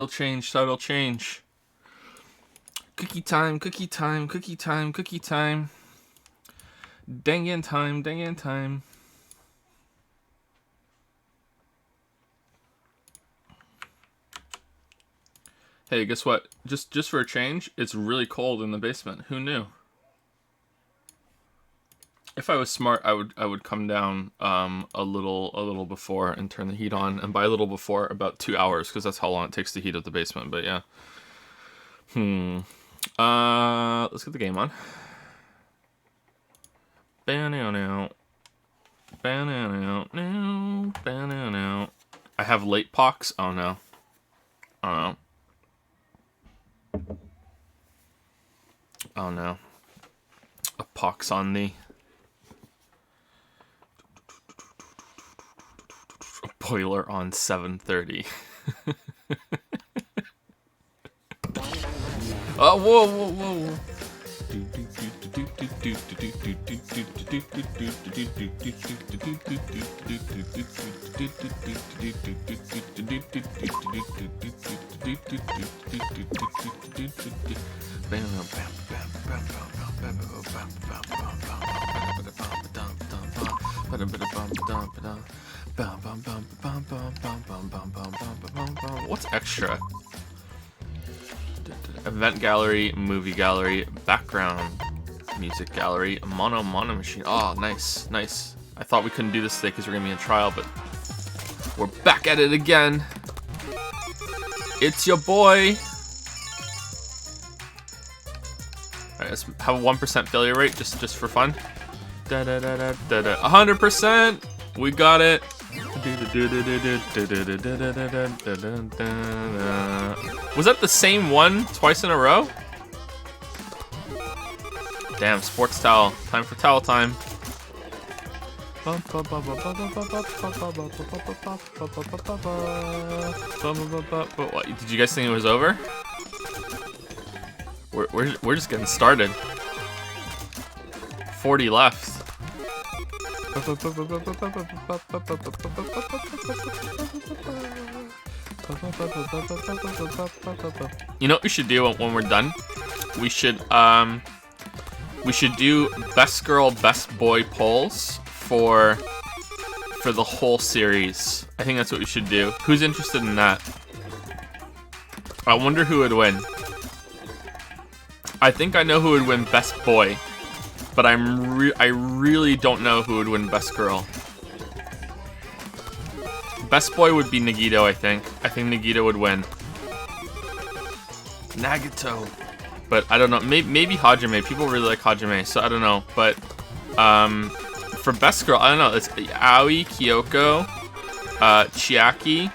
Subtle change. Cookie time, cookie time, cookie time, cookie time. Dangan time, Dangan time. Hey, guess what? Just for a change, it's really cold in the basement. Who knew? If I was smart, I would come down a little before and turn the heat on, and by a little before, about 2 hours, because that's how long it takes to heat up the basement. But yeah. Let's get the game on. Banana. I have late pox. Oh no. Oh no. A pox on thee. A boiler on 7:30. Oh, whoa. What's extra? Event gallery, movie gallery, background music gallery, mono machine. Oh, nice. I thought we couldn't do this today because we're gonna be in trial, but we're back at it again. It's your boy. Alright, let's have a 1% failure rate just for fun. 100%. We got it. Was that the same one twice in a row? Damn, sports towel. Time for towel time. What, did you guys think it was over? We're just getting started. 40 left. You know what we should do when we're done? We should do best girl, best boy polls for the whole series. I think that's what we should do. Who's interested in that? I wonder who would win. I think I know who would win best boy, but I really don't know who would win best girl. Best boy would be Nagito, I think. I think Nagito would win. Nagito. But I don't know. Maybe Hajime. People really like Hajime, so I don't know. But for best girl, I don't know. It's Aoi, Kyoko, Chiaki,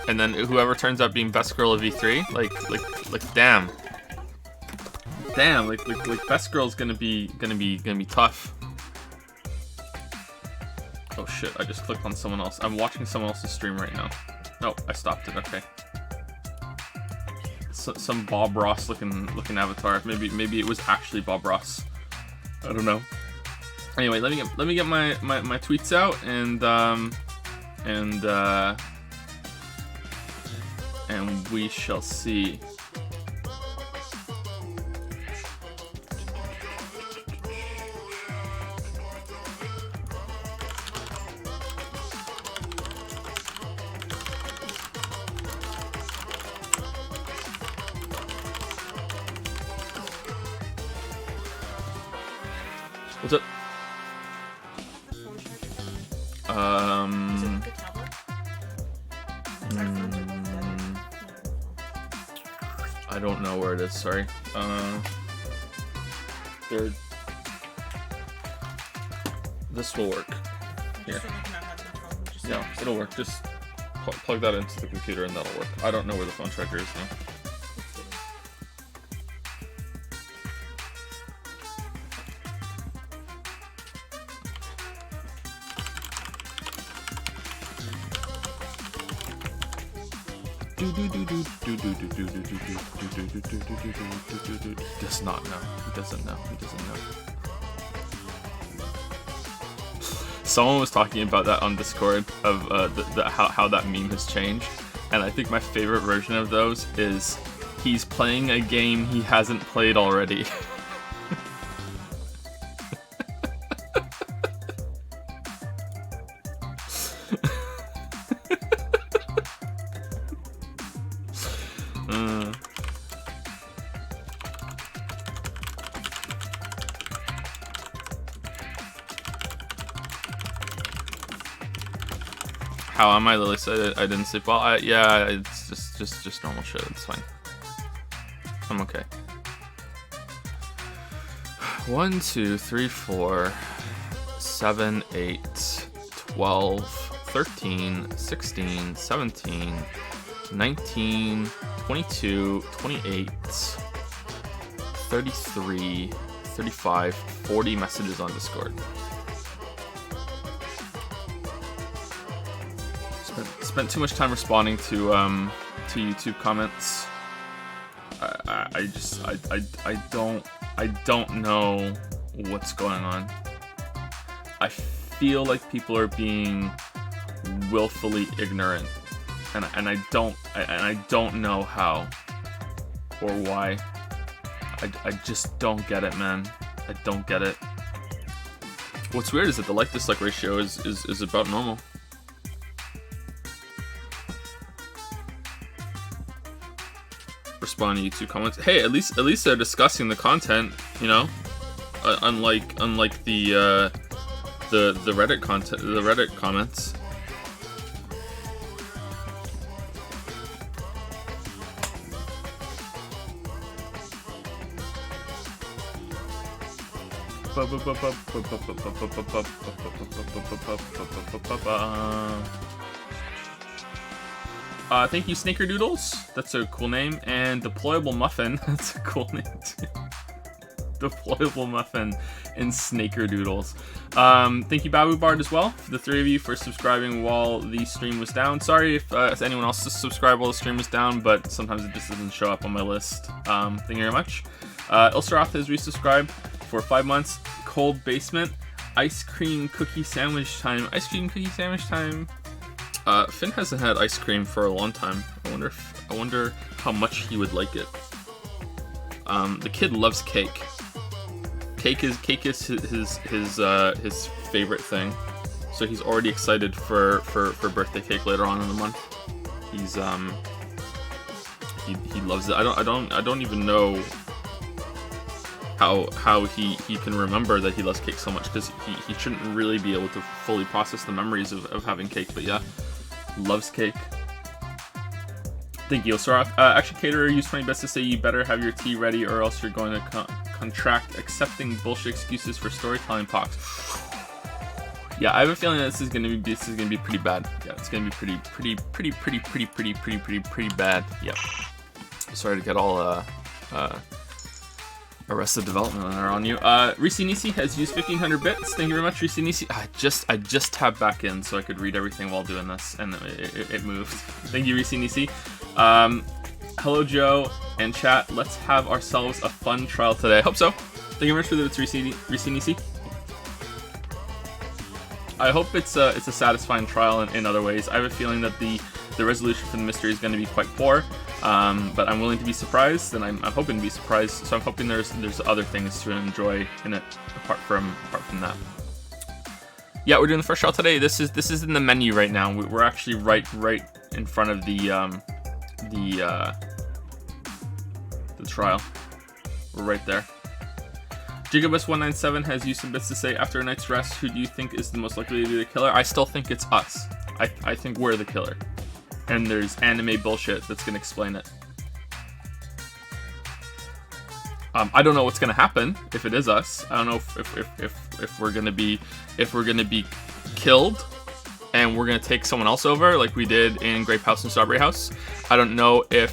and then whoever turns out being best girl of V3. Like damn, like best girl's gonna be tough. Oh shit! I just clicked on someone else. I'm watching someone else's stream right now. Oh, I stopped it. Okay. Some Bob Ross looking avatar. Maybe it was actually Bob Ross. I don't know. Anyway, let me get my tweets out and we shall see. What's up? I don't know where it is, sorry. This will work. Here. Yeah, it'll work. Just plug that into the computer and that'll work. I don't know where the phone tracker is now. He does not know. He doesn't know. Someone was talking about that on Discord of how that meme has changed, And I think my favorite version of those is he's playing a game he hasn't played already. How am I, Lily said I didn't sleep well. Yeah, it's just normal shit. It's fine. I'm okay. 1, 2, 3, 4, 7, 8, 12, 13, 16, 17, 19, 22, 28, 33, 35, 40 messages on Discord. Spent too much time responding to YouTube comments. I don't know what's going on. I feel like people are being willfully ignorant, and I don't know how or why. I just don't get it, man. I don't get it. What's weird is that the like-dislike ratio is about normal. Respond to YouTube comments. Hey, at least they're discussing the content, you know. Unlike the Reddit content, the Reddit comments. Thank you, Snickerdoodles. That's a cool name. And Deployable Muffin. That's a cool name, too. Deployable Muffin and Snickerdoodles. Thank you, Babu Bard, as well, for the 3 of you for subscribing while the stream was down. Sorry if anyone else subscribed while the stream was down, but sometimes it just doesn't show up on my list. Thank you very much. Ilsroth has resubscribed for 5 months. Cold Basement. Ice cream cookie sandwich time. Ice cream cookie sandwich time. Finn hasn't had ice cream for a long time. I wonder how much he would like it. The kid loves cake. Cake is his favorite thing. So he's already excited for birthday cake later on in the month. He's he loves it. I don't even know how he can remember that he loves cake so much, because he shouldn't really be able to fully process the memories of having cake, but yeah, loves cake. Thank you, Osoroth. Actually, caterer, use 20 best to say you better have your tea ready or else you're going to contract accepting bullshit excuses for storytelling pox. Yeah, I have a feeling that this is gonna be pretty bad. Yeah, it's gonna be pretty bad. Yep. Sorry to get all Arrested Development on you. Reese Nisi has used 1500 bits. Thank you very much, Reese Nisi. I just tapped back in so I could read everything while doing this, and it moved. Thank you, Reese Nisi. Hello, Joe and chat. Let's have ourselves a fun trial today. I hope so. Thank you very much for that, Reese Nisi. I hope it's a satisfying trial in other ways. I have a feeling that the resolution for the mystery is going to be quite poor. But I'm willing to be surprised, and I'm hoping to be surprised. So I'm hoping there's other things to enjoy in it apart from that. Yeah, we're doing the first trial today. This is in the menu right now. We're actually right in front of the trial. We're right there. Gigabus197 has used some bits to say, after a night's rest, who do you think is the most likely to be the killer? I still think it's us. I think we're the killer. And there's anime bullshit that's gonna explain it. I don't know what's gonna happen if it is us. I don't know if we're gonna be killed and we're gonna take someone else over like we did in Grape House and Strawberry House. I don't know if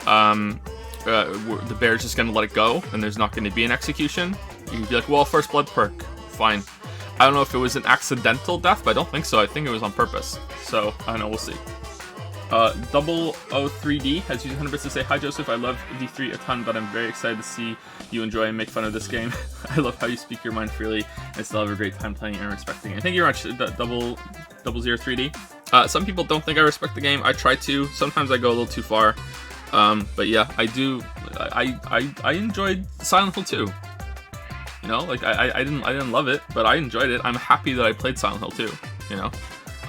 the bear's just gonna let it go and there's not gonna be an execution. You can be like, well, first blood perk, fine. I don't know if it was an accidental death, but I don't think so. I think it was on purpose. So I don't know. We'll see. 003D has used 100 bits to say, hi Joseph, I love V3 a ton, but I'm very excited to see you enjoy and make fun of this game. I love how you speak your mind freely and still have a great time playing and respecting it. Thank you very much, 003D. Some people don't think I respect the game. I try to. Sometimes I go a little too far. But yeah, I do. I enjoyed Silent Hill 2. You know, like I didn't love it, but I enjoyed it. I'm happy that I played Silent Hill 2. You know,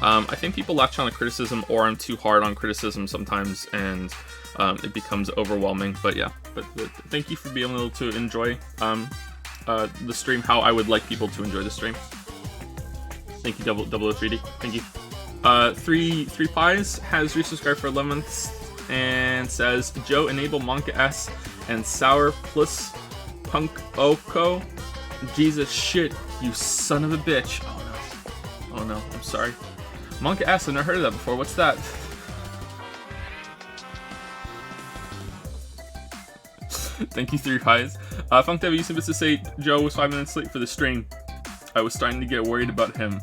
I think people latch on to criticism, or I'm too hard on criticism sometimes, and it becomes overwhelming. But yeah, but thank you for being able to enjoy the stream how I would like people to enjoy the stream. Thank you, Double 3D. Thank you. Three Pies has resubscribed for 11 months and says, Joe, enable Monka S and Sour plus Punk Oko. Jesus shit, you son of a bitch. Oh no, I'm sorry. Monka S, I've never heard of that before. What's that? Thank you, 3 Pies. Funk Dev used to say Joe was 5 minutes late for the stream. I was starting to get worried about him.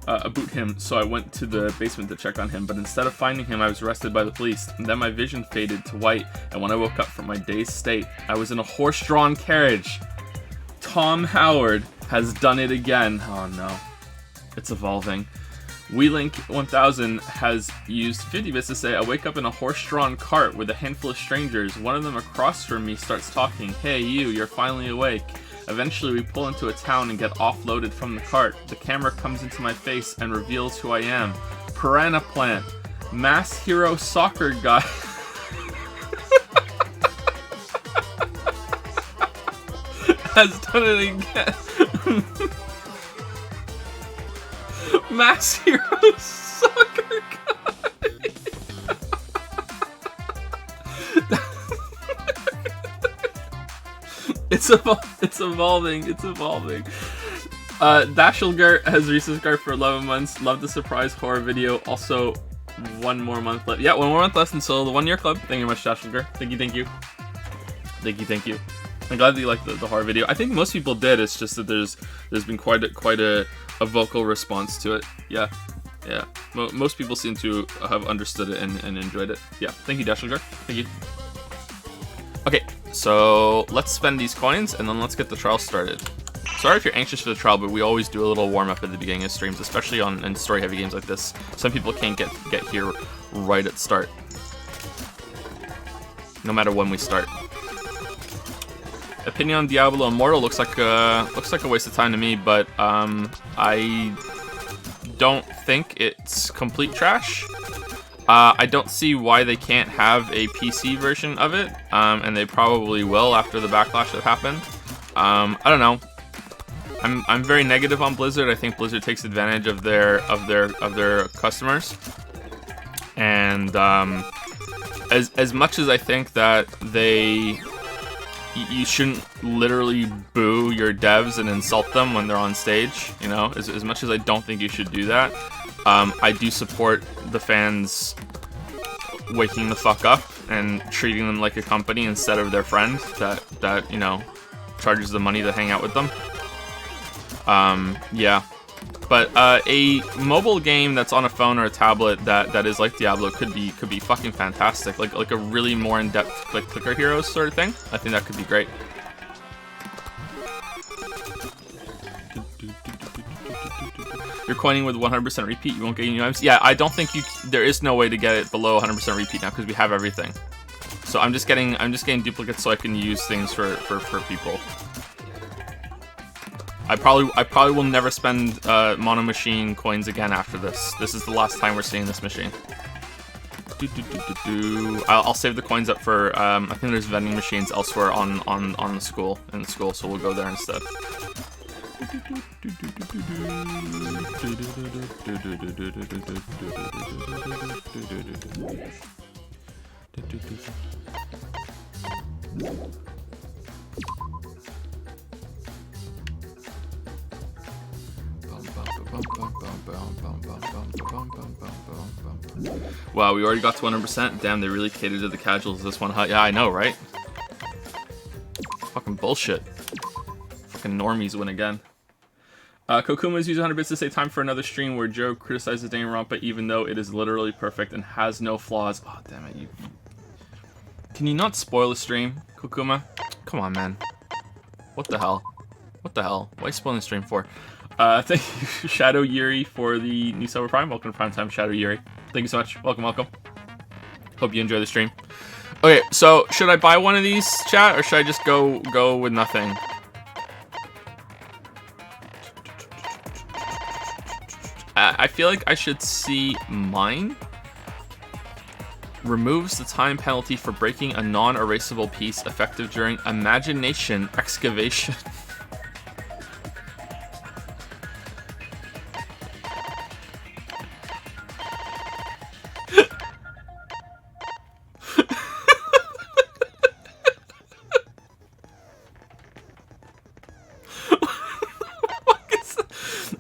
About him, so I went to the basement to check on him, but instead of finding him, I was arrested by the police. And then my vision faded to white, and when I woke up from my dazed state, I was in a horse-drawn carriage. Tom Howard has done it again. Oh no. It's evolving. WeLink1000 has used 50 bits to say, I wake up in a horse-drawn cart with a handful of strangers. One of them across from me starts talking. Hey you, you're finally awake. Eventually, we pull into a town and get offloaded from the cart. The camera comes into my face and reveals who I am. Piranha Plant. Mass Hero Soccer Guy. Has done it again. Mass Hero Soccer Guy. It's evolving. Dashelgert has resubscribed for 11 months. Love the surprise horror video. Also, 1 more month left. Yeah, 1 more month left until the 1 year club. Thank you very much, Dashelgert. Thank you. I'm glad that you liked the horror video. I think most people did. It's just that there's been quite a vocal response to it. Yeah. Most people seem to have understood it and enjoyed it. Yeah. Thank you, Dashelgert. Thank you. Okay, so let's spend these coins and then let's get the trial started. Sorry if you're anxious for the trial, but we always do a little warm-up at the beginning of streams, especially in story-heavy games like this. Some people can't get here right at start, no matter when we start. Opinion on Diablo Immortal looks like a waste of time to me, but I don't think it's complete trash. I don't see why they can't have a PC version of it, and they probably will after the backlash that happened. I don't know. I'm very negative on Blizzard. I think Blizzard takes advantage of their customers, and as much as I think that you shouldn't literally boo your devs and insult them when they're on stage, you know, as much as I don't think you should do that, I do support the fans waking the fuck up and treating them like a company instead of their friend that you know, charges the money to hang out with them. Yeah. But a mobile game that's on a phone or a tablet that is like Diablo could be fucking fantastic. Like a really more in-depth clicker heroes sort of thing. I think that could be great. You're coining with 100% repeat. You won't get any items. Yeah, I don't think there is no way to get it below 100% repeat now because we have everything. So I'm just getting duplicates so I can use things for people. I probably will never spend mono machine coins again after this. This is the last time we're seeing this machine. I'll save the coins up for I think there's vending machines elsewhere in the school, so we'll go there instead. Wow, we already got to 100%. Damn, they really catered to the casuals this one, huh? Yeah, I know, right? Fucking bullshit. Fucking normies win again. Kokuma's used 100 bits to say time for another stream where Joe criticizes Danganronpa even though it is literally perfect and has no flaws. Oh, damn it. Can you not spoil the stream, Kokuma? Come on, man. What the hell? What the hell? Why are you spoiling the stream for? Thank you, Shadow Yuri, for the new Silver Prime. Welcome to Primetime, Shadow Yuri. Thank you so much. Welcome, welcome. Hope you enjoy the stream. Okay, so should I buy one of these, chat, or should I just go with nothing? I feel like I should see mine. Removes the time penalty for breaking a non-erasable piece effective during imagination excavation.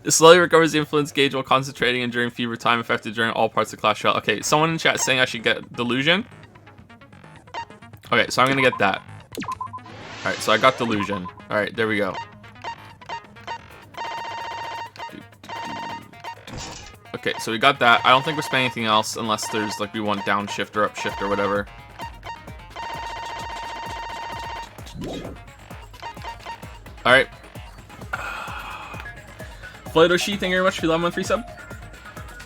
It slowly recovers the influence gauge while concentrating and during fever time, effective during all parts of class trial. Okay, someone in chat saying I should get Delusion. Okay, so I'm gonna get that. Alright, so I got Delusion. Alright, there we go. Okay, so we got that. I don't think we're spending anything else unless there's, like, we want downshift or upshift or whatever. Alright. Flodoshi, thank you very much for the 11 sub.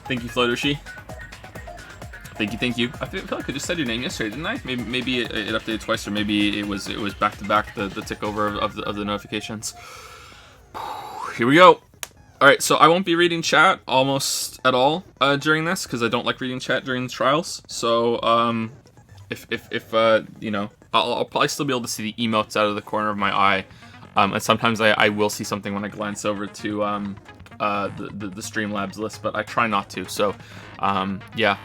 Thank you, Flodoshi. Thank you. I feel like I just said your name yesterday, didn't I? Maybe it updated twice, or maybe it was back to back the tick over of the notifications. Here we go. All right, so I won't be reading chat almost at all during this because I don't like reading chat during the trials. So if you know, I'll probably still be able to see the emotes out of the corner of my eye, and sometimes I will see something when I glance over to the Streamlabs list, but I try not to. So yeah,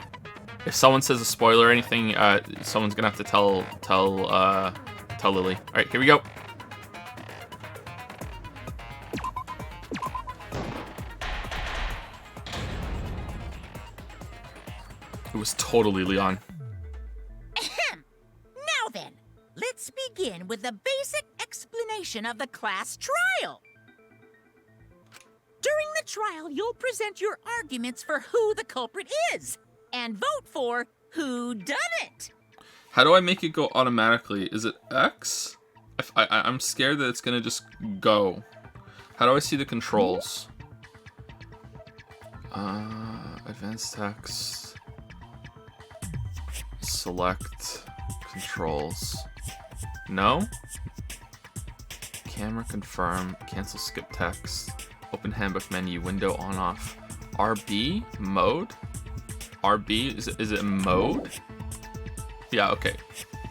if someone says a spoiler or anything, someone's gonna have to tell Lily. All right, here we go. It was totally Leon. Now then, let's begin with the basic explanation of the class trial. During the trial, you'll present your arguments for who the culprit is, and vote for who done it. How do I make it go automatically? Is it X? I'm scared that it's gonna just go. How do I see the controls? Advanced text. Select controls. No? Camera confirm. Cancel skip text. Open handbook menu. Window on off. RB mode? RB? Is it mode? Yeah, okay.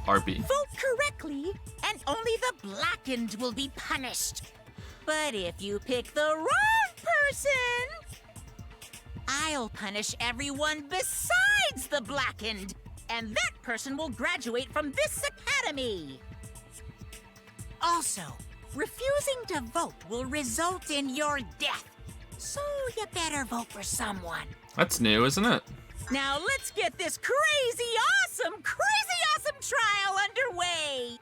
RB. Vote correctly, and only the blackened will be punished. But if you pick the wrong person, I'll punish everyone besides the blackened, and that person will graduate from this academy. Also, refusing to vote will result in your death, so you better vote for someone. That's new, isn't it? Now let's get this crazy awesome trial underway!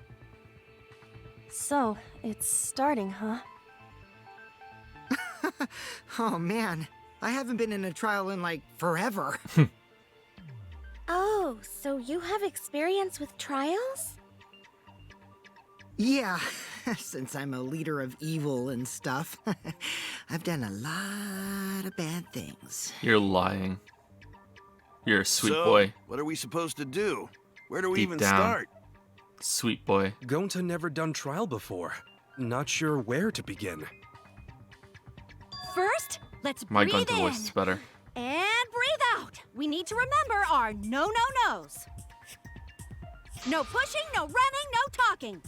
So, it's starting, huh? Oh man, I haven't been in a trial in like forever. Oh, so you have experience with trials? Yeah, since I'm a leader of evil and stuff, I've done a lot of bad things. You're lying. You're a sweet boy. What are we supposed to do? Where do we Deep even down. start? Sweet boy. Gonta never done trial before. Not sure where to begin. First, let's My breathe Gunter in voice is better. and breathe out. We need to remember our no-no-nos. No pushing, no running, no talking.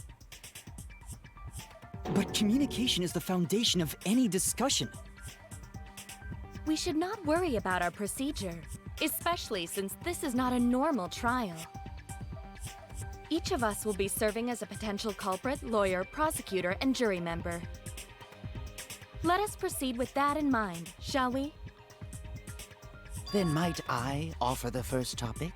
But communication is the foundation of any discussion. We should not worry about our procedure, especially since this is not a normal trial. Each of us will be serving as a potential culprit, lawyer, prosecutor, and jury member. Let us proceed with that in mind, shall we? Then might I offer the first topic?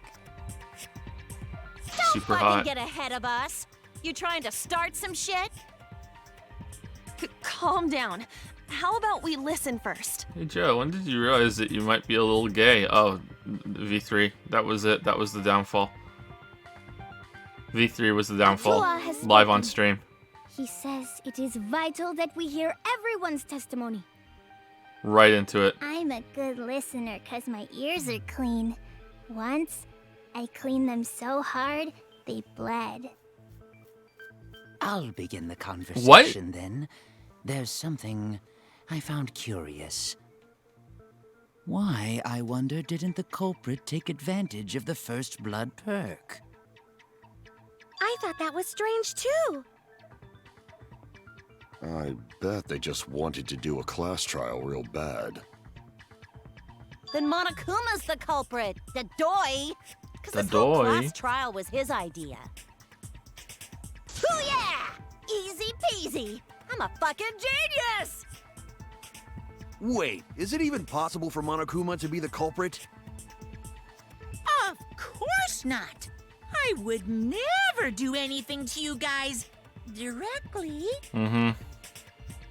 Super Fucking hot. get ahead of us. You trying to start some shit? Calm down. How about we listen first? Hey Joe, when did you realize that you might be a little gay? Oh, V3. That was it. That was the downfall. V3 was the downfall. Joa has Live on spoken. stream. He says it is vital that we hear everyone's testimony. Right into it. I'm a good listener because my ears are clean. Once, I cleaned them so hard, they bled. I'll begin the conversation then. There's something I found curious. Why, I wonder, didn't the culprit take advantage of the first blood perk? I thought that was strange too. I bet they just wanted to do a class trial real bad. Then Monokuma's the culprit. The doy. Because The this whole doy? class trial was his idea. Hoo yeah! Easy peasy. I'm a fucking genius! Wait, is it even possible for Monokuma to be the culprit? Of course not. I would never do anything to you guys directly. Mm-hmm.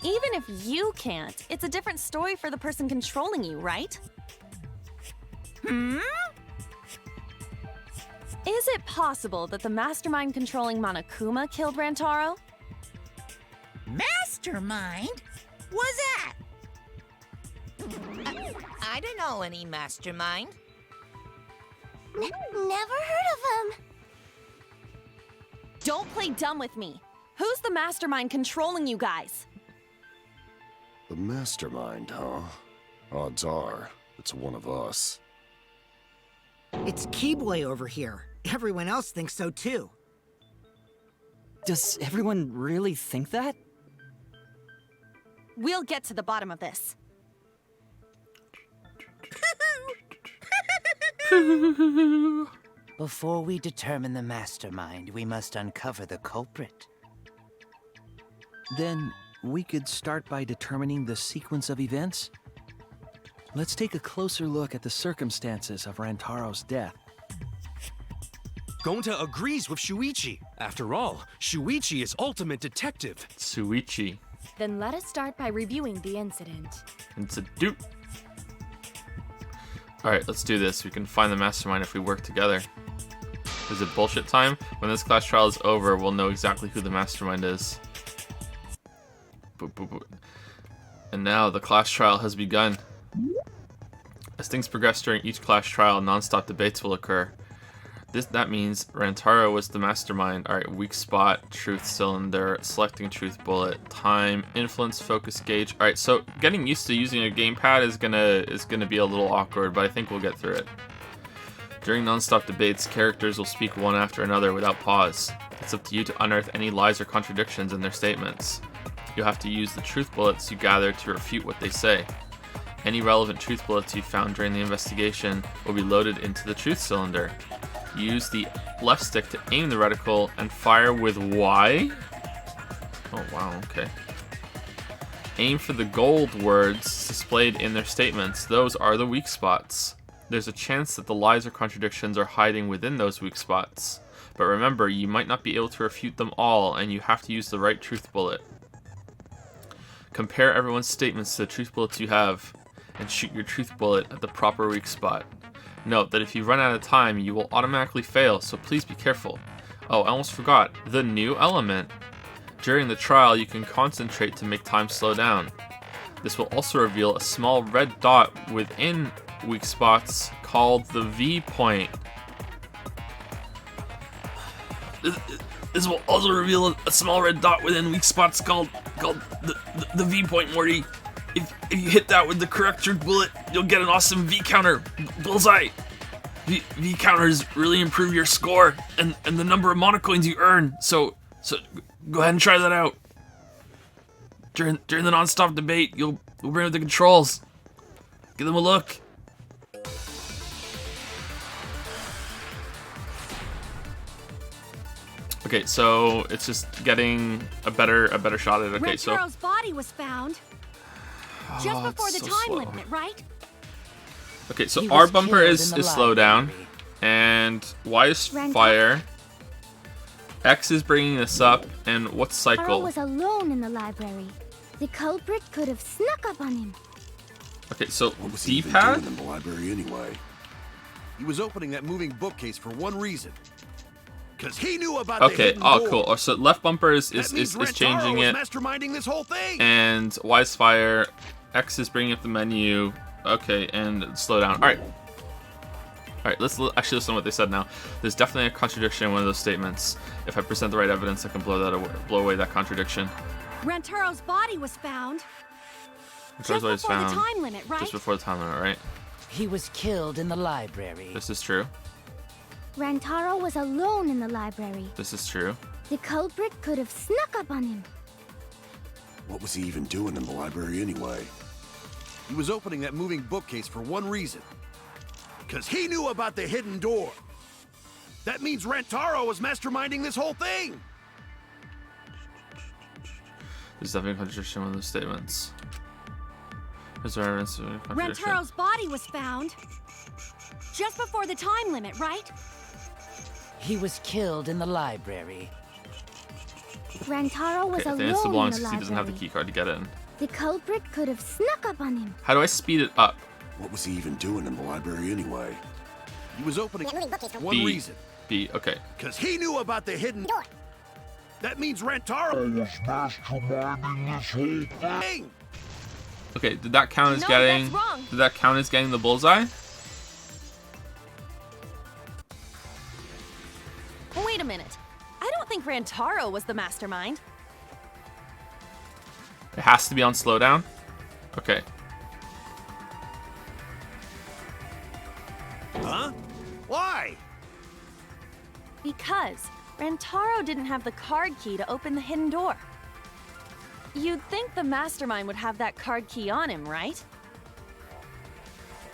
Even if you can't, it's a different story for the person controlling you, right? Hmm? Is it possible that the mastermind controlling Monokuma killed Rantaro? Mastermind? Was that? I don't know any mastermind. Never heard of him. Don't play dumb with me. Who's the mastermind controlling you guys? The mastermind, huh? Odds are, it's one of us. It's Keyboy over here. Everyone else thinks so too. Does everyone really think that? We'll get to the bottom of this. Before we determine the mastermind, we must uncover the culprit. Then we could start by determining the sequence of events. Let's take a closer look at the circumstances of Rantaro's death. Gonta agrees with Shuichi. After all, Shuichi is ultimate detective. Suichi. Then let us start by reviewing the incident. It's a dupe. Alright, let's do this. We can find the mastermind if we work together. Is it bullshit time? When this class trial is over, we'll know exactly who the mastermind is. Boop, boop, boop. And now the class trial has begun. As things progress during each class trial, non-stop debates will occur. That means Rantaro was the mastermind. Alright, weak spot, truth cylinder, selecting truth bullet, time, influence, focus gauge. Alright, so getting used to using a gamepad is gonna be a little awkward, but I think we'll get through it. During non-stop debates, characters will speak one after another without pause. It's up to you to unearth any lies or contradictions in their statements. You'll have to use the truth bullets you gather to refute what they say. Any relevant truth bullets you found during the investigation will be loaded into the truth cylinder. Use the left stick to aim the reticle and fire with Y. Oh wow, okay. Aim for the gold words displayed in their statements. Those are the weak spots. There's a chance that the lies or contradictions are hiding within those weak spots. But remember, you might not be able to refute them all, and you have to use the right truth bullet. Compare everyone's statements to the truth bullets you have, and shoot your truth bullet at the proper weak spot. Note that if you run out of time, you will automatically fail, so please be careful. Oh, I almost forgot. The new element. During the trial, you can concentrate to make time slow down. This will also reveal a small red dot within weak spots called the V point. This will also reveal a small red dot within weak spots called the V point, Morty. If you hit that with the correct truth bullet, you'll get an awesome V counter. Bullseye! V counters really improve your score and the number of monocoins you earn. So go ahead and try that out. During the non-stop debate, we'll bring up the controls. Give them a look. Okay, so it's just getting a better shot at it. Okay, so Rantaro's body was found just before the so time slow. limit, right? Okay, so He R was bumper killed is in the slow down, library. and Y is Rantaro. fire. X is bringing this up, and what's Carl cycle? was alone in the library. The culprit could have snuck up on him. Okay, so What was he even D-pad? doing in the library anyway? He was opening that moving bookcase for one reason. Because he knew about the Okay, hidden oh door. cool. Oh, so left bumper is That means Rantaro changing was it, masterminding this whole thing. and Y's fire. X is bringing up the menu. Okay, and slow down. All right. All right, let's actually listen to what they said now. There's definitely a contradiction in one of those statements. If I present the right evidence, I can blow away that contradiction. Rantaro's body was found. Just before the time limit, right? Just before the time limit, right? He was killed in the library. This is true. Rantaro was alone in the library. This is true. The culprit could have snuck up on him. What was he even doing in the library anyway? He was opening that moving bookcase for one reason. Because he knew about the hidden door. That means Rantaro was masterminding this whole thing. There's definitely a contradiction in one of those statements. Is there evidence of a contradiction? Rantaro's body was found just before the time limit, right? He was killed in the library. Rantaro was Okay, I think alone it's the in belongs the because he doesn't have the library. key card to get in. The culprit could have snuck up on him. How do I speed it up? What was he even doing in the library anyway? He was opening for one B. reason. B, okay. Because he knew about the hidden door. That means Rantaro was masterminding this whole thing. Okay, did that count as No, getting... that's wrong. Did that count as getting the bullseye? Wait a minute. I don't think Rantaro was the mastermind. It has to be on slowdown? Okay. Huh? Why? Because Rantaro didn't have the card key to open the hidden door. You'd think the mastermind would have that card key on him, right?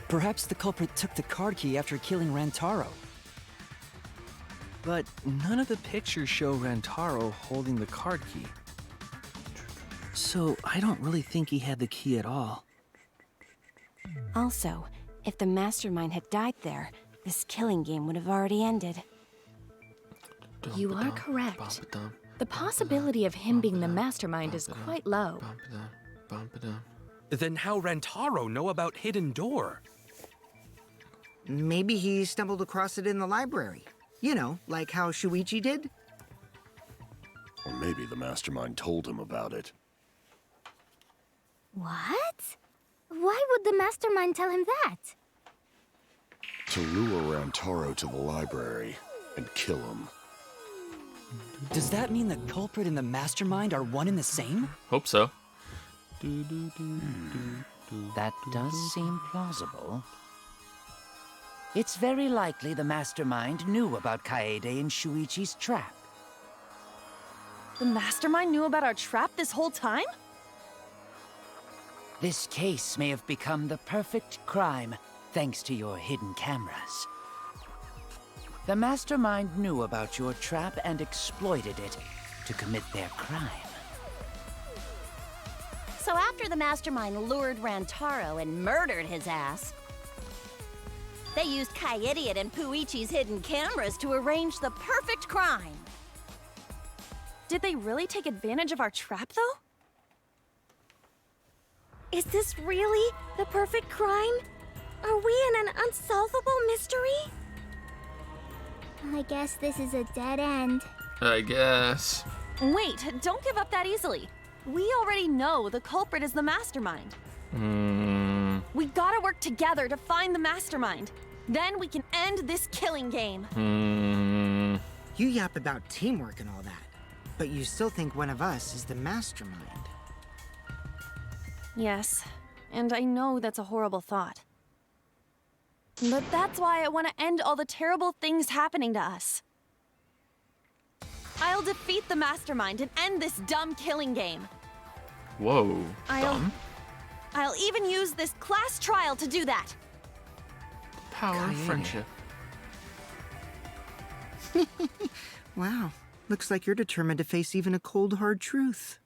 Perhaps the culprit took the card key after killing Rantaro. But none of the pictures show Rantaro holding the card key. So I don't really think he had the key at all. Also, if the mastermind had died there, this killing game would have already ended. You are correct. The possibility of him being the mastermind is quite low. Then how Rantaro know about hidden door? Maybe he stumbled across it in the library. You know, like how Shuichi did? Or maybe the mastermind told him about it. What? Why would the mastermind tell him that? To lure Rantaro to the library and kill him. Does that mean the culprit and the mastermind are one and the same? Hope so. That does seem plausible. It's very likely the mastermind knew about Kaede and Shuichi's trap. The mastermind knew about our trap this whole time? This case may have become the perfect crime thanks to your hidden cameras. The mastermind knew about your trap and exploited it to commit their crime. So after the mastermind lured Rantaro and murdered his ass, they used Kaede and Puichi's hidden cameras to arrange the perfect crime. Did they really take advantage of our trap, though? Is this really the perfect crime? Are we in an unsolvable mystery? I guess this is a dead end. I guess. Wait, don't give up that easily. We already know the culprit is the mastermind. We gotta work together to find the mastermind. Then we can end this killing game. You yap about teamwork and all that, but you still think one of us is the mastermind. Yes, and I know that's a horrible thought. But that's why I want to end all the terrible things happening to us. I'll defeat the mastermind and end this dumb killing game. Whoa, dumb. I'll even use this class trial to do that. Power of friendship. Wow, looks like you're determined to face even a cold, hard truth.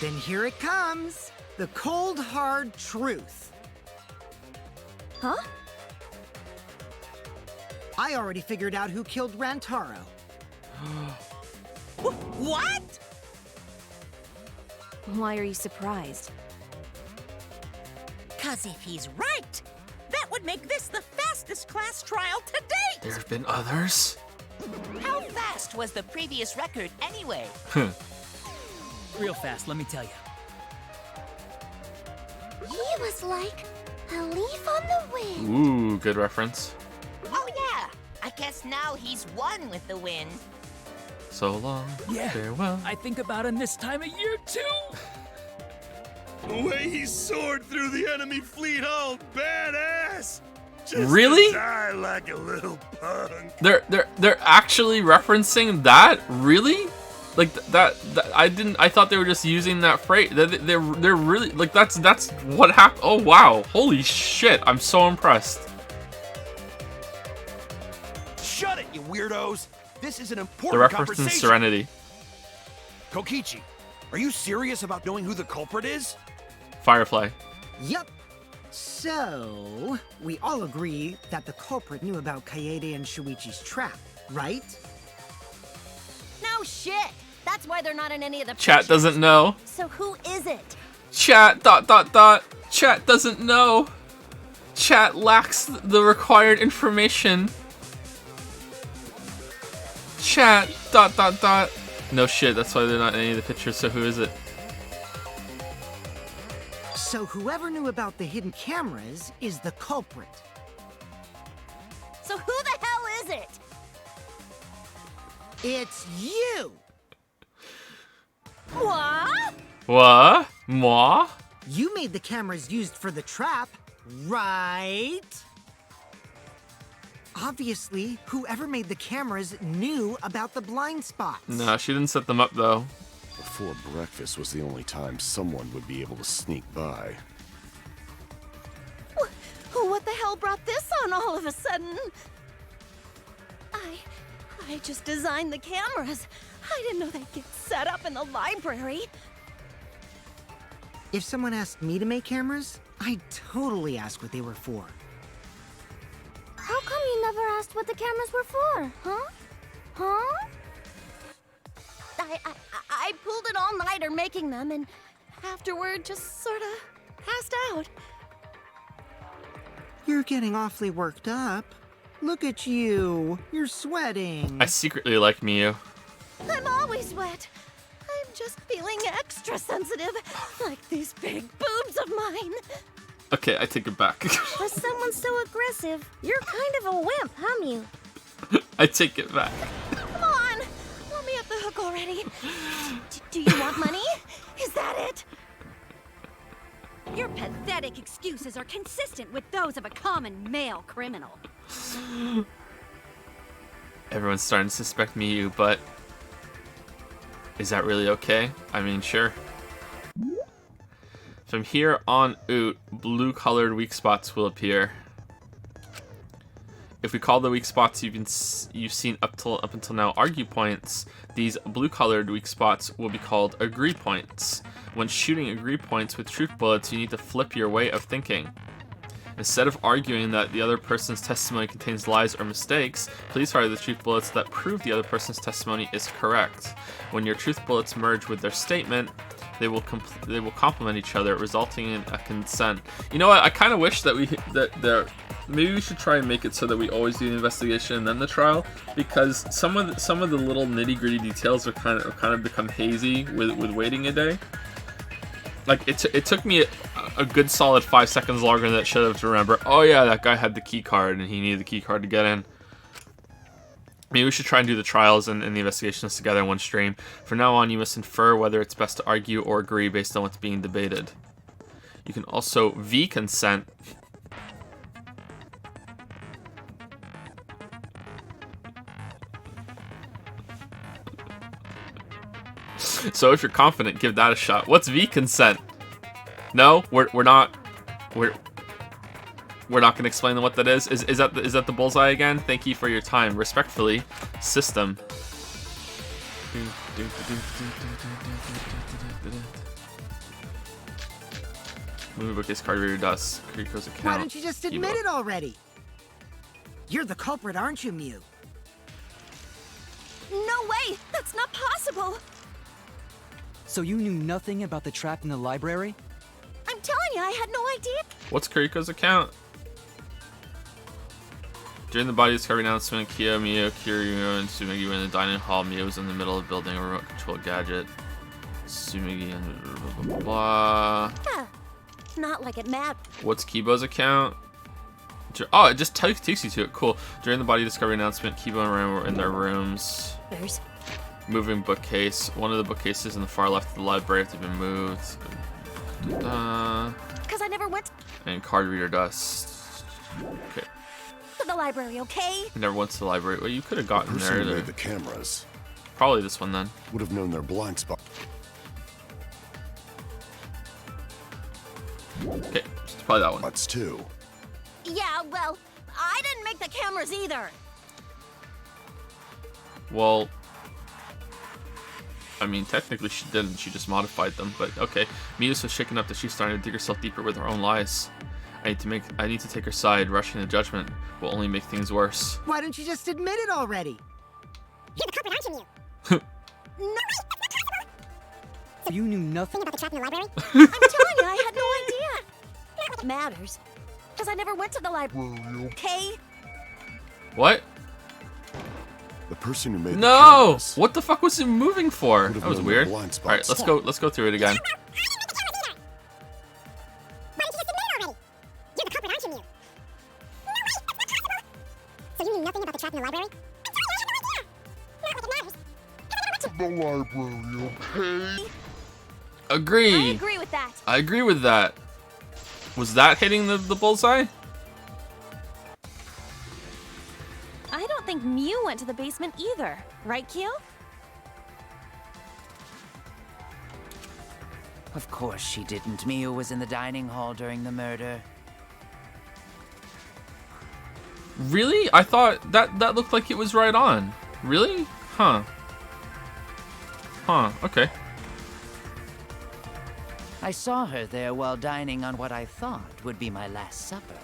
Then here it comes, the cold, hard truth. Huh? I already figured out who killed Rantaro. What? Why are you surprised? 'Cause if he's right, that would make this the fastest class trial to date. There have been others? How fast was the previous record anyway? Real fast, let me tell you. He was like a leaf on the wind. Ooh, good reference. Oh yeah, I guess now he's one with the wind. So long, farewell. I think about him this time of year too. The way he soared through the enemy fleet, all badass. Just Really? to die like a little punk. They're actually referencing that? Really? Like that I thought they were just using that phrase. They're really like that's what happened. Oh wow. Holy shit. I'm so impressed. Shut it, you weirdos. This is an The important reference in conversation. Serenity. Kokichi, are you serious about knowing who the culprit is? Firefly. Yup. So, we all agree that the culprit knew about Kaede and Shuichi's trap, right? No shit. That's why they're not in any of the Chat pictures. doesn't know. So who is it? Chat ... Chat doesn't know. Chat lacks the required information. Chat ... No shit, that's why they're not in any of the pictures, so who is it? So whoever knew about the hidden cameras is the culprit. So who the hell is it? It's you! What? What? Moi? You made the cameras used for the trap, right? Obviously, whoever made the cameras knew about the blind spots. No, she didn't set them up though. Before breakfast was the only time someone would be able to sneak by. What the hell brought this on all of a sudden? I just designed the cameras. I didn't know they'd get set up in the library. If someone asked me to make cameras, I'd totally ask what they were for. How come you never asked what the cameras were for, huh? Huh? I pulled an all-nighter making them, and afterward just sort of passed out. You're getting awfully worked up. Look at you. You're sweating. I secretly like Miyu. I'm always wet. I'm just feeling extra sensitive, like these big boobs of mine. Okay, I take it back. For someone so aggressive, you're kind of a wimp, huh, Mew? I take it back. Come on, let me off the hook already. Do you want money? Is that it? Your pathetic excuses are consistent with those of a common male criminal. Everyone's starting to suspect Miyu, but is that really okay? I mean, sure. From here on out, blue-colored weak spots will appear. If we call the weak spots you've seen up until now argue points, these blue-colored weak spots will be called agree points. When shooting agree points with truth bullets, you need to flip your way of thinking. Instead of arguing that the other person's testimony contains lies or mistakes, please fire the truth bullets that prove the other person's testimony is correct. When your truth bullets merge with their statement, they will complement each other, resulting in a consent. You know what? I kind of wish that maybe we should try and make it so that we always do the investigation and then the trial, because some of the little nitty-gritty details are kind of become hazy with waiting a day. Like it took me a good solid 5 seconds longer than it should have to remember. Oh yeah, that guy had the key card and he needed the key card to get in. Maybe we should try and do the trials and the investigations together in one stream. From now on, you must infer whether it's best to argue or agree based on what's being debated. You can also V-consent. So if you're confident, give that a shot. What's V-consent? No, we're not gonna explain what that is. Is that the bullseye again? Thank you for your time. Respectfully, System. Movie bookcase card reader dust. Kiriko's account. Why don't you just admit it already? You're the culprit, aren't you, Mew? No way! That's not possible! So you knew nothing about the trap in the library? I'm telling you, I had no idea. What's Kiriko's account? During the body discovery announcement, Kyo, Miyu, Kiryu, and Tsumigi were in the dining hall. Miyu was in the middle of building a remote control gadget. Tsumigi and blah, blah, blah. Yeah. not like it matters. What's Kibo's account? Oh, it just takes you to it. Cool. During the body discovery announcement, Kibo and Ren were in their rooms. Moving bookcase. One of the bookcases in the far left of the library have been moved. Because I never went And card reader dust. Okay. to the library, okay? I never went to the library. Well, you could have gotten The person there. who made the cameras Probably this one then. would have known their blind spot. Okay, it's probably that one. That's two. Yeah, well, I didn't make the cameras either. Well, I mean, technically she didn't. She just modified them. But okay, Mia was so shaken up that she's starting to dig herself deeper with her own lies. I need to take her side. Rushing to judgment will only make things worse. Why don't you just admit it already? You're the culprit, aren't you? You knew nothing about the trap in the library? I'm telling you, I had no idea. It matters. Because I never went to the library, okay? What? The person who made the No! cameras What the fuck was it moving for? would have That was known their weird. blind All right, spots. let's go through it again. Why don't you just admit it already? You're the culprit, aren't you, Mew? No way! That's not possible! So you knew nothing about the trap in the library? I'm telling you, I had no idea! Not like it matters. The library, okay? Agree. I agree with that. I agree with that. Was that hitting the bullseye? I don't think Mew went to the basement either. Right, Kyo? Of course she didn't. Mew was in the dining hall during the murder. Really? I thought that looked like it was right on. Really? Huh. Huh, okay. I saw her there while dining on what I thought would be my last supper.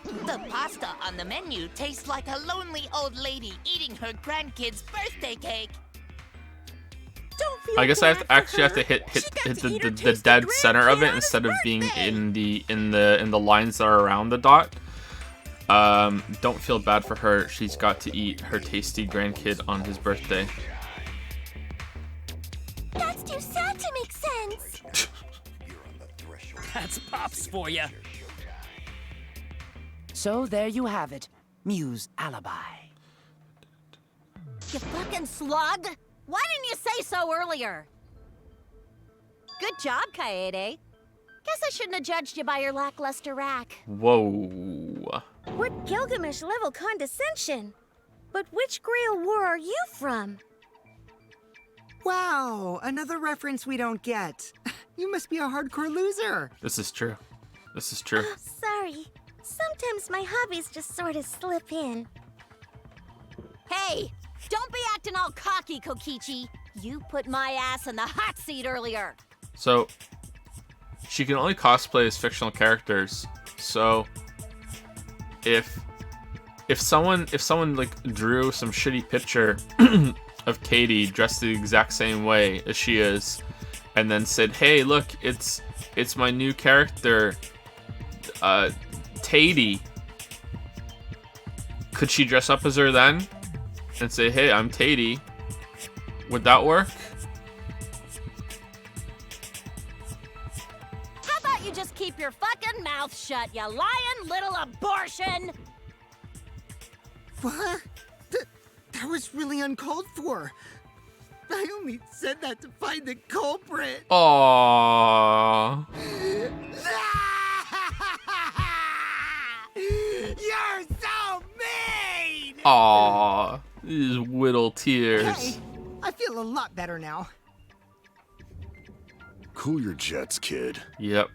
The pasta on the menu tastes like a lonely old lady eating her grandkid's birthday cake. Don't feel I guess I bad have to hit the dead center of it instead of being in the lines that are around the dot. Don't feel bad for her. She's got to eat her tasty grandkid on his birthday. That's too sad to make sense. That's Pops for you. So there you have it. Mew's alibi. You fucking slug! Why didn't you say so earlier? Good job, Kaede. Guess I shouldn't have judged you by your lackluster rack. Whoa. What Gilgamesh-level condescension? But which Grail war are you from? Wow, another reference we don't get. You must be a hardcore loser. This is true. This is true. Oh, sorry. Sometimes my hobbies just sort of slip in. Hey, don't be acting all cocky, Kokichi. You put my ass in the hot seat earlier. So she can only cosplay as fictional characters. So if someone like drew some shitty picture of Katie dressed the exact same way as she is, and then said, "Hey, look, it's my new character, Tatey." Could she dress up as her then, and say, "Hey, I'm Tatey"? Would that work? How about you just keep your fucking mouth shut, you lying little abortion? What? That was really uncalled for. I only said that to find the culprit. Aww. You're so mean! Aww. These whittle tears. Hey, I feel a lot better now. Cool your jets, kid. Yep.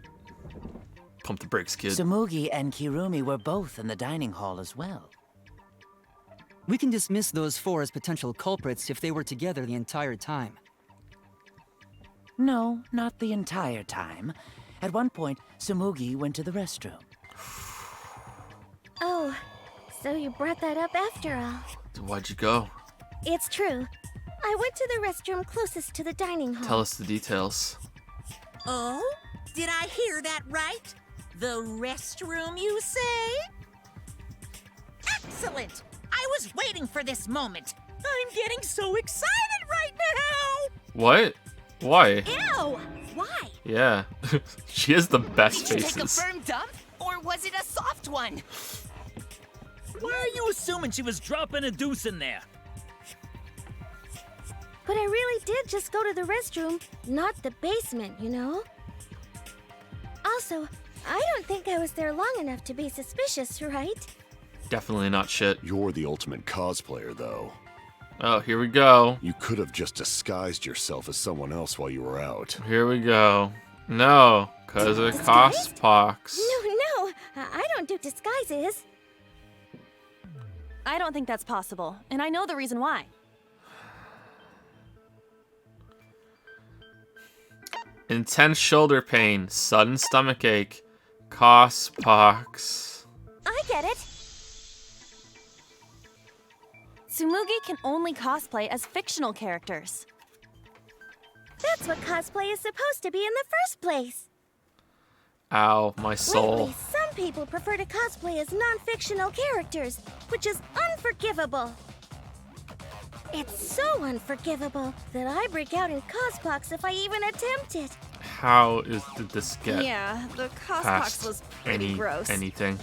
Pump the brakes, kid. Tsumugi and Kirumi were both in the dining hall as well. We can dismiss those four as potential culprits if they were together the entire time. No, not the entire time. At one point, Tsumugi went to the restroom. Oh, so you brought that up after all. Why'd you go? It's true. I went to the restroom closest to the dining hall. Tell us the details. Oh? Did I hear that right? The restroom, you say? Excellent! I was waiting for this moment. I'm getting so excited right now! What? Why? Ew! Why? Yeah. She has the best Did you take a faces. firm dump, or was it a soft one? Why are you assuming she was dropping a deuce in there? But I really did just go to the restroom, not the basement, you know? Also, I don't think I was there long enough to be suspicious, right? Definitely not shit. You're the ultimate cosplayer, though. Oh, here we go. You could have just disguised yourself as someone else while you were out. Here we go. No, cause of Cospox. No, I don't do disguises. I don't think that's possible, and I know the reason why. Intense shoulder pain, sudden stomach ache, Cospox. I get it. Tsumugi can only cosplay as fictional characters. That's what cosplay is supposed to be in the first place. Ow, my soul. Lately, some people prefer to cosplay as non-fictional characters, which is unforgivable. It's so unforgivable that I break out in Cospox if I even attempt it. How did this get Yeah, the Cospox past was pretty gross. anything?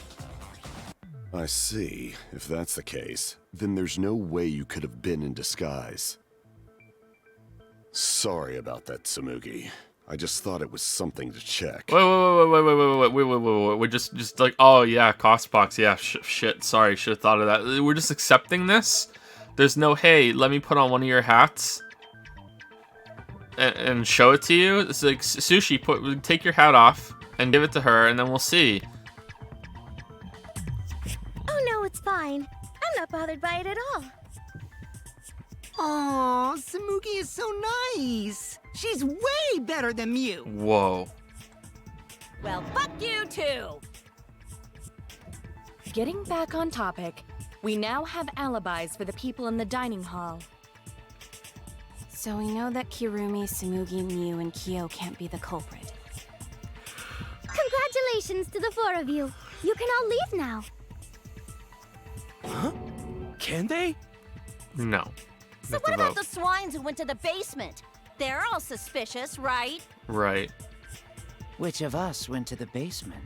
I see. If that's the case, then there's no way you could have been in disguise. Sorry about that, Tsumugi. I just thought it was something to check. Wait. We're just like, oh yeah, Cospox. Yeah, shit. Sorry, should have thought of that. We're just accepting this. There's no, hey, let me put on one of your hats and show it to you. It's like, Sushi, take your hat off and give it to her, and then we'll see. Oh no, it's fine. I'm not bothered by it at all. Aw, Tsumugi is so nice. She's way better than Mew. Whoa. Well, fuck you too! Getting back on topic, we now have alibis for the people in the dining hall. So we know that Kirumi, Tsumugi, Mew, and Kyo can't be the culprit. Congratulations to the four of you. You can all leave now. Huh? Can they? No. So what about the swines who went to the basement? They're all suspicious, right? Right. Which of us went to the basement?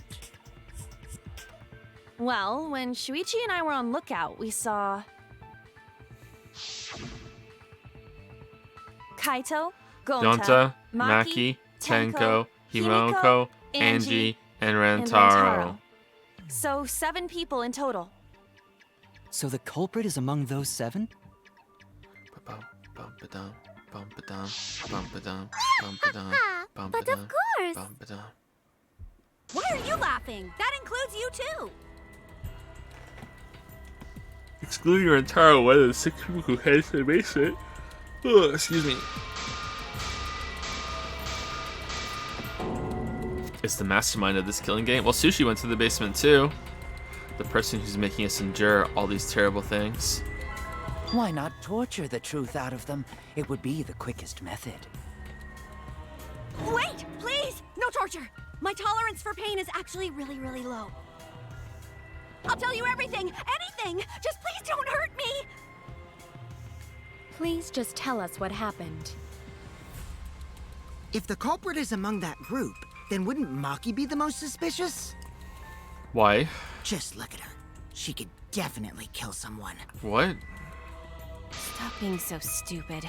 Well, when Shuichi and I were on lookout, we saw Kaito, Gonta, Maki, Tenko, Himiko, Angie, and Rantaro. So 7 people in total. So the culprit is among those 7? But of course. Why are you laughing? That includes you too. Excluding Rantaro, one of the 6 people who headed to the basement. Oh, excuse me. Is the mastermind of this killing game? Well, Sushi went to the basement too. The person who's making us endure all these terrible things. Why not torture the truth out of them? It would be the quickest method. Wait, please! No torture! My tolerance for pain is actually really, really low. I'll tell you everything! Anything! Just please don't hurt me! Please just tell us what happened. If the culprit is among that group, then wouldn't Maki be the most suspicious? Why? Just look at her. She could definitely kill someone. What? Stop being so stupid.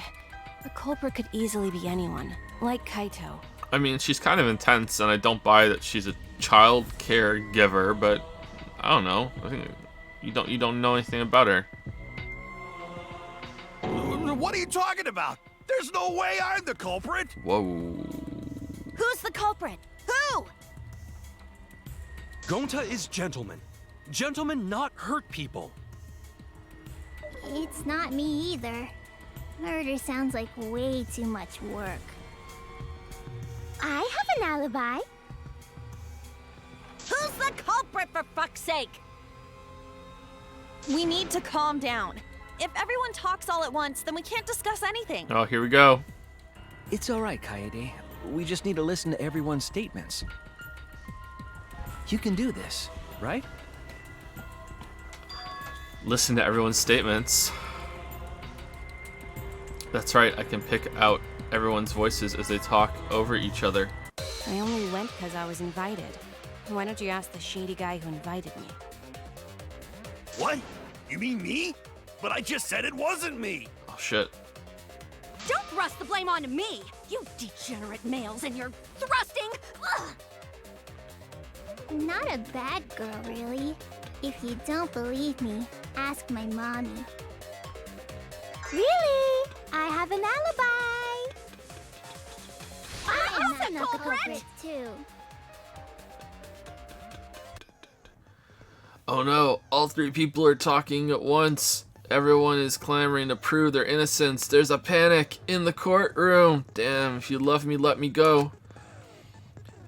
The culprit could easily be anyone, like Kaito. I mean, she's kind of intense, and I don't buy that she's a child caregiver, but I don't know. I think you don't know anything about her. What are you talking about? There's no way I'm the culprit. Whoa. Who's the culprit? Who? Gonta is gentleman. Gentlemen not hurt people. It's not me either. Murder sounds like way too much work. I have an alibi. Who's the culprit, for fuck's sake? We need to calm down. If everyone talks all at once, then we can't discuss anything. Oh, here we go. It's all right, Kaede. We just need to listen to everyone's statements. You can do this, right? Listen to everyone's statements. That's right, I can pick out everyone's voices as they talk over each other. I only went because I was invited. Why don't you ask the shady guy who invited me? What? You mean me? But I just said it wasn't me. Oh shit. Don't thrust the blame onto me! You degenerate males and your thrusting! Ugh. Not a bad girl, really. If you don't believe me, ask my mommy. Really? I have an alibi! I'm not the culprit, too. Oh no, all three people are talking at once. Everyone is clamoring to prove their innocence. There's a panic in the courtroom. Damn, if you love me, let me go.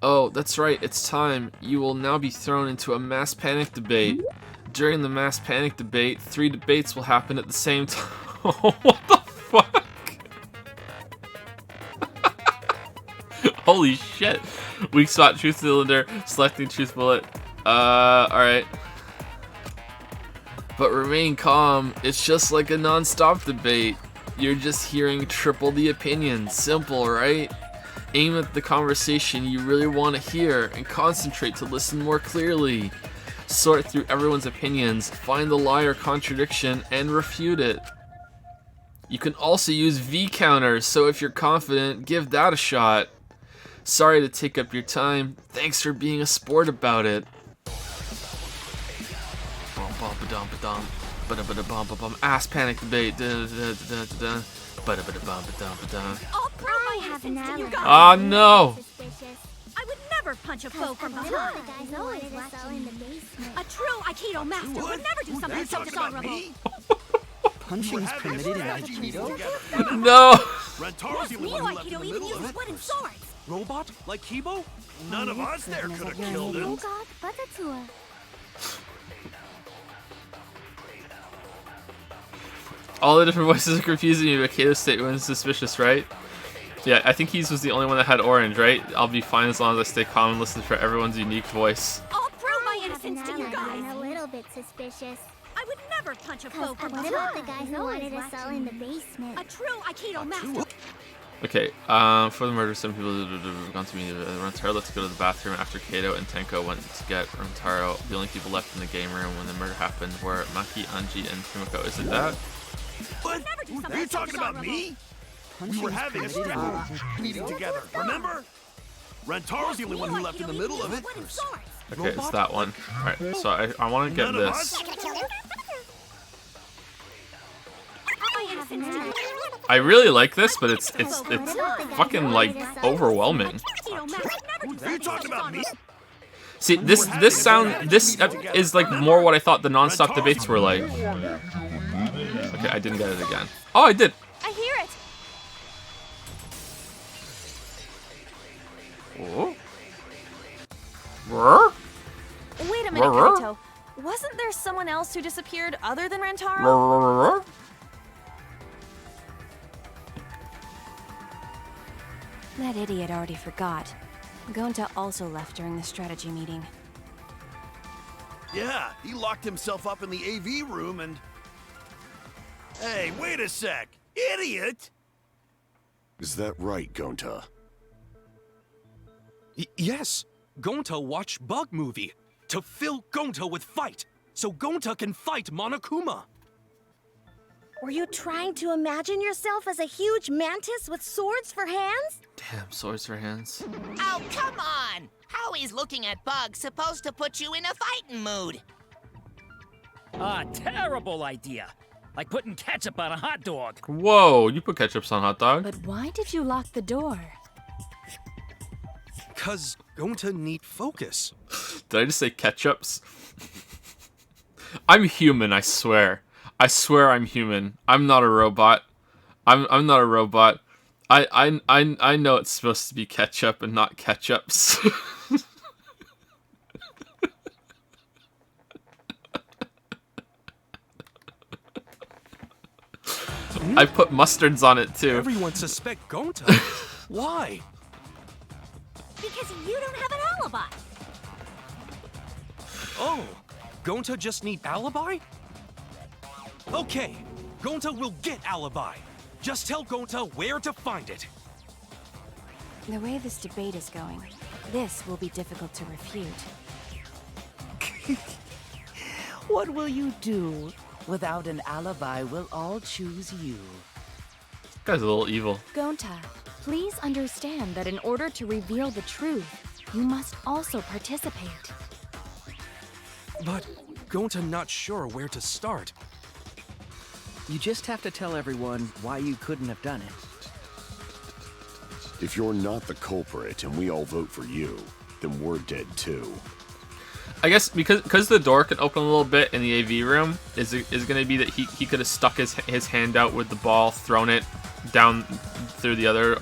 Oh, that's right, it's time. You will now be thrown into a mass panic debate. During the mass panic debate, 3 debates will happen at the same time. What the fuck? Holy shit. Weak spot, truth cylinder, selecting truth bullet. Alright. But remain calm. It's just like a non-stop debate. You're just hearing triple the opinions. Simple, right? Aim at the conversation you really want to hear and concentrate to listen more clearly. Sort through everyone's opinions, find the lie or contradiction, and refute it. You can also use V counters, so if you're confident, give that a shot. Sorry to take up your time. Thanks for being a sport about it. Ass panic debate. I'll prove my innocence to you guys! Oh no! I would never punch a foe from behind. A true Aikido master would never do something so dishonorable. Punching's permitted in Aikido? No! Rentaro's the only Neo one who left in Aikido the even middle of uses it. wooden swords. Robot like Kibo? None of us there could have killed him. All the different voices are confusing you, but Kato's statement is suspicious, right? Yeah, I think he was the only one that had orange, right? I'll be fine as long as I stay calm and listen for everyone's unique voice. I'll prove my innocence to you guys. A little bit suspicious. I would never punch a foe from What behind. about the guy who wanted us all in the basement? A true Aikido master. Okay, for the murder, some people have gone to meet Rentaro. Let's go to the bathroom after Kato and Tenko went to get Rentaro. The only people left in the game room when the murder happened were Maki, Anji, and Kimiko. Is it that? What? Are you talking about me? We were having a strategy meeting together, remember? Rentaro's the only one who left in the middle of it. Okay, it's that one. Alright, so I want to get this. I really like this, but it's fucking like overwhelming. Are you talking about me? See, this is like more what I thought the non-stop debates were like. Okay, I didn't get it again. Oh, I did. I hear it. Oh. Wait a minute, Kaito. Wasn't there someone else who disappeared other than Rentaro? That idiot already forgot. Gonta also left during the strategy meeting. Yeah, he locked himself up in the AV room and... Hey, wait a sec! Idiot! Is that right, Gonta? Yes. Gonta watched Bug Movie to fill Gonta with fight, so Gonta can fight Monokuma. Were you trying to imagine yourself as a huge mantis with swords for hands? Damn, swords for hands. Oh, come on! How is looking at bugs supposed to put you in a fighting mood? A terrible idea. Like putting ketchup on a hot dog. Whoa, you put ketchups on hot dog? But why did you lock the door? 'Cause Gonta need focus. Did I just say ketchups? I'm human, I swear. I swear I'm human. I'm not a robot. I'm not a robot. I know it's supposed to be ketchup and not ketchups. I put mustards on it too. Everyone suspect Gonta. Why? Because you don't have an alibi. Oh, Gonta just need alibi? Okay, Gonta will get alibi. Just tell Gonta where to find it. The way this debate is going, this will be difficult to refute. What will you do? Without an alibi, we'll all choose you. This guy's a little evil. Gonta, please understand that in order to reveal the truth, you must also participate. But Gonta not sure where to start. You just have to tell everyone why you couldn't have done it. If you're not the culprit and we all vote for you, then we're dead too. I guess because the door can open a little bit in the AV room, is going to be that he could have stuck his hand out with the ball, thrown it down through the other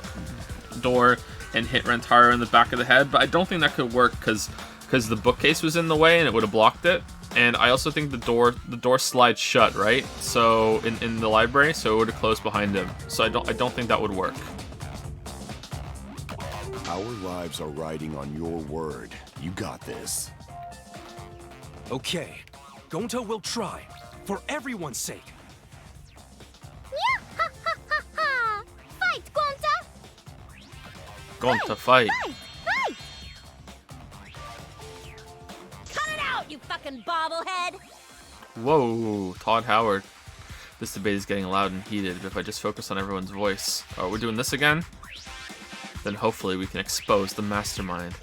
door, and hit Rentaro in the back of the head. But I don't think that could work because the bookcase was in the way and it would have blocked it. And I also think the door slides shut, right? So in the library, so it would have closed behind him. So I don't think that would work. Our lives are riding on your word. You got this. Okay, Gonta will try, for everyone's sake. Fight, Gonta! Gonta, fight. Fight! Cut it out, you fucking bobblehead! Whoa, Todd Howard. This debate is getting loud and heated, but if I just focus on everyone's voice. Oh, we're doing this again? Then hopefully we can expose the mastermind.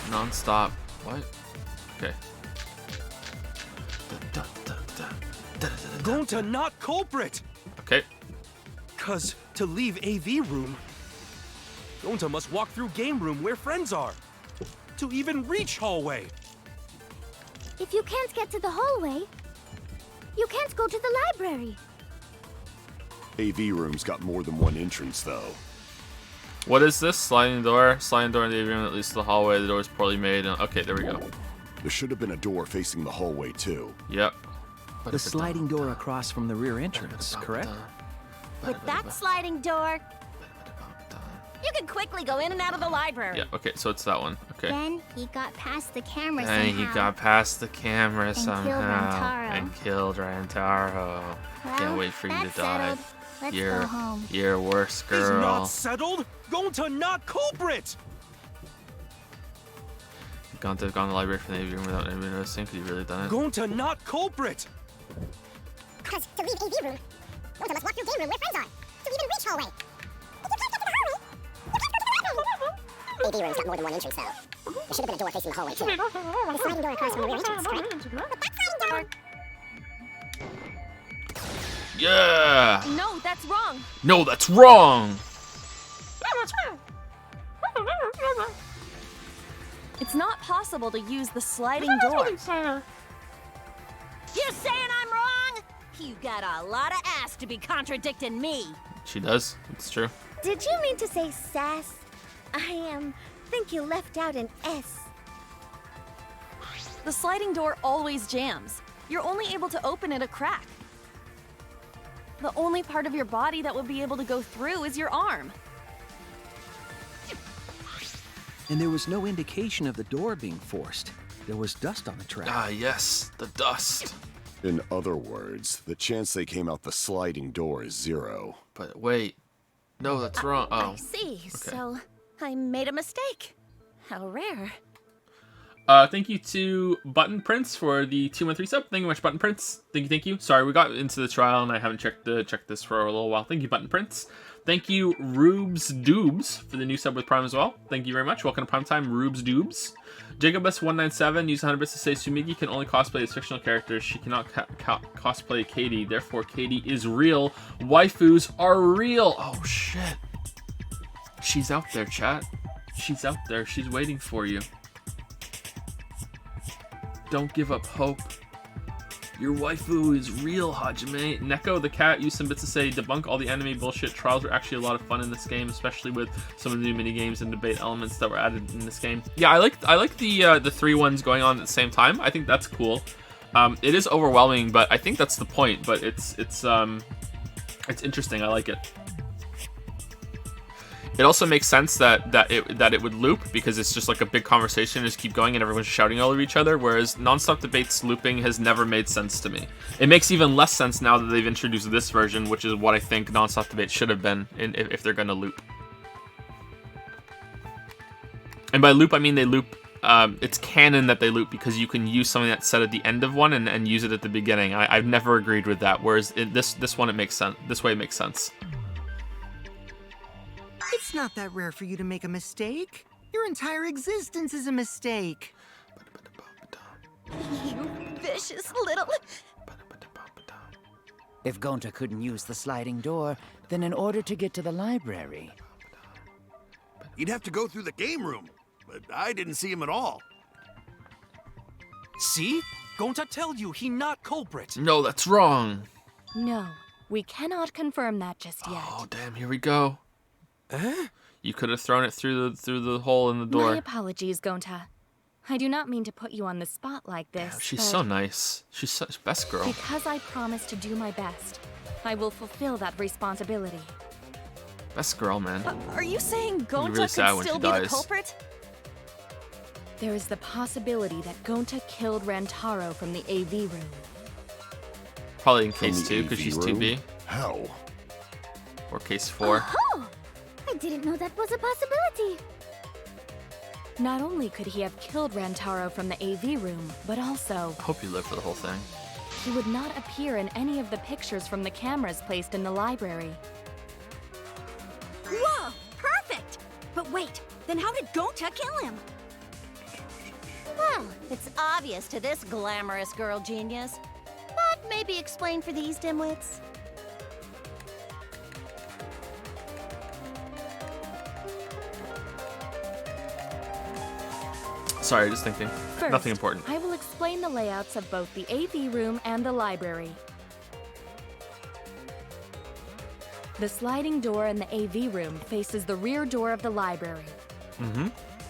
Non-stop. What? Okay. Gonta not culprit! Okay. Cause to leave AV room, Gonta must walk through game room where friends are. To even reach hallway. If you can't get to the hallway, you can't go to the library. AV room's got more than one entrance, though. What is this? Sliding door? Sliding door in the AV room that leads to the hallway. The door is poorly made. Okay, there we go. There should have been a door facing the hallway, too. Yep. The sliding door across from the rear entrance, correct? With that sliding door, you can quickly go in and out of the library. Yeah, okay, so it's that one. Okay. Then he got past the camera And somehow. he got past the camera And somehow. killed Rentaro. And killed Rentaro. Well, Can't wait for you to that's die. settled. Let's You're go home. You're a worse Is girl. not settled? Gonta not culprit! Gone to the library from the AV room without anyone noticing. Could you really done it? Gonta not culprit! Because to leave AV room, Gonta must walk through game room where friends are. To even reach hallway. If you can't get to the hallway, you can't go to the library. AV room's got more than one entrance, though. There should have been a door facing the hallway, too. The sliding door across from the rear entrance, correct? But that sliding door... Yeah! No, that's wrong. No, that's wrong! It's not possible to use the sliding door. You saying I'm wrong? You got a lot of ass to be contradicting me. She does. It's true. Did you mean to say sass? I think you left out an S. The sliding door always jams. You're only able to open it a crack. The only part of your body that would be able to go through is your arm. And there was no indication of the door being forced. There was dust on the track. Ah, yes, the dust. In other words, the chance they came out the sliding door is 0. But wait. No, that's wrong. Oh. I see. So I made a mistake. How rare. Thank you to Button Prince for the 213 sub. Thank you much, Button Prince. Thank you. Sorry, we got into the trial and I haven't checked this for a little while. Thank you, Button Prince. Thank you, Rubes Doobs, for the new sub with Prime as well. Thank you very much. Welcome to Prime Time, Rubes Doobs. Jacobus197 used 100 bits to say Sumigi can only cosplay as fictional characters. She cannot cosplay Katie. Therefore, Katie is real. Waifus are real. Oh, shit. She's out there, chat. She's out there. She's waiting for you. Don't give up hope. Your waifu is real, Hajime. Neko the cat used some bits to say debunk all the anime bullshit. Trials are actually a lot of fun in this game, especially with some of the new mini games and debate elements that were added in this game. Yeah, I like the 3 ones going on at the same time. I think that's cool. It is overwhelming, but I think that's the point. But it's interesting. I like it. It also makes sense that it would loop because it's just like a big conversation, just keep going and everyone's shouting all over each other. Whereas non-stop debates looping has never made sense to me. It makes even less sense now that they've introduced this version, which is what I think non-stop debates should have been if they're gonna loop. And by loop I mean they loop. It's canon that they loop because you can use something that's said at the end of one and use it at the beginning. I've never agreed with that. Whereas in this one it makes sense. This way it makes sense. It's not that rare for you to make a mistake. Your entire existence is a mistake. You vicious little... If Gonta couldn't use the sliding door, then in order to get to the library... He'd have to go through the game room, but I didn't see him at all. See? Gonta tell you he not culprit. No, that's wrong. No, we cannot confirm that just yet. Oh, damn, here we go. You could have thrown it through the hole in the door. My apologies, Gonta. I do not mean to put you on the spot like this. Damn, she's so nice. She's such best girl. Because I promised to do my best, I will fulfill that responsibility. Best girl, man. Are you saying Gonta really sad could when still she be the dies. culprit? There is the possibility that Gonta killed Rantaro from the AV room. Probably in case 2, because she's room? 2B. How? Or case 4. Oh! I didn't know that was a possibility. Not only could he have killed Rantaro from the AV room, but also... I hope you live for the whole thing. He would not appear in any of the pictures from the cameras placed in the library. Whoa! Perfect! But wait, then how did Gonta kill him? Well, it's obvious to this glamorous girl genius. But maybe explain for these dimwits. Sorry, just thinking. First, Nothing important. I will explain the layouts of both the AV room and the library. The sliding door in the AV room faces the rear door of the library. Mm-hmm.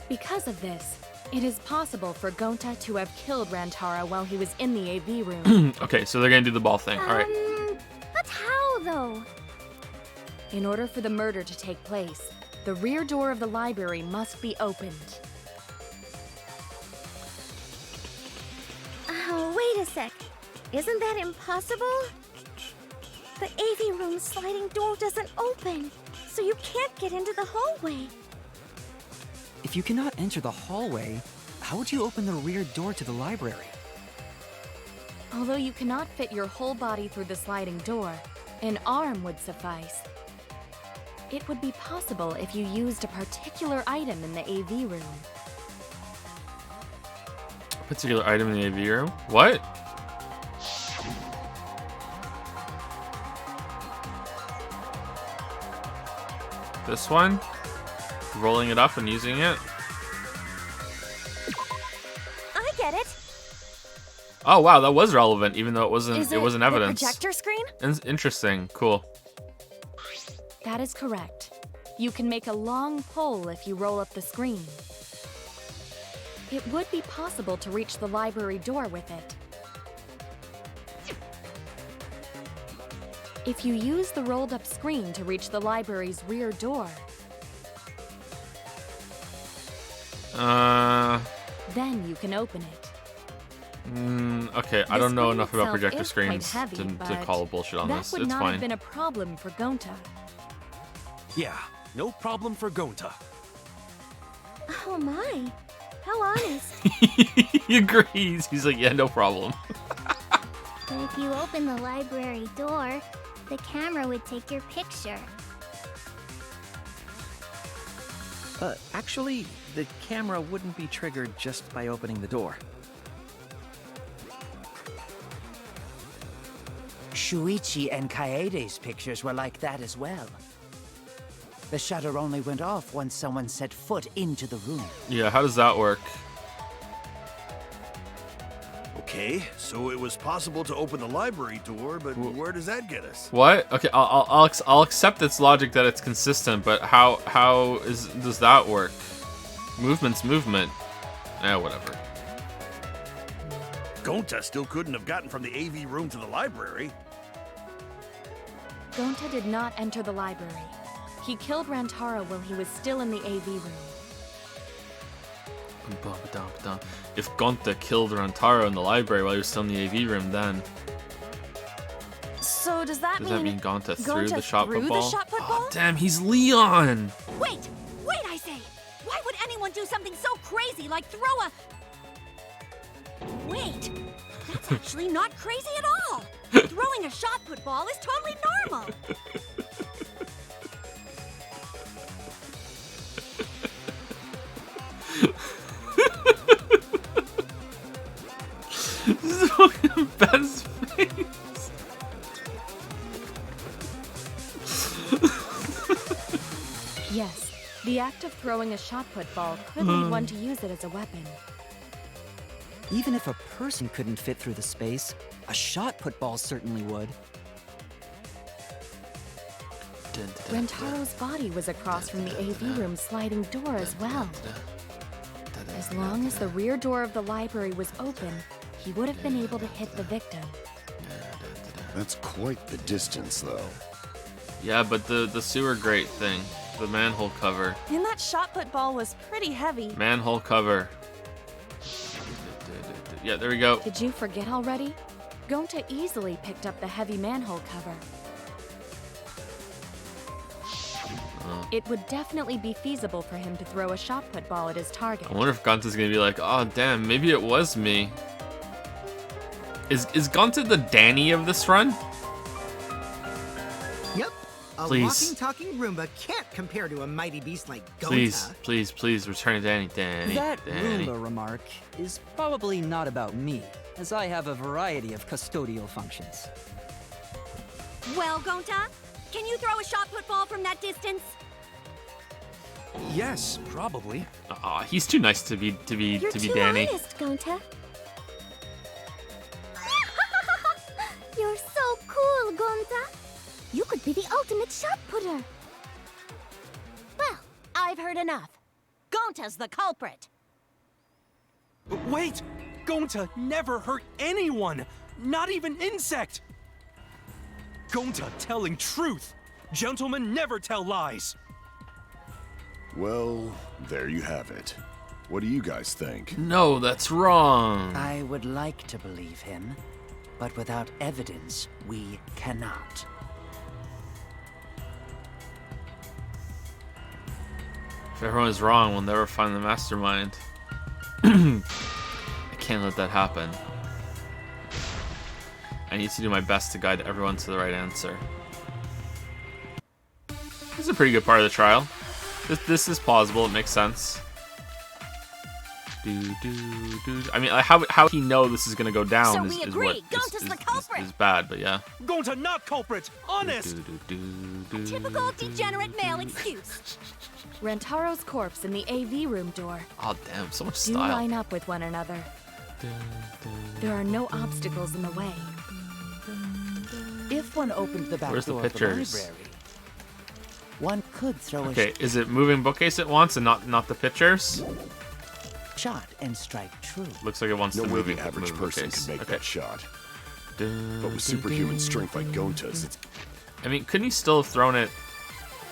Because of this, it is possible for Gonta to have killed Rantaro while he was in the AV room. Okay, so they're gonna do the ball thing. All right. But how, though? In order for the murder to take place, the rear door of the library must be opened. Oh, wait a sec. Isn't that impossible? The AV room's sliding door doesn't open, so you can't get into the hallway. If you cannot enter the hallway, how would you open the rear door to the library? Although you cannot fit your whole body through the sliding door, an arm would suffice. It would be possible if you used a particular item in the AV room. A particular item in the AV room? What? This one? Rolling it up and using it? I get it. Oh wow, that was relevant, even though it wasn't. Is It wasn't evidence. The projector screen? Interesting. Cool. That is correct. You can make a long pole if you roll up the screen. It would be possible to reach the library door with it. If you use the rolled up screen to reach the library's rear door, then you can open it. Okay, I The don't know screen enough about itself projector is quite screens heavy, to but call bullshit on that this. would It's not fine. have been a problem for Gonta. Yeah, no problem for Gonta. Oh my. How honest. He agrees. He's like, yeah, no problem. But if you open the library door, the camera would take your picture. Actually, the camera wouldn't be triggered just by opening the door. Shuichi and Kaede's pictures were like that as well. The shutter only went off once someone set foot into the room. Yeah, how does that work? Okay, so it was possible to open the library door, but where does that get us? What? Okay, I'll accept its logic that it's consistent, but how does that work? Movement's movement. Whatever. Gonta still couldn't have gotten from the AV room to the library. Gonta did not enter the library. He killed Rantaro while he was still in the AV room. If Gonta killed Rantaro in the library while he was still in the AV room, then So does that mean Gonta threw the shot put threw ball? the shot put ball? Oh, damn, he's Leon! Wait, I say! Why would anyone do something so crazy like throw a... Wait, that's actually not crazy at all! Throwing a shot put ball is totally normal! This is fucking Ben's face. Yes, the act of throwing a shot put ball could lead one to use it as a weapon. Even if a person couldn't fit through the space, a shot put ball certainly would. Rantaro's body was across from the AV room sliding door as well. As long as the rear door of the library was open, he would have been able to hit the victim. That's quite the distance, though. Yeah, but the sewer grate thing, the manhole cover. And that shot put ball was pretty heavy. Manhole cover. Yeah, there we go. Did you forget already? Gonta easily picked up the heavy manhole cover. It would definitely be feasible for him to throw a shot put ball at his target. I wonder if Gonta's gonna be like, oh damn, maybe it was me. Is Gonta the Danny of this run? Yep. A Please. walking, talking Roomba can't compare to a mighty beast like Gonta. Please, return to Danny. That Roomba remark is probably not about me, as I have a variety of custodial functions. Well, Gonta, can you throw a shot put ball from that distance? Yes, probably. Aw, he's too nice to be You're too Danny. honest, Gonta. You're so cool, Gonta. You could be the ultimate shot putter. Well, I've heard enough. Gonta's the culprit. Wait! Gonta never hurt anyone! Not even insect! Gonta telling truth! Gentlemen never tell lies! Well, there you have it. What do you guys think? No, that's wrong. I would like to believe him, but without evidence, we cannot. If everyone is wrong, we'll never find the mastermind. I can't let that happen. I need to do my best to guide everyone to the right answer. This is a pretty good part of the trial. This is plausible, it makes sense. I mean, how he know this is gonna go down So is we agree, what Gonta's the culprit. is bad, but yeah. Gonta not culprit! Honest! Typical degenerate male excuse. Rantaro's corpse in the AV room door. Oh damn, so much Do style. line up with one another. There are no obstacles in the way. If one opened the back Where's the door of the pictures? library, one could throw Okay, is it moving bookcase it wants and not the pictures? a shot and strike true. Looks like it wants No the way moving the average person bookcase. can make Okay. that shot. But with superhuman strength like Gonta's, it's... I mean, couldn't he still have thrown it?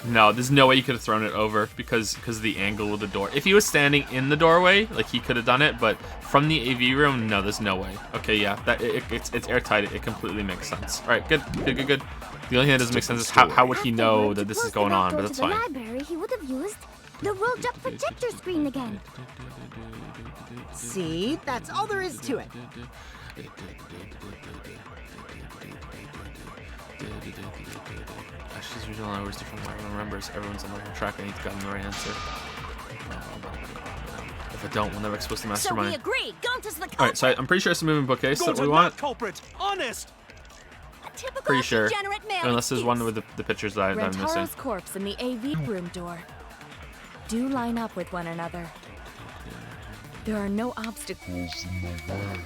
No, there's no way he could have thrown it over because of the angle of the door. If he was standing in the doorway, like he could have done it, but from the AV room, no, there's no way. Okay, yeah, that it's airtight. It completely makes sense. All right, good. The only thing that doesn't make sense is how would he know that this is going on? But that's to the fine. library, he would have used the rolled up projector screen again. See? That's all there is to it. Ashley's regional hours different from everyone remembers. Everyone's on the right track. I need to get them the right answer. If I don't, we'll never expose the So mastermind. we agree, Gonta's the culprit. All right, so I'm pretty sure it's a moving bookcase that Gonta we not want. culprit! Honest! Typical Pretty sure. degenerate male Unless there's excuse. one with the pictures that I'm missing. Rantaro's corpse in the AV room door. Do line up with one another. There are no obstacles in the way.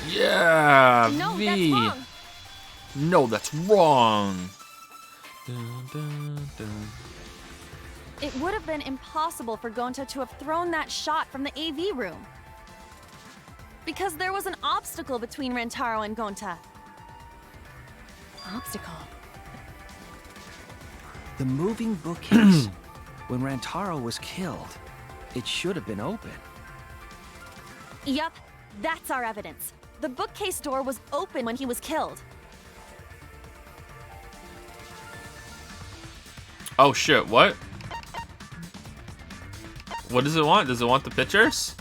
Yeah, No, V. that's wrong. No, that's wrong. It would have been impossible for Gonta to have thrown that shot from the AV room. Because there was an obstacle between Rantaro and Gonta. Obstacle. The moving bookcase. When Rantaro was killed, it should have been open. Yup, that's our evidence. The bookcase door was open when he was killed. Oh shit, what? What does it want? Does it want the pictures?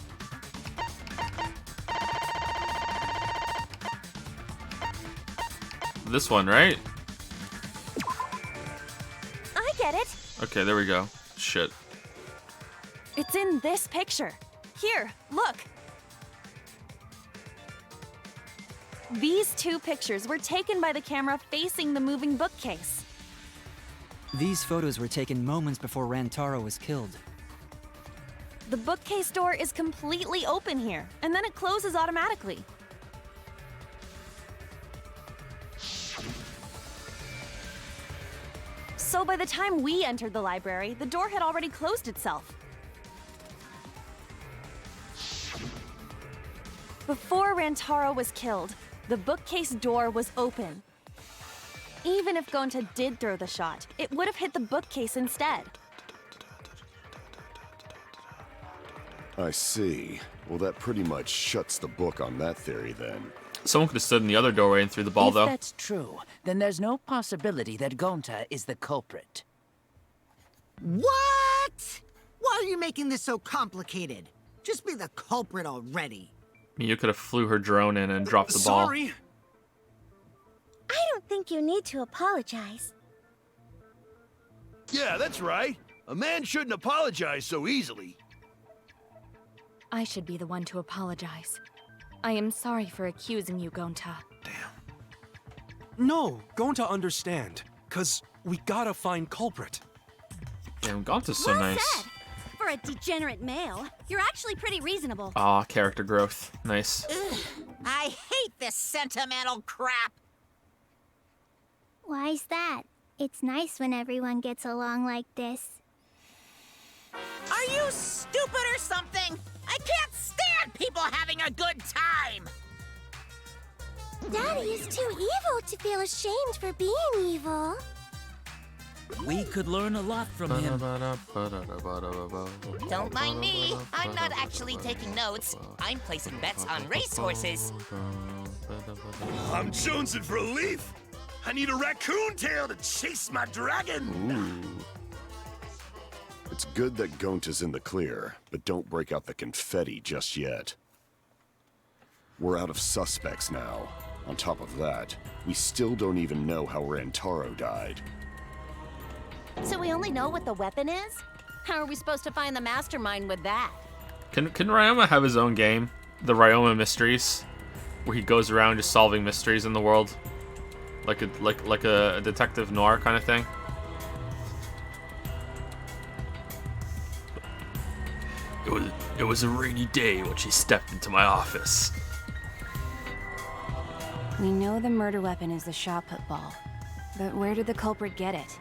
This one, right? I get it. Okay, there we go. Shit. It's in this picture. Here, look. These two pictures were taken by the camera facing the moving bookcase. These photos were taken moments before Rantaro was killed. The bookcase door is completely open here, and then it closes automatically. So by the time we entered the library, the door had already closed itself. Before Rantaro was killed, the bookcase door was open. Even if Gonta did throw the shot, it would have hit the bookcase instead. I see. Well, that pretty much shuts the book on that theory then. Someone could have stood in the other doorway and threw the ball, If though. that's true, then there's no possibility that Gonta is the culprit. What? Why are you making this so complicated? Just be the culprit already. You could have flew her drone in and dropped the ball. Sorry. I don't think you need to apologize. Yeah, that's right. A man shouldn't apologize so easily. I should be the one to apologize. I am sorry for accusing you, Gonta. No, going to understand. 'Cause we gotta find culprit. Damn, Gonta's so Well nice. said. For a degenerate male, you're actually pretty reasonable. Aw, character growth. Nice. Ugh, I hate this sentimental crap. Why's that? It's nice when everyone gets along like this. Are you stupid or something? I can't stand people having a good time. Daddy is too evil to feel ashamed for being evil. We could learn a lot from him. Don't mind me. I'm not actually taking notes. I'm placing bets on racehorses. I'm jonesing for a leaf. I need a raccoon tail to chase my dragon. Ooh. It's good that Gonta's in the clear, but don't break out the confetti just yet. We're out of suspects now. On top of that, we still don't even know how Rantaro died. So we only know what the weapon is? How are we supposed to find the mastermind with that? Can Ryoma have his own game? The Ryoma Mysteries? Where he goes around just solving mysteries in the world? Like a detective noir kind of thing? It was a rainy day when she stepped into my office. We know the murder weapon is the shot put ball, but where did the culprit get it?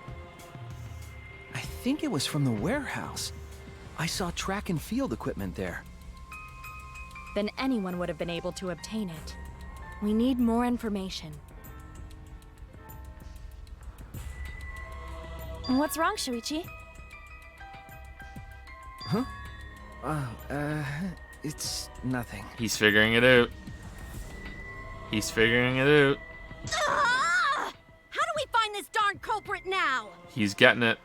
I think it was from the warehouse. I saw track and field equipment there. Then anyone would have been able to obtain it. We need more information. What's wrong, Shuichi? Huh? It's nothing. He's figuring it out. He's figuring it out. How do we find this darn culprit now? He's getting it.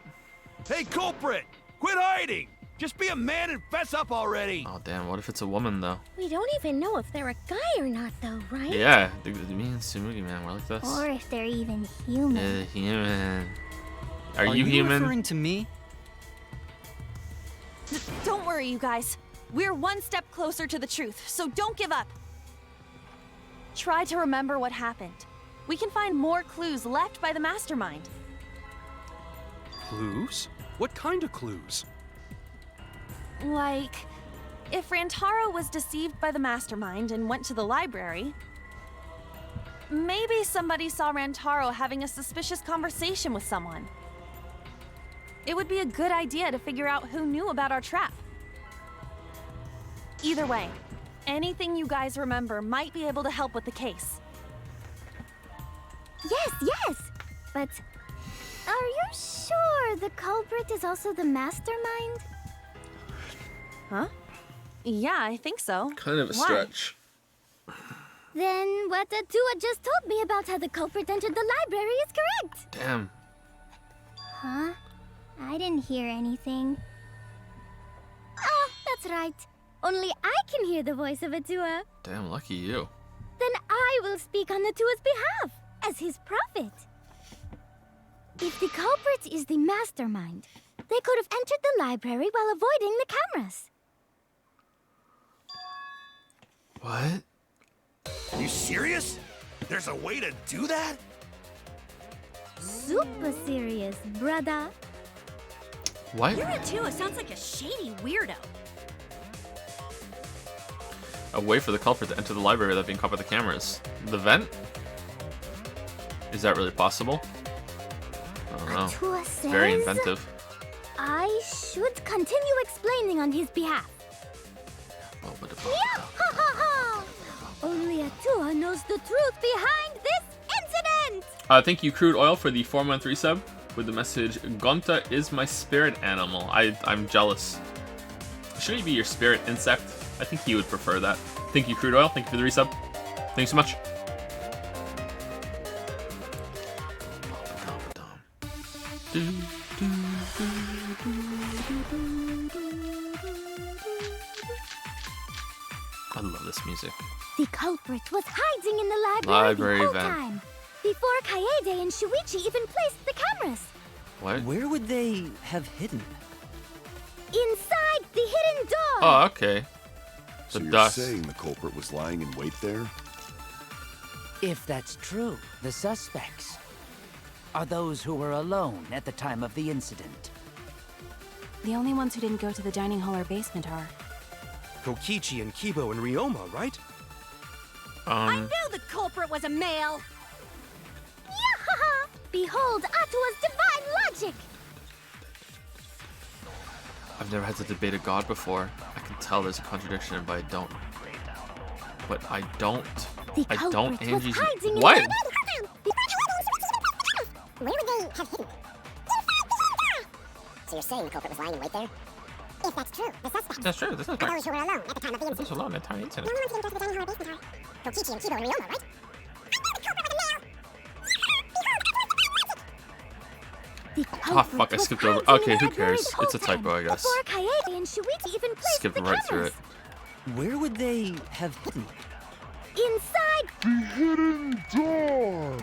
Hey, culprit! Quit hiding! Just be a man and fess up already! Oh, damn, what if it's a woman, though? We don't even know if they're a guy or not, though, right? Yeah, me and Sumudi, man, we're like this. Or if they're even human. Human. Are you human? referring to me? Don't worry, you guys. We're one step closer to the truth, so don't give up. Try to remember what happened. We can find more clues left by the mastermind. Clues? What kind of clues? Like, if Rantaro was deceived by the mastermind and went to the library, maybe somebody saw Rantaro having a suspicious conversation with someone. It would be a good idea to figure out who knew about our trap. Either way, anything you guys remember might be able to help with the case. Yes, yes! But Are you sure the culprit is also the mastermind? Huh? Yeah, I think so. Kind of a Why? stretch. Then what Atua just told me about how the culprit entered the library is correct. Damn. Huh? I didn't hear anything. Oh, that's right. Only I can hear the voice of Atua. Damn, lucky you. Then I will speak on Atua's behalf, as his prophet. If the culprit is the mastermind, they could have entered the library while avoiding the cameras. What? Are you serious? There's a way to do that? Super serious, brother. What? You're Atua sounds like a shady weirdo. A way for the culprit to enter the library without being caught by the cameras. The vent? Is that really possible? I don't know. Atua It's very says inventive. I should continue explaining on his behalf. Yeah-ha-ha-ha! Only Atua knows the truth behind this incident! Thank you, Crude Oil, for the 4-month resub with the message, Gonta is my spirit animal. I'm jealous. Should he be your spirit insect? I think he would prefer that. Thank you, Crude Oil. Thank you for the resub. Thanks so much. I love this music. The culprit was hiding in the library the whole event. time, before Kaede and Shuichi even placed the cameras. What? Where would they have hidden? Inside the hidden door! Oh, okay. So The you're dust. saying the culprit was lying in wait there? If that's true, the suspects are those who were alone at the time of the incident. The only ones who didn't go to the dining hall or basement are... Kokichi and Kibo and Ryoma, right? I knew the culprit was a male. Yahaha! Behold Atua's divine logic! I've never had to debate a god before. I can tell there's a contradiction, but I don't. But I don't. The I don't, culprit was Angie's. hiding in What? Where would they have hidden? So you're saying the culprit was lying in wait there? If that's true, the suspects That's true. That's not are those who were alone at the time of the Those incident. alone at the time of the The incident. only ones who didn't go to the dining hall or basement are Kokichi and Kibo and Ryoma, right? Oh fuck! I skipped over. Okay, who cares? It's a typo, I guess. Before Kaede and Shuichi even placed Skip the right through cameras. it. Where would they have hidden? Inside the hidden door!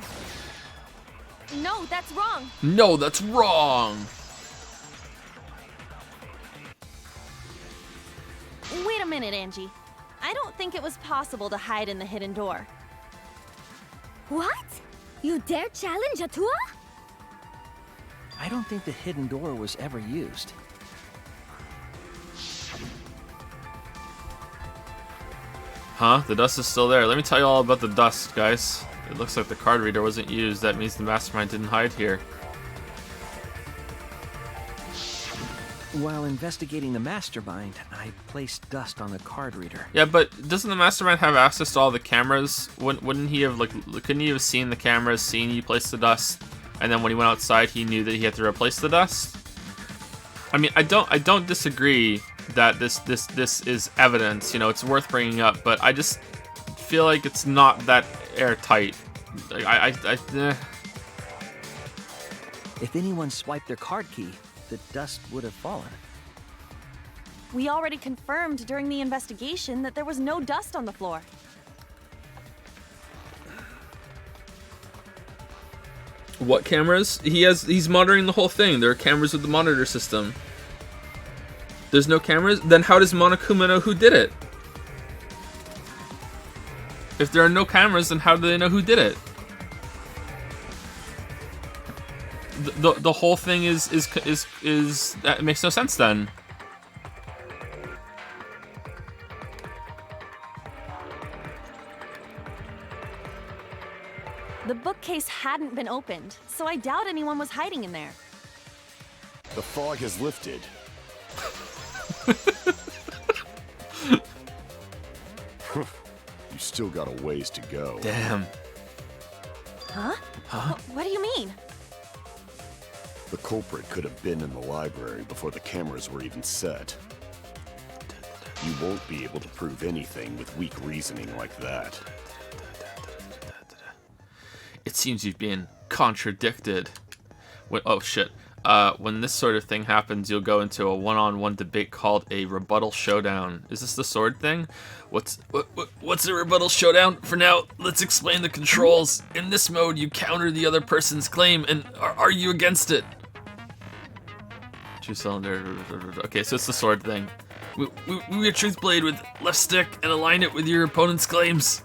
No, that's wrong. No, that's wrong. Wait a minute, Angie. I don't think it was possible to hide in the hidden door. What? You dare challenge Atua? I don't think the hidden door was ever used. Huh? The dust is still there. Let me tell you all about the dust, guys. It looks like the card reader wasn't used. That means the mastermind didn't hide here. While investigating the mastermind, I placed dust on the card reader. Yeah, but doesn't the mastermind have access to all the cameras? Wouldn't he have, like, couldn't he have seen the cameras, seen you place the dust, and then when he went outside, he knew that he had to replace the dust? I mean, I don't disagree that this is evidence. You know, it's worth bringing up, but I just feel like it's not that airtight. Like, If anyone swiped their card key, the dust would have fallen. We already confirmed during the investigation that there was no dust on the floor. What cameras? He's monitoring the whole thing. There are cameras with the monitor system. There's no cameras? Then how does Monokuma know who did it? If there are no cameras, then how do they know who did it? The whole thing is that makes no sense then. The bookcase hadn't been opened, so I doubt anyone was hiding in there. The fog has lifted. You still got a ways to go. Damn. Huh? Huh? What do you mean? The culprit could have been in the library before the cameras were even set. You won't be able to prove anything with weak reasoning like that. It seems you've been contradicted. Oh shit. When this sort of thing happens, you'll go into a one-on-one debate called a rebuttal showdown. Is this the sword thing? What's a rebuttal showdown? For now, let's explain the controls. In this mode, you counter the other person's claim and argue against it. True cylinder. Okay, so it's the sword thing. Move your truth blade with left stick and align it with your opponent's claims.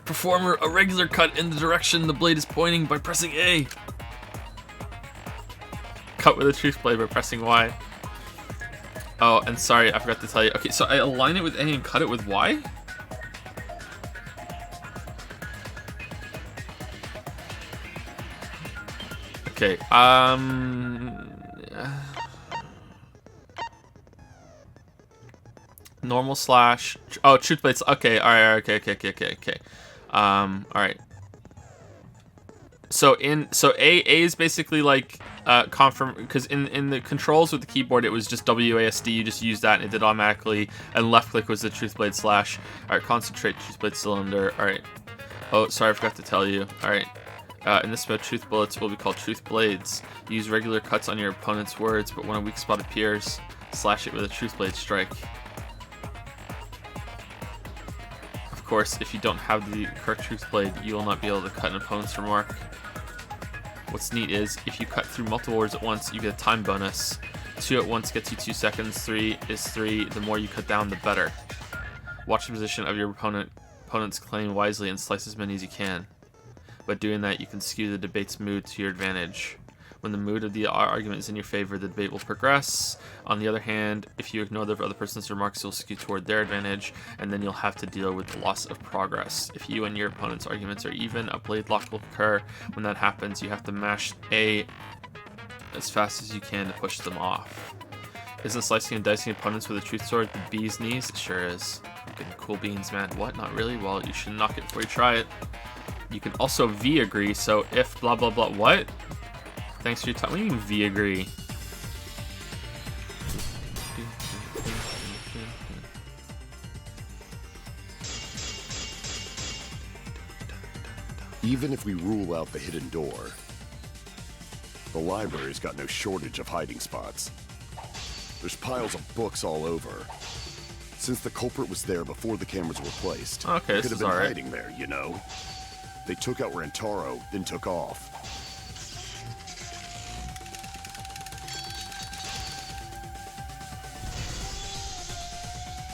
Perform a regular cut in the direction the blade is pointing by pressing A. Cut with a truth blade by pressing Y. Oh, and sorry, I forgot to tell you. Okay, so I align it with A and cut it with Y? Okay, normal slash... Oh, truth blades. Okay, alright, okay. Alright. So A is basically like confirm, because in the controls with the keyboard it was just WASD, you just use that and it did automatically, and left click was the truth blade slash. Alright, concentrate, truth blade cylinder. Alright. Oh, sorry, I forgot to tell you. Alright. In this mode, truth bullets will be called truth blades. Use regular cuts on your opponent's words, but when a weak spot appears, slash it with a truth blade strike. Of course, if you don't have the correct truth blade, you will not be able to cut an opponent's remark. What's neat is, if you cut through multiple words at once, you get a time bonus. 2 at once gets you 2 seconds, 3 is 3, the more you cut down, the better. Watch the position of your opponent's claim wisely and slice as many as you can. By doing that, you can skew the debate's mood to your advantage. When the mood of the argument is in your favor, the debate will progress. On the other hand, if you ignore the other person's remarks, you'll skew toward their advantage, and then you'll have to deal with the loss of progress. If you and your opponent's arguments are even, a blade lock will occur. When that happens, you have to mash A as fast as you can to push them off. Isn't slicing and dicing opponents with a truth sword the bee's knees? It sure is. Getting cool beans, man. What? Not really? Well, you should knock it before you try it. You can also V agree, so if blah blah blah. What? Thanks for your time. What do you mean V agree? Even if we rule out the hidden door, the library's got no shortage of hiding spots. There's piles of books all over. Since the culprit was there before the cameras were placed, okay, they could have been hiding there, you know? They took out Rantaro, then took off.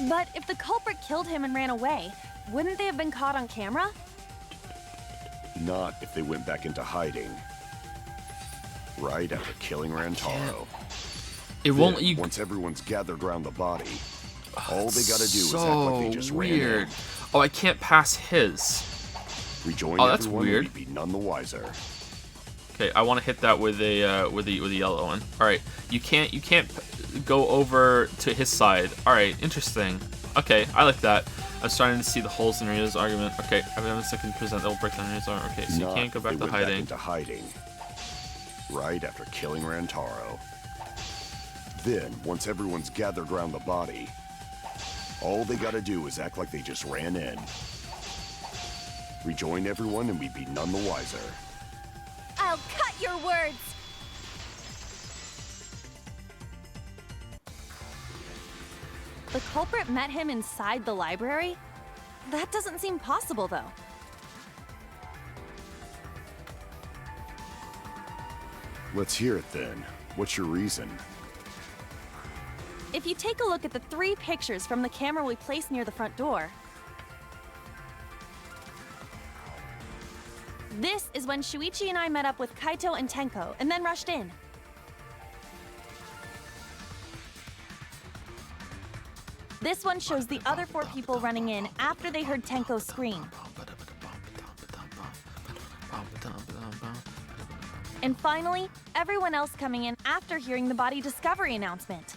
But if the culprit killed him and ran away, wouldn't they have been caught on camera? Not if they went back into hiding. Right after killing Rantaro. It won't let you... Once everyone's gathered around the body, all they gotta do is act like they just ran in. Oh, I can't pass his. Rejoin that's everyone weird. And we'd be none the wiser. Okay, I want to hit that with a with a yellow one. All right, you can't go over to his side. All right, interesting. Okay, I like that. I'm starting to see the holes in Rio's argument. Okay, I have a second present that will break down Rio's argument. Okay, so you can't go back to hiding. Into hiding. Right after killing Rantaro. Then, once everyone's gathered around the body, all they gotta do is act like they just ran in. Rejoin everyone and we'd be none the wiser. I'll cut your words! The culprit met him inside the library? That doesn't seem possible, though. Let's hear it then. What's your reason? If you take a look at the 3 pictures from the camera we placed near the front door, this is when Shuichi and I met up with Kaito and Tenko, and then rushed in. This one shows the other 4 people running in after they heard Tenko scream. And finally, everyone else coming in after hearing the body discovery announcement.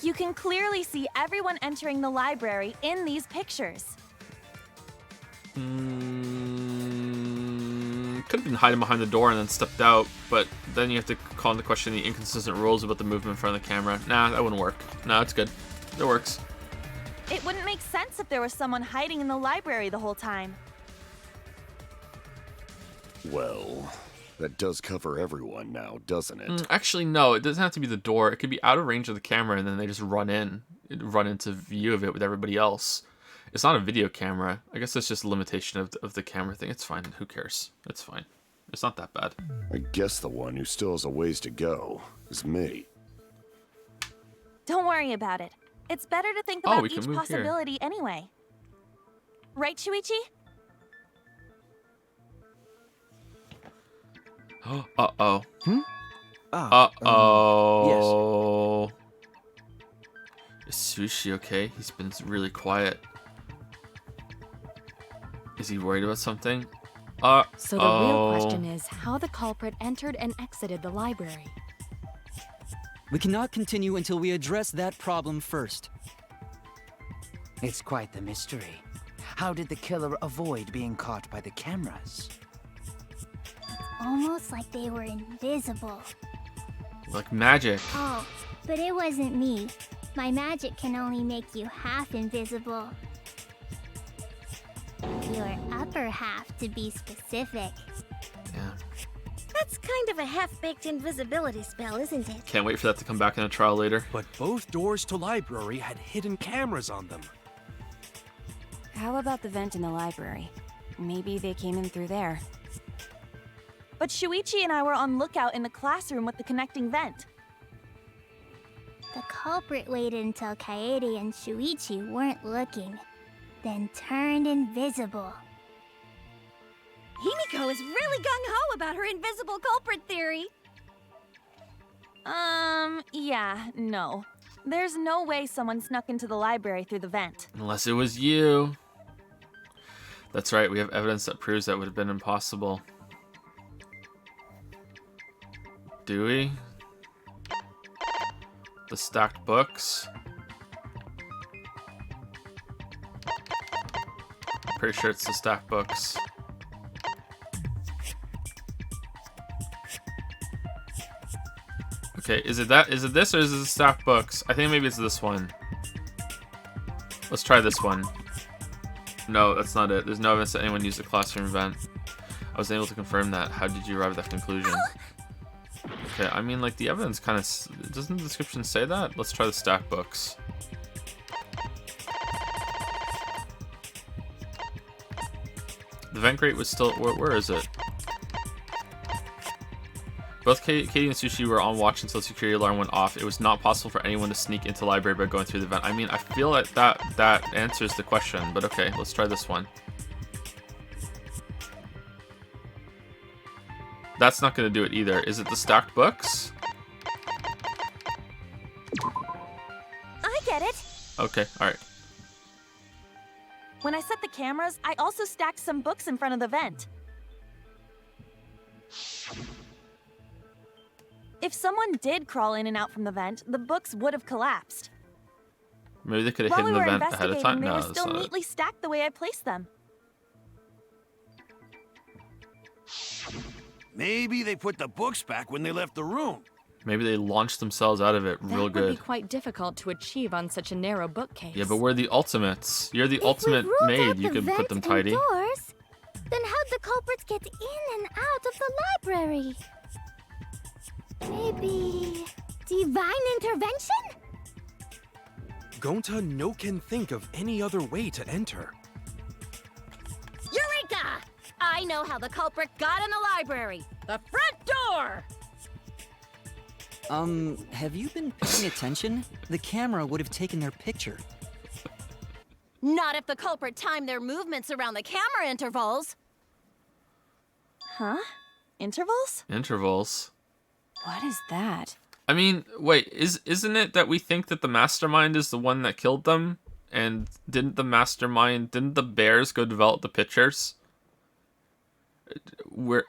You can clearly see everyone entering the library in these pictures. could have been hiding behind the door and then stepped out, but then you have to call into question the inconsistent rules about the movement in front of the camera. Nah, that wouldn't work. Nah, it's good. It works. It wouldn't make sense if there was someone hiding in the library the whole time. Well, that does cover everyone now, doesn't it? Actually, no, it doesn't have to be the door. It could be out of range of the camera, and then they just run into view of it with everybody else. It's not a video camera. I guess that's just a limitation of the camera thing. It's fine. Who cares? It's fine. It's not that bad. I guess the one who still has a ways to go is me. Don't worry about it. It's better to think Oh, about we can each move here. possibility anyway. Right, Shuichi? Uh-oh. Uh-oh. Yes. Is Sushi okay? He's been really quiet. Is he worried about something? So the real question is how the culprit entered and exited the library. We cannot continue until we address that problem first. It's quite the mystery. How did the killer avoid being caught by the cameras? Almost like they were invisible. Like magic. Oh, but it wasn't me. My magic can only make you half invisible. Your upper half, to be specific. Yeah. That's kind of a half-baked invisibility spell, isn't it? Can't wait for that to come back in a trial later. But both doors to library had hidden cameras on them. How about the vent in the library? Maybe they came in through there. But Shuichi and I were on lookout in the classroom with the connecting vent. The culprit waited until Kaede and Shuichi weren't looking, then turned invisible. Himiko is really gung-ho about her invisible culprit theory. Yeah, no. There's no way someone snuck into the library through the vent. Unless it was you. That's right, we have evidence that proves that would have been impossible. Do we? The stacked books? Pretty sure it's the stacked books. Okay, is it that? Is it this or is it the stacked books? I think maybe it's this one. Let's try this one. No, that's not it. There's no evidence that anyone used the classroom vent. I was able to confirm that. How did you arrive at that conclusion? Okay, I mean, like, the evidence kind of... Doesn't the description say that? Let's try the stack books. The vent grate was still... Where is it? Both Katie and Sushi were on watch until the security alarm went off. It was not possible for anyone to sneak into the library by going through the vent. I mean, I feel like that answers the question, but okay, let's try this one. That's not going to do it either. Is it the stacked books? I get it. Okay, alright. When I set the cameras, I also stacked some books in front of the vent. If someone did crawl in and out from the vent, the books would have collapsed. Maybe they could have While hidden we the were vent ahead of time? investigating, they No, were that's still not it. neatly stacked the way I placed them. Maybe they put the books back when they left the room. Maybe they launched themselves out of it real That would good. be quite difficult to achieve on such a narrow bookcase. Yeah, but we're the ultimates. You're the ultimate Ruled out maid. You the can put vent them and tidy. doors, then how'd the culprits get in and out of the library? Maybe divine intervention? Gonta no can think of any other way to enter. Eureka! I know how the culprit got in the library. The front door! Have you been paying attention? The camera would have taken their picture. Not if the culprit timed their movements around the camera intervals. Huh? Intervals? Intervals. What is that? I mean, wait, isn't it that we think that the mastermind is the one that killed them? And didn't the bears go develop the pictures?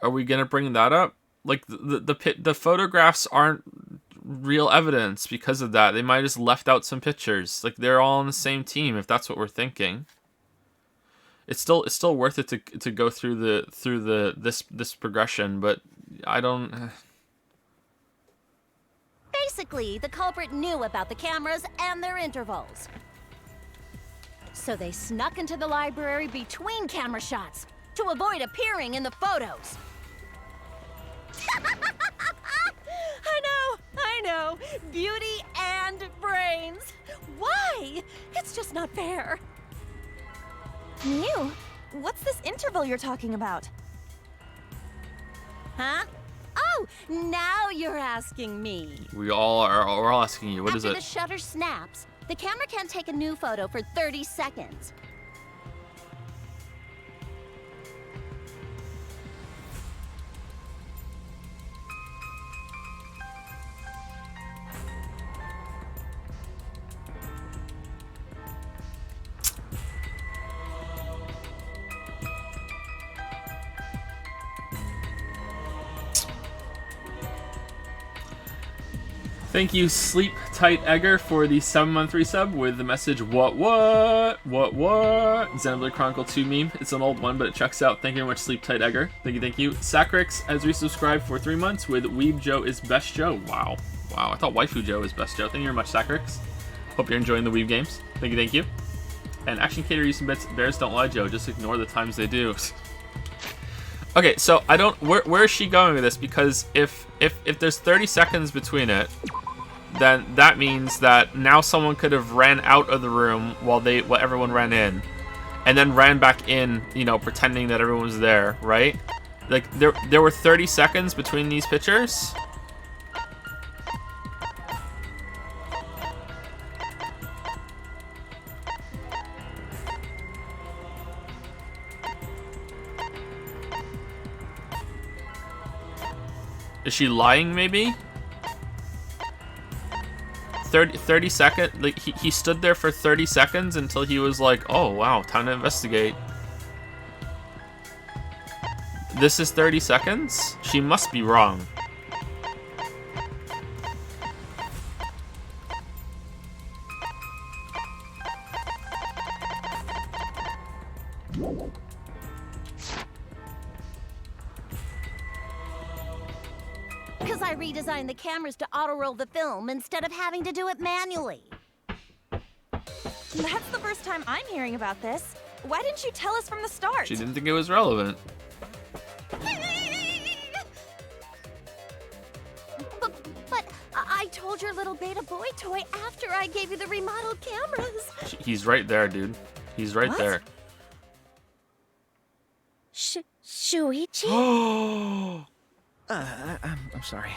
Are we gonna bring that up? Like, the photographs aren't real evidence because of that. They might have just left out some pictures. Like, they're all on the same team, if that's what we're thinking. It's still worth it to go through this progression, but I don't. Basically, the culprit knew about the cameras and their intervals. So they snuck into the library between camera shots to avoid appearing in the photos. I know. Beauty and brains. Why? It's just not fair. Mew, what's this interval you're talking about? Huh? Oh, now you're asking me. We're all asking you. What is it? After the shutter snaps, the camera can't take a new photo for 30 seconds. Thank you, Sleep Tight Egger, for the 7-month resub with the message, what? Xenoblade Chronicle 2 meme. It's an old one, but it checks out. Thank you very much, Sleep Tight Egger. Thank you. Sacrix has resubscribed for 3 months with Weeb Joe is Best Joe. Wow. I thought Waifu Joe is Best Joe. Thank you very much, Sacrix. Hope you're enjoying the Weeb games. Thank you. And Action Cater using bits. Bears don't lie, Joe. Just ignore the times they do. Okay, so I don't. Where is she going with this? Because if there's 30 seconds between it, then that means that now someone could have ran out of the room while everyone ran in, and then ran back in, pretending that everyone was there, right? Like there were 30 seconds between these pictures. Is she lying, maybe? 30 seconds? Like, he stood there for 30 seconds until he was like, oh, wow, time to investigate. This is 30 seconds? She must be wrong. Because I redesigned the cameras to auto-roll the film instead of having to do it manually. That's the first time I'm hearing about this. Why didn't you tell us from the start? She didn't think it was relevant. But I told your little beta boy toy after I gave you the remodeled cameras. He's right there, dude. He's right there. Shuichi? I'm sorry.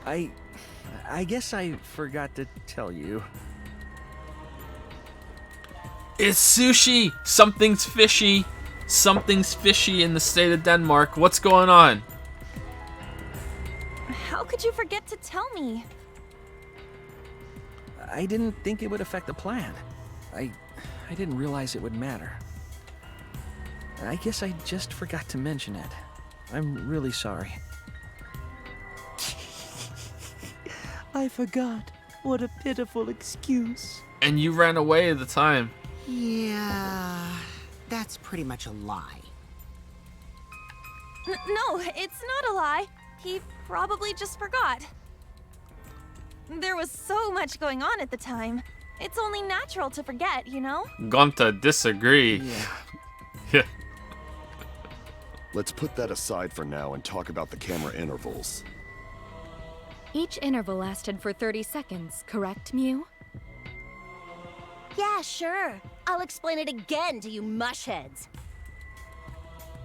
I guess I forgot to tell you. It's sushi! Something's fishy! Something's fishy in the state of Denmark. What's going on? How could you forget to tell me? I didn't think it would affect the plan. I didn't realize it would matter. I guess I just forgot to mention it. I'm really sorry. I forgot. What a pitiful excuse. And you ran away at the time. Yeah, that's pretty much a lie. No, it's not a lie. He probably just forgot. There was so much going on at the time. It's only natural to forget, you know? Gonta, disagree. Yeah. Let's put that aside for now and talk about the camera intervals. Each interval lasted for 30 seconds, correct, Mew? Yeah, sure. I'll explain it again to you mushheads.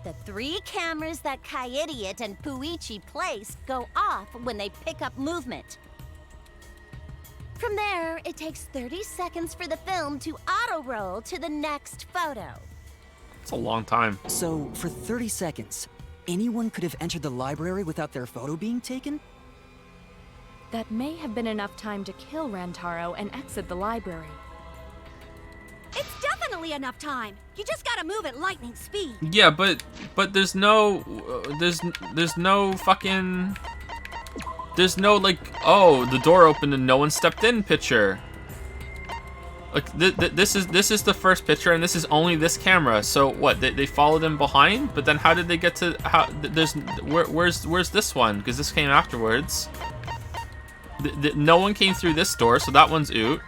The 3 cameras that Kaiidiot and Puichi placed go off when they pick up movement. From there, it takes 30 seconds for the film to auto-roll to the next photo. It's a long time. So, for 30 seconds, anyone could have entered the library without their photo being taken? That may have been enough time to kill Rantaro and exit the library. It's definitely enough time. You just gotta move at lightning speed. Yeah, but there's no fucking like, oh, the door opened and no one stepped in picture. Like this is the first picture, and this is only this camera. So what? They followed him behind, but then how did they get to where's this one? Because this came afterwards. No one came through this door, so that one's oot.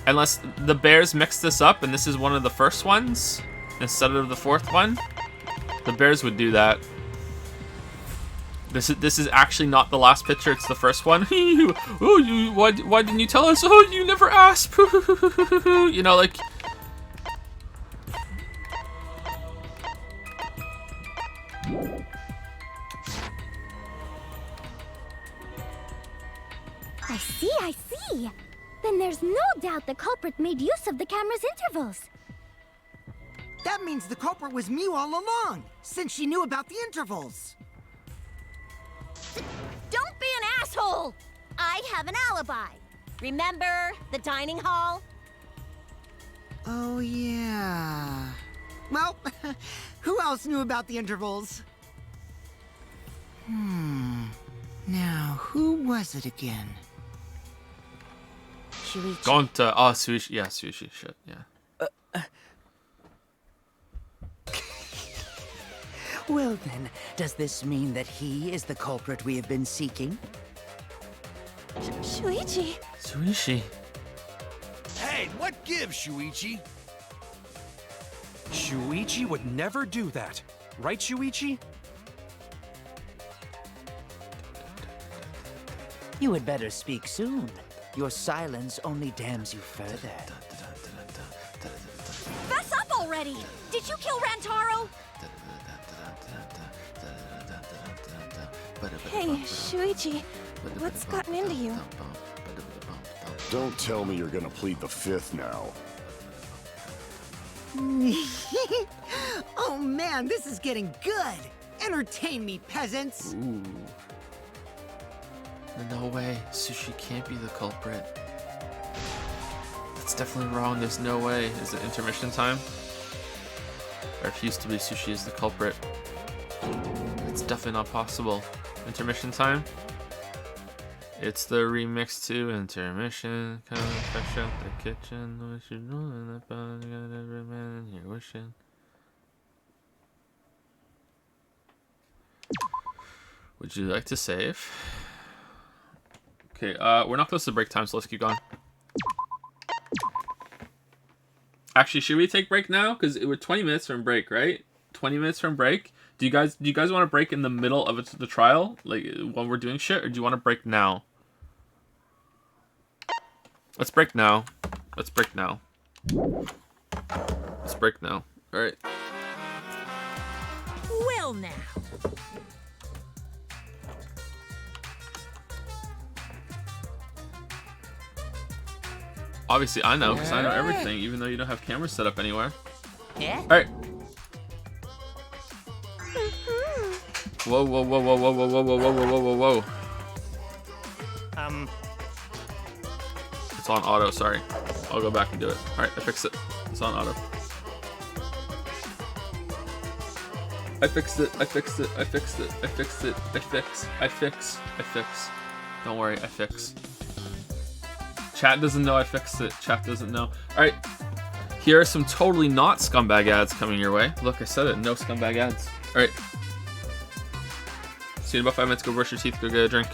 Unless the bears mixed this up, and this is one of the first ones instead of the fourth one. The bears would do that. This is actually not the last picture, it's the first one. Oh, why didn't you tell us? Oh, you never asked. You know, like... I see. Then there's no doubt the culprit made use of the camera's intervals. That means the culprit was Mew all along, since she knew about the intervals. Don't be an asshole! I have an alibi. Remember the dining hall? Oh, yeah. Well, who else knew about the intervals? Now, who was it again? Shuichi. Gonta. Oh, Sushi. Yeah, Sushi. Shit, yeah. Well then, does this mean that he is the culprit we have been seeking? Shuichi. Suishi. Hey, what gives, Shuichi? Shuichi would never do that. Right, Shuichi? You had better speak soon. Your silence only damns you further. Fess up already! Did you kill Rantaro? Hey, Shuichi, what's gotten into you? Don't tell me you're gonna plead the fifth now. Oh man, this is getting good! Entertain me, peasants! Ooh. No way. Sushi can't be the culprit. That's definitely wrong. There's no way. Is it intermission time? I refuse to believe Sushi is the culprit. It's definitely not possible. Intermission time? It's the remix to intermission. Come fresh out the kitchen. What you doing about it? Got every man in here wishing. Would you like to save? Okay, we're not close to break time, so let's keep going. Actually, should we take break now? Because we're 20 minutes from break, right? 20 minutes from break. Do you guys want to break in the middle of the trial, like when we're doing shit, or do you want to break now? Let's break now. Let's break now. Let's break now. All right. Well now. Obviously, I know, because I know everything, even though you don't have cameras set up anywhere. Yeah? Alright. Whoa, whoa, whoa, whoa, whoa, whoa, whoa, whoa, whoa, whoa, whoa, whoa. It's on auto, sorry. I'll go back and do it. Alright, I fixed it. It's on auto. I fixed it. I fixed it. I fixed it. I fixed it. I fix. I fix. I fix. Don't worry, I fix. Chat doesn't know I fixed it. Chat doesn't know. Alright. Here are some totally not scumbag ads coming your way. Look, I said it. No scumbag ads. Alright. See you in about 5 minutes. Go brush your teeth. Go get a drink.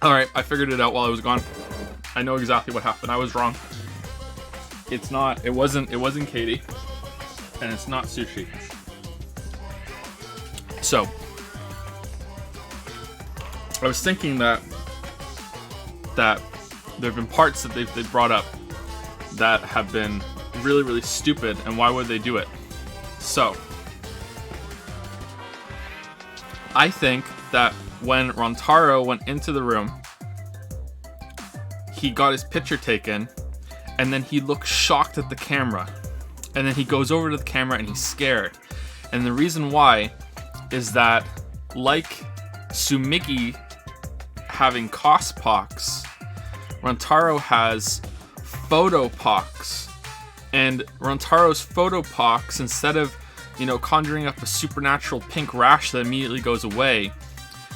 Alright, I figured it out while I was gone. I know exactly what happened. I was wrong. It's not, it wasn't Katie. And it's not sushi. So, I was thinking that there have been parts that they've brought up that have been really, really stupid, and why would they do it? So, I think that when Rantaro went into the room, he got his picture taken, and then he looked shocked at the camera. And then he goes over to the camera and he's scared. And the reason why is that, like Sumiki having Cospox, Rantaro has Photopox. And Rantaro's Photopox, instead of, conjuring up a supernatural pink rash that immediately goes away,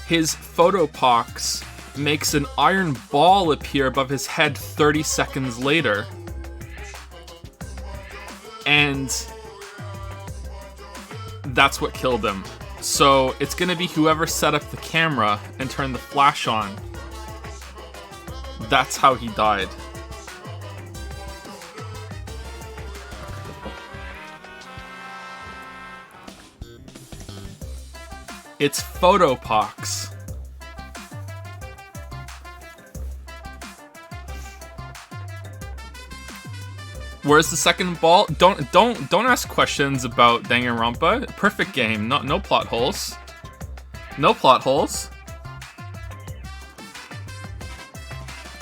his Photopox makes an iron ball appear above his head 30 seconds later. And that's what killed him. So it's gonna be whoever set up the camera and turned the flash on. That's how he died. It's Photopox. Where's the second ball? Don't ask questions about Danganronpa. Perfect game. No plot holes. No plot holes.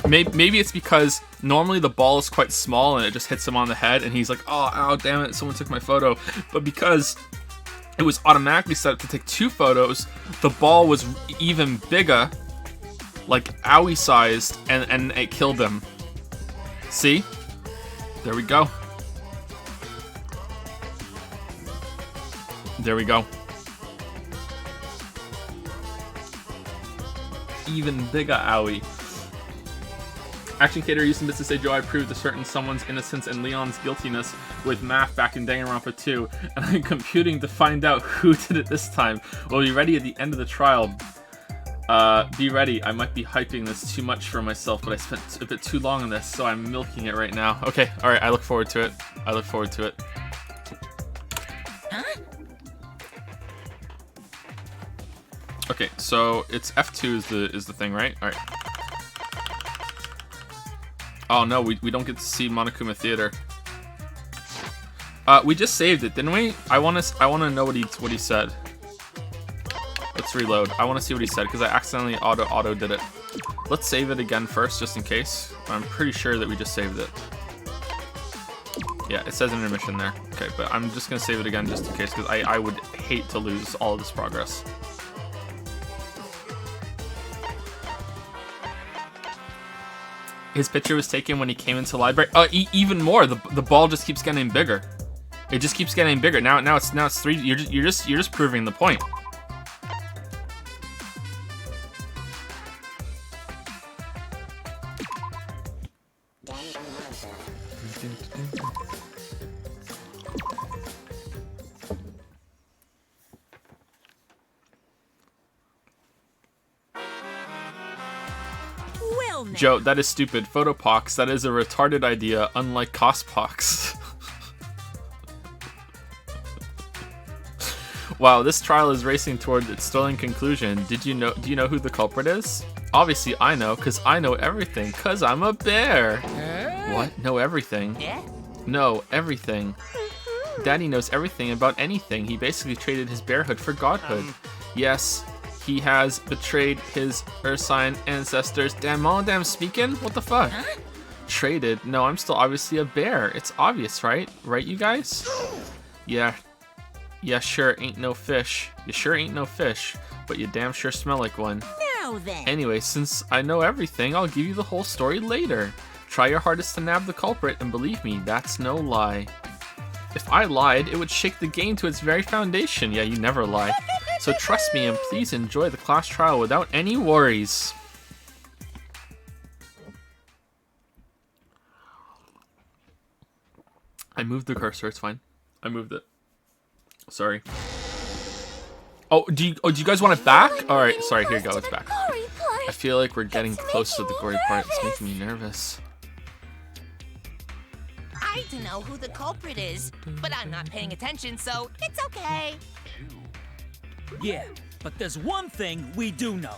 Maybe it's because normally the ball is quite small and it just hits him on the head and he's like, oh, ow, damn it, someone took my photo. But because it was automatically set up to take 2 photos, the ball was even bigger, like owie sized, and it killed him. See? There we go. There we go. Even bigger owie. Action Cater used to say, Joe, I proved a certain someone's innocence and Leon's guiltiness with math back in Danganronpa 2, and I'm computing to find out who did it this time. We'll be ready at the end of the trial. Be ready. I might be hyping this too much for myself, but I spent a bit too long on this, so I'm milking it right now. Okay, alright, I look forward to it. I look forward to it. Huh? Okay, so it's F2 is the thing, right? Alright. Oh no, we don't get to see Monokuma Theater. We just saved it, didn't we? I wanna know what he said. Let's reload. I want to see what he said because I accidentally auto did it. Let's save it again first, just in case. I'm pretty sure that we just saved it. Yeah, it says intermission there. Okay, but I'm just gonna save it again just in case because I would hate to lose all of this progress. His picture was taken when he came into the library. Even more. The ball just keeps getting bigger. It just keeps getting bigger. Now it's 3. You're just proving the point. Well, now. Joe, that is stupid. Photopox, that is a retarded idea, unlike Cospox. Wow, this trial is racing toward its sterling conclusion. Do you know who the culprit is? Obviously I know, cause I know everything, cause I'm a bear. What? Know everything? Yeah? No, everything. Daddy knows everything about anything. He basically traded his bearhood for godhood. Yes, he has betrayed his Ursine ancestors. Damn speaking? What the fuck? Huh? Traded? No, I'm still obviously a bear. It's obvious, right? Right, you guys? Yeah. Yeah, sure, ain't no fish. You sure ain't no fish, but you damn sure smell like one. Now then. Anyway, since I know everything, I'll give you the whole story later. Try your hardest to nab the culprit, and believe me, that's no lie. If I lied, it would shake the game to its very foundation. Yeah, you never lie. So trust me and please enjoy the class trial without any worries. I moved the cursor, it's fine. I moved it. Sorry. Oh, do you guys want it back? Alright, sorry, here you go, it's back. Glory plus I feel like we're getting close to the gory part. It's making me nervous. I don't know who the culprit is, but I'm not paying attention, so it's okay. Yeah, but there's one thing we do know.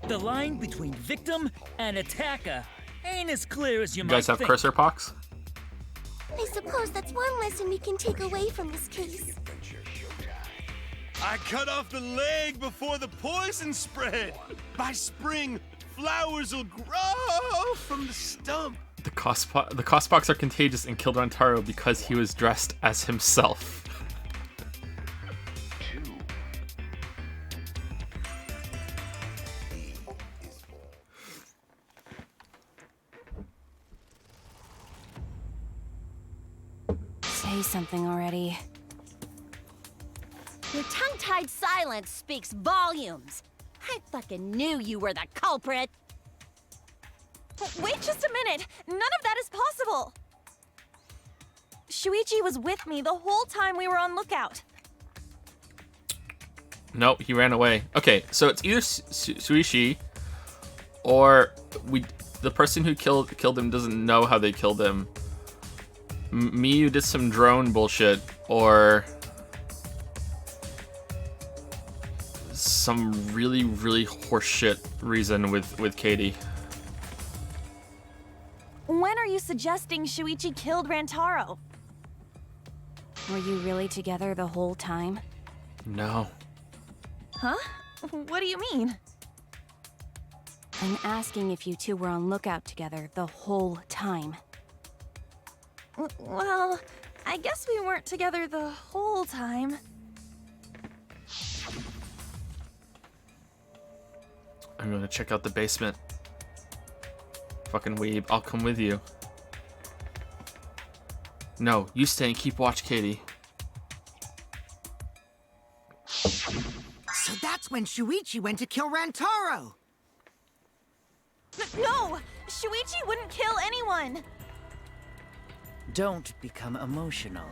The line between victim and attacker ain't as clear as you You might guys have think. cursor pox? I suppose that's one lesson we can take away from this case. I cut off the leg before the poison spread. By spring, flowers will grow from the stump. The Cospox are contagious and killed Rantaro because he was dressed as himself. Say something already. Your tongue-tied silence speaks volumes. I fucking knew you were the culprit. Wait just a minute! None of that is possible! Shuichi was with me the whole time we were on lookout. No, he ran away. Okay, so it's either Suishi or the person who killed him doesn't know how they killed him. Miyu did some drone bullshit, or some really, really horseshit reason with Katie. When are you suggesting Shuichi killed Rantaro? Were you really together the whole time? No. Huh? What do you mean? I'm asking if you two were on lookout together the whole time. Well, I guess we weren't together the whole time. I'm gonna check out the basement. Fucking weeb, I'll come with you. No, you stay and keep watch, Katie. So that's when Shuichi went to kill Rantaro! No! Shuichi wouldn't kill anyone! Don't become emotional.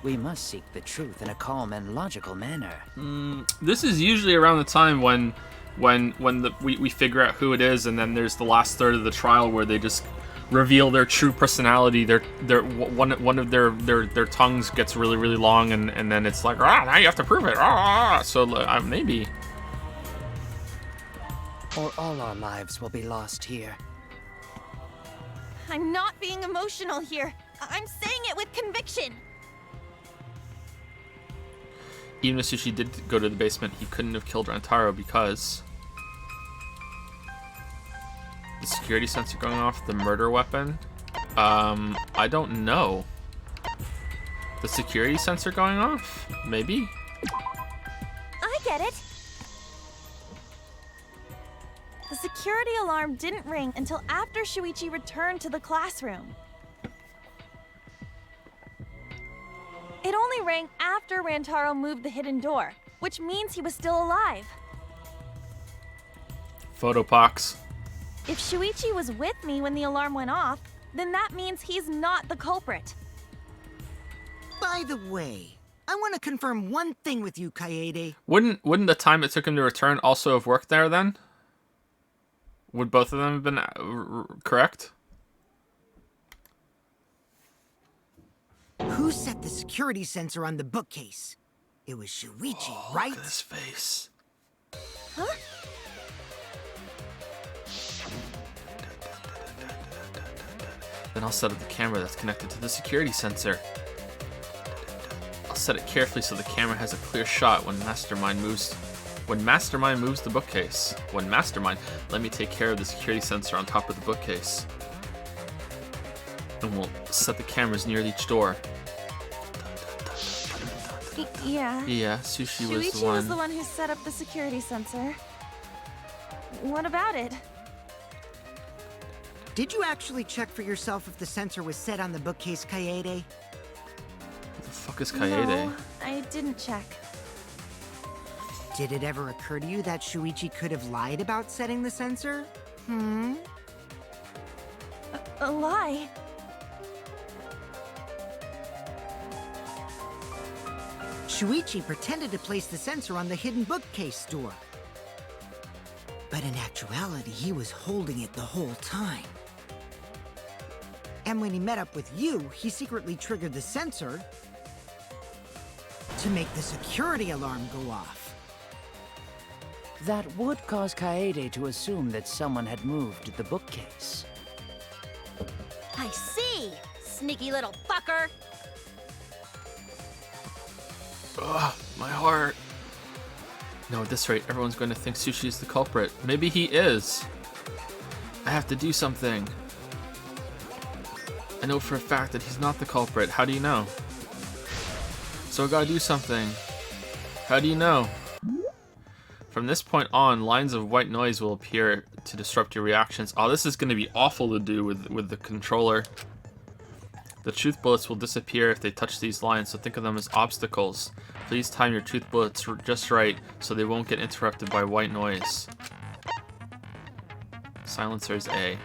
We must seek the truth in a calm and logical manner. This is usually around the time when we figure out who it is, and then there's the last third of the trial where they just reveal their true personality. One of their tongues gets really, really long, and then it's like, now you have to prove it. So maybe. Or all our lives will be lost here. I'm not being emotional here. I'm saying it with conviction. Even if Sushi did go to the basement, he couldn't have killed Rantaro because the security sensor going off, the murder weapon. I don't know. The security sensor going off? Maybe? I get it. The security alarm didn't ring until after Shuichi returned to the classroom. It only rang after Rantaro moved the hidden door, which means he was still alive. Photopox. If Shuichi was with me when the alarm went off, then that means he's not the culprit. By the way, I want to confirm one thing with you, Kaede. Wouldn't the time it took him to return also have worked there then? Would both of them have been correct? Who set the security sensor on the bookcase? It was Shuichi, right? Look at his face. Huh? Then I'll set up the camera that's connected to the security sensor. I'll set it carefully so the camera has a clear shot when Mastermind moves the bookcase. When Mastermind, let me take care of the security sensor on top of the bookcase. And we'll set the cameras near each door. Yeah. Yeah, Sushi was Shuichi was the one who set up the security sensor. What about it? Did you actually check for yourself if the sensor was set on the bookcase, Kaede? What the fuck is Kaede? No, I didn't check. Did it ever occur to you that Shuichi could have lied about setting the sensor? A lie? Shuichi pretended to place the sensor on the hidden bookcase door. But in actuality, he was holding it the whole time. And when he met up with you, he secretly triggered the sensor to make the security alarm go off. That would cause Kaede to assume that someone had moved the bookcase. I see! Sneaky little fucker! Ugh, my heart. No, at this rate, everyone's going to think Sushi is the culprit. Maybe he is. I have to do something. I know for a fact that he's not the culprit. How do you know? So I gotta do something. How do you know? From this point on, lines of white noise will appear to disrupt your reactions. Oh, this is going to be awful to do with the controller. The truth bullets will disappear if they touch these lines, so think of them as obstacles. Please time your truth bullets just right so they won't get interrupted by white noise. Silencer is A. You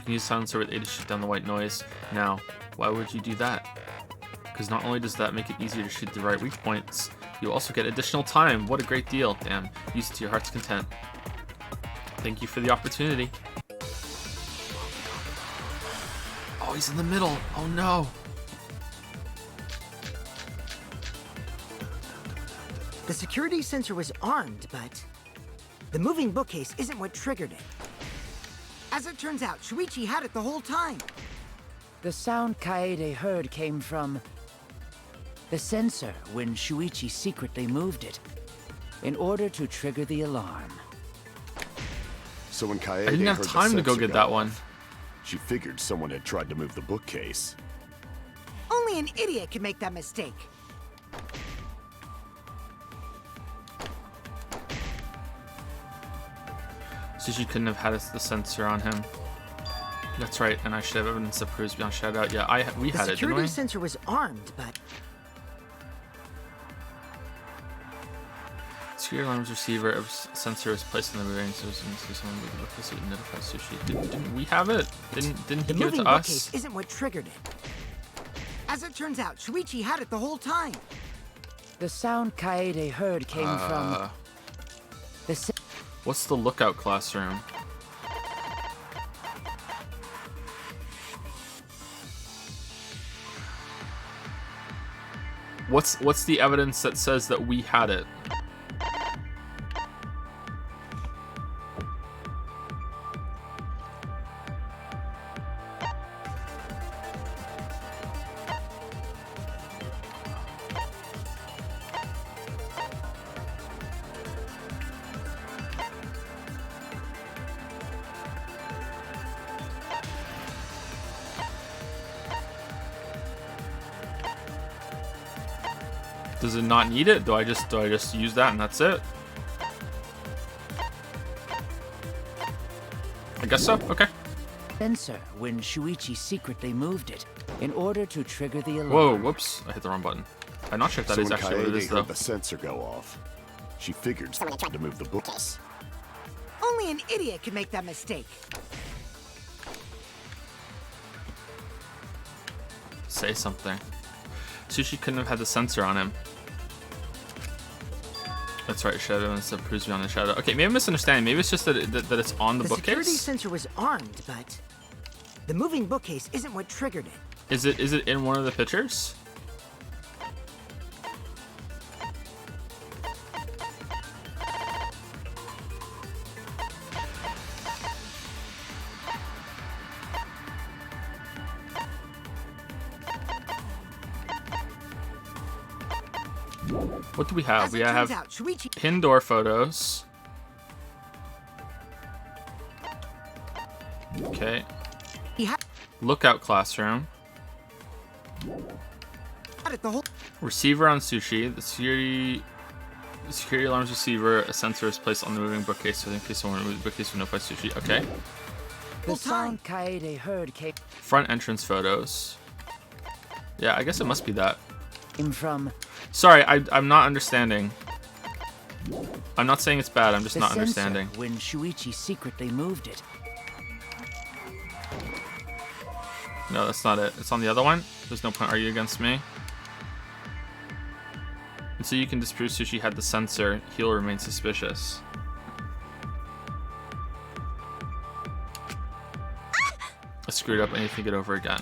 can use silencer with A to shoot down the white noise. Now, why would you do that? Because not only does that make it easier to shoot the right weak points, you also get additional time. What a great deal. Damn, use it to your heart's content. Thank you for the opportunity. Oh, he's in the middle. Oh no. The security sensor was armed, but the moving bookcase isn't what triggered it. As it turns out, Shuichi had it the whole time. The sound Kaede heard came from the sensor when Shuichi secretly moved it in order to trigger the alarm. So when Kaede I didn't have heard time the to go sensor get that off, one. She figured someone had tried to move the bookcase. Only an idiot can make that mistake. Sushi couldn't have had the sensor on him. That's right, and I should have evidence that proves beyond shadow doubt. Yeah, we had it, didn't we? The security sensor was armed, but security alarms receiver of sensor is placed in the moving, so as soon as someone move the bookcase, it notifies Sushi. Didn't we have it? Didn't he the give it moving to us? bookcase isn't what triggered it. As it turns out, Shuichi had it the whole time. The sound Kaede heard came from the What's the lookout classroom? What's the evidence that says that we had it? Does it not need it? Do I just use that and that's it? I guess so. Okay. Sensor when Shuichi secretly moved it in order to trigger the alarm. Whoa! Whoops! I hit the wrong button. I'm not sure if that So is when actually what it Kaede is though. heard the sensor go off, she figured someone had tried to move the bookcase. Only an idiot can make that mistake. Say something. Sushi couldn't have had the sensor on him. That's right, shadow evidence that proves beyond the shadow. Okay, maybe I'm misunderstanding. Maybe it's just that that it's on the security bookcase. sensor was armed, but the moving bookcase isn't what triggered it. Is it in one of the pictures? What do we have? We have pin door photos. Okay. Lookout classroom. Receiver on Sushi. The security alarms receiver. A sensor is placed on the moving bookcase, so in case someone moves the bookcase, will notify Sushi. Okay. The sound Kaede heard came Front entrance photos. Yeah, I guess it must be that. from. Sorry, I'm not understanding. I'm not saying it's bad. I'm just the not sensor understanding. when Shuichi secretly moved it. No, that's not it. It's on the other one. There's no point arguing against me. Until you can disprove Sushi had the sensor, he'll remain suspicious. screwed up. I need to think it over again.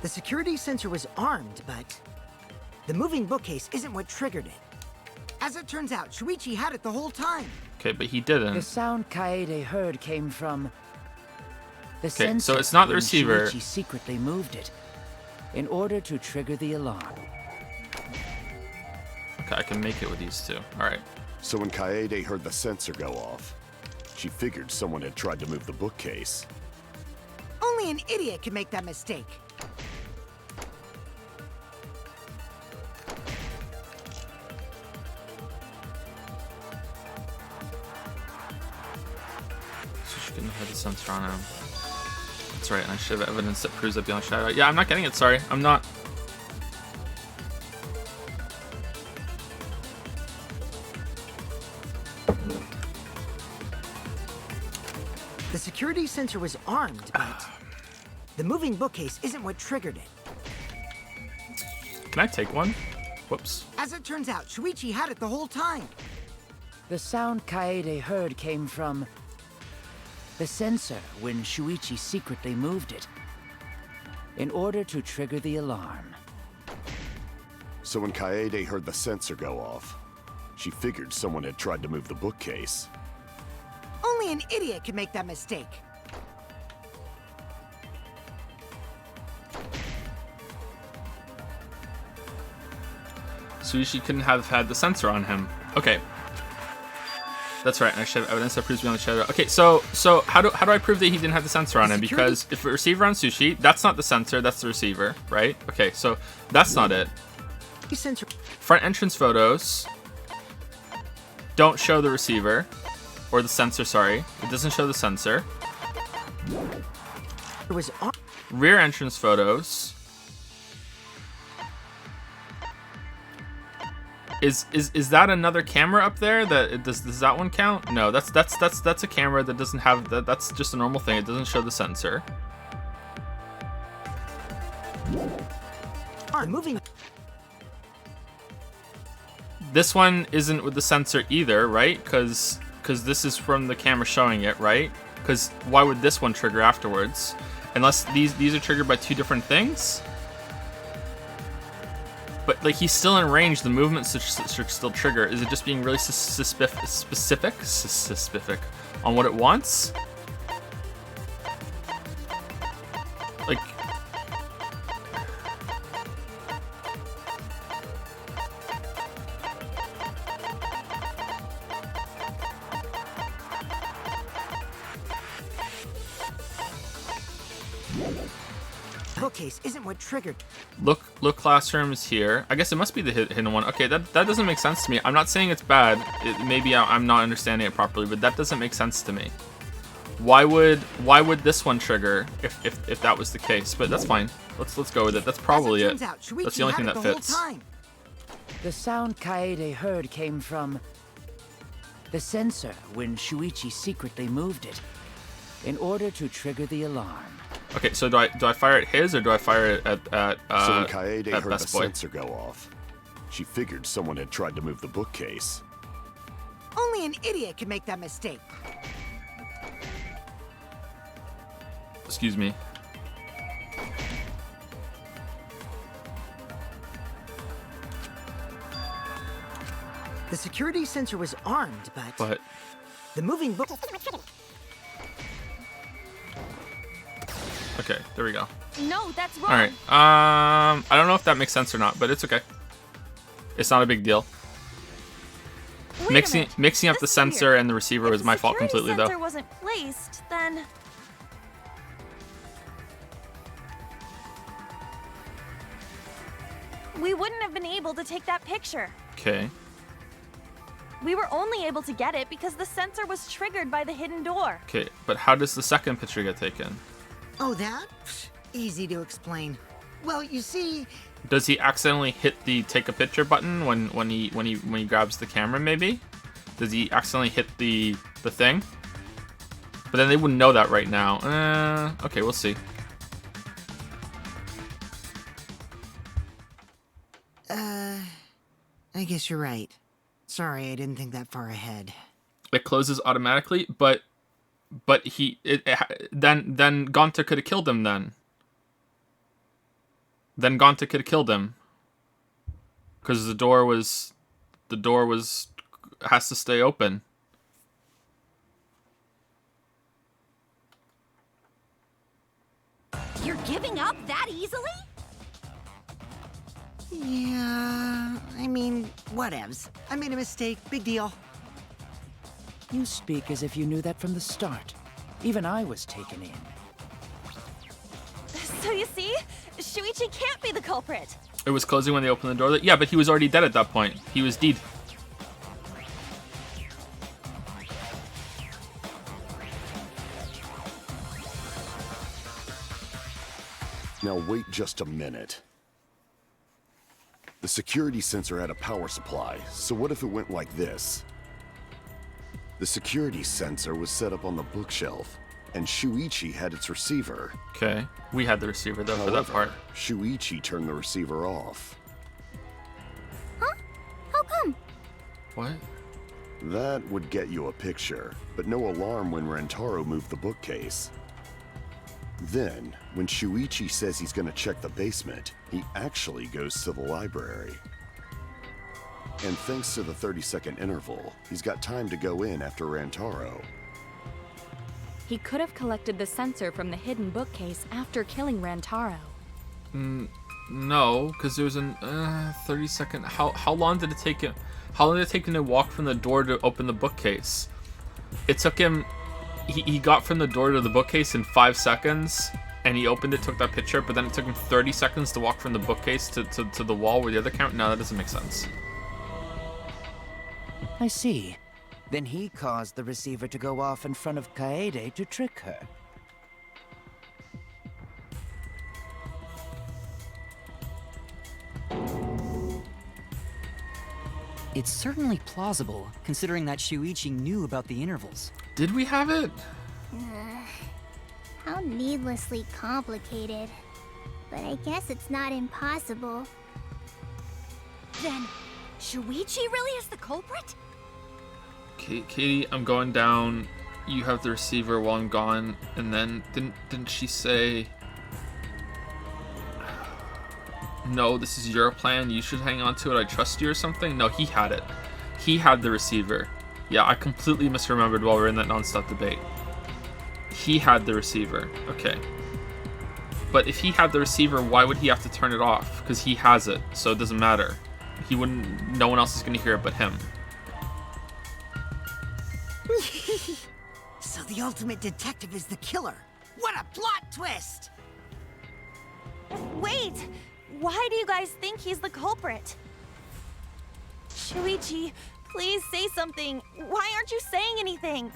The security sensor was armed, but the moving bookcase isn't what triggered it. As it turns out, Shuichi had it the whole time. Okay, but he didn't. The sound Kaede heard came from the Okay, sensor so it's not the when receiver. Shuichi secretly moved it in order to trigger the alarm. Okay, I can make it with these two. All right. So when Kaede heard the sensor go off, she figured someone had tried to move the bookcase. Only an idiot can make that mistake. So she couldn't have the sensor on him. That's right, and I should have evidence that proves that beyond shadow. Yeah, I'm not getting it, sorry. I'm not. The security sensor was armed, but the moving bookcase isn't what triggered it. Can I take one? Whoops. As it turns out, Shuichi had it the whole time. The sound Kaede heard came from the sensor when Shuichi secretly moved it in order to trigger the alarm. So when Kaede heard the sensor go off, she figured someone had tried to move the bookcase. Only an idiot can make that mistake. Shuichi couldn't have had the sensor on him. Okay. That's right, and I should have evidence that proves beyond the shadow. Okay, so how do I prove that he didn't have the sensor on him? Because if a receiver on Sushi, that's not the sensor, that's the receiver, right? Okay, so that's not it. Front entrance photos don't show the receiver. Or the sensor, sorry. It doesn't show the sensor. It was on. Rear entrance photos. Is that another camera up there? That does that one count? No, that's a camera that doesn't have that's just a normal thing. It doesn't show the sensor. Moving. This one isn't with the sensor either, right? Because this is from the camera showing it, right? Because why would this one trigger afterwards? Unless these are triggered by two different things? But like he's still in range, the movement should still trigger. Is it just being really specific on what it wants? Like... Bookcase isn't what triggered. Look classroom is here. I guess it must be the hidden one. Okay, that doesn't make sense to me. I'm not saying it's bad. Maybe I'm not understanding it properly, but that doesn't make sense to me. Why would this one trigger if that was the case? But that's fine. Let's go with it. That's probably it. That's the only thing that fits. The sound Kaede heard came from the sensor when Shuichi secretly moved it in order to trigger the alarm. Okay, so do I fire at his or do I fire it at so when Kaede heard Best the Boy? sensor go off, she figured someone had tried to move the bookcase. Only an idiot can make that mistake. Excuse me. The security sensor was armed, but the moving book. Okay, there we go. No, that's wrong. All right. I don't know if that makes sense or not, but it's okay. It's not a big deal. Mixing up the sensor and the receiver was my fault completely, though. If the sensor wasn't placed, then we wouldn't have been able to take that picture. Okay. We were only able to get it because the sensor was triggered by the hidden door. Okay, but how does the second picture get taken? Oh, that? Easy to explain. Well, you see... Does he accidentally hit the take a picture button when he grabs the camera, maybe? Does he accidentally hit the thing? But then they wouldn't know that right now. Okay, we'll see. I guess you're right. Sorry, I didn't think that far ahead. It closes automatically, but But then Gaunter could have killed him then. Then Gaunter could have killed him. Because the door has to stay open. You're giving up that easily? Yeah, I mean, whatevs. I made a mistake, big deal. You speak as if you knew that from the start. Even I was taken in. So you see, Shuichi can't be the culprit. It was closing when they opened the door. Yeah, but he was already dead at that point. He was dead. Now wait just a minute. The security sensor had a power supply, so what if it went like this? The security sensor was set up on the bookshelf, and Shuichi had its receiver. Okay, we had the receiver though for that part. Shuichi turned the receiver off. Huh? How come? What? That would get you a picture, but no alarm when Rentaro moved the bookcase. Then, when Shuichi says he's gonna check the basement, he actually goes to the library. And thanks to the 30-second interval, he's got time to go in after Rantaro. He could have collected the sensor from the hidden bookcase after killing Rantaro. No, because there was an 30-second. How long did it take him? How long did it take him to walk from the door to open the bookcase? It took him. He got from the door to the bookcase in 5 seconds, and he opened it, took that picture. But then it took him 30 seconds to walk from the bookcase to the wall where the other camera. No, that doesn't make sense. I see. Then he caused the receiver to go off in front of Kaede to trick her. It's certainly plausible, considering that Shuichi knew about the intervals. Did we have it? How needlessly complicated. But I guess it's not impossible. Then, Shuichi really is the culprit? Katie, I'm going down. You have the receiver while I'm gone. And then didn't she say, no, this is your plan, you should hang on to it, I trust you or something? No, he had it. He had the receiver. Yeah, I completely misremembered while we were in that non-stop debate. He had the receiver. Okay. But if he had the receiver, why would he have to turn it off? Because he has it, so it doesn't matter. He wouldn't. No one else is going to hear it but him. So the ultimate detective is the killer. What a plot twist! Wait! Why do you guys think he's the culprit? Shuichi, please say something. Why aren't you saying anything?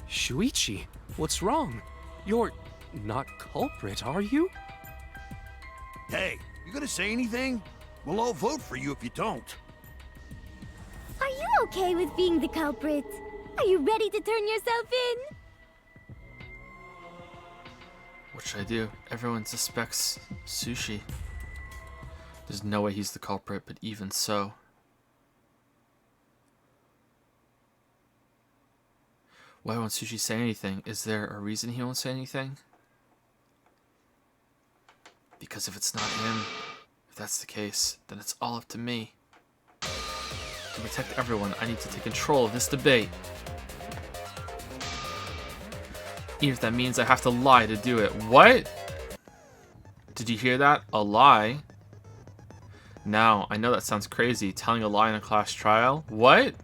Shuichi, what's wrong? You're not culprit, are you? Hey, you gonna say anything? We'll all vote for you if you don't. Are you okay with being the culprit? Are you ready to turn yourself in? What should I do? Everyone suspects Sushi. There's no way he's the culprit, but even so. Why won't Sushi say anything? Is there a reason he won't say anything? Because if it's not him, if that's the case, then it's all up to me. To protect everyone, I need to take control of this debate. Even if that means I have to lie to do it. What? Did you hear that? A lie? Now, I know that sounds crazy, telling a lie in a class trial. What?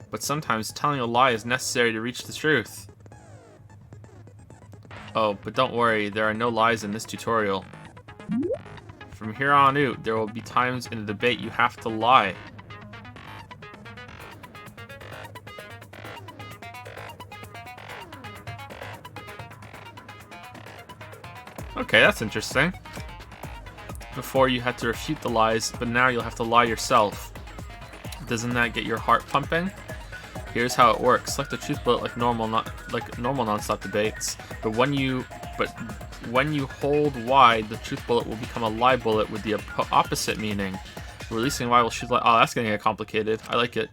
But sometimes telling a lie is necessary to reach the truth. Oh, but don't worry, there are no lies in this tutorial. From here on out, there will be times in a debate you have to lie. Okay, that's interesting. Before you had to refute the lies, but now you'll have to lie yourself. Doesn't that get your heart pumping? Here's how it works. Select the truth bullet like normal non-stop debates. But when you hold Y, the truth bullet will become a lie bullet with the opposite meaning. Releasing Y will shoot light. Oh, that's getting complicated. I like it.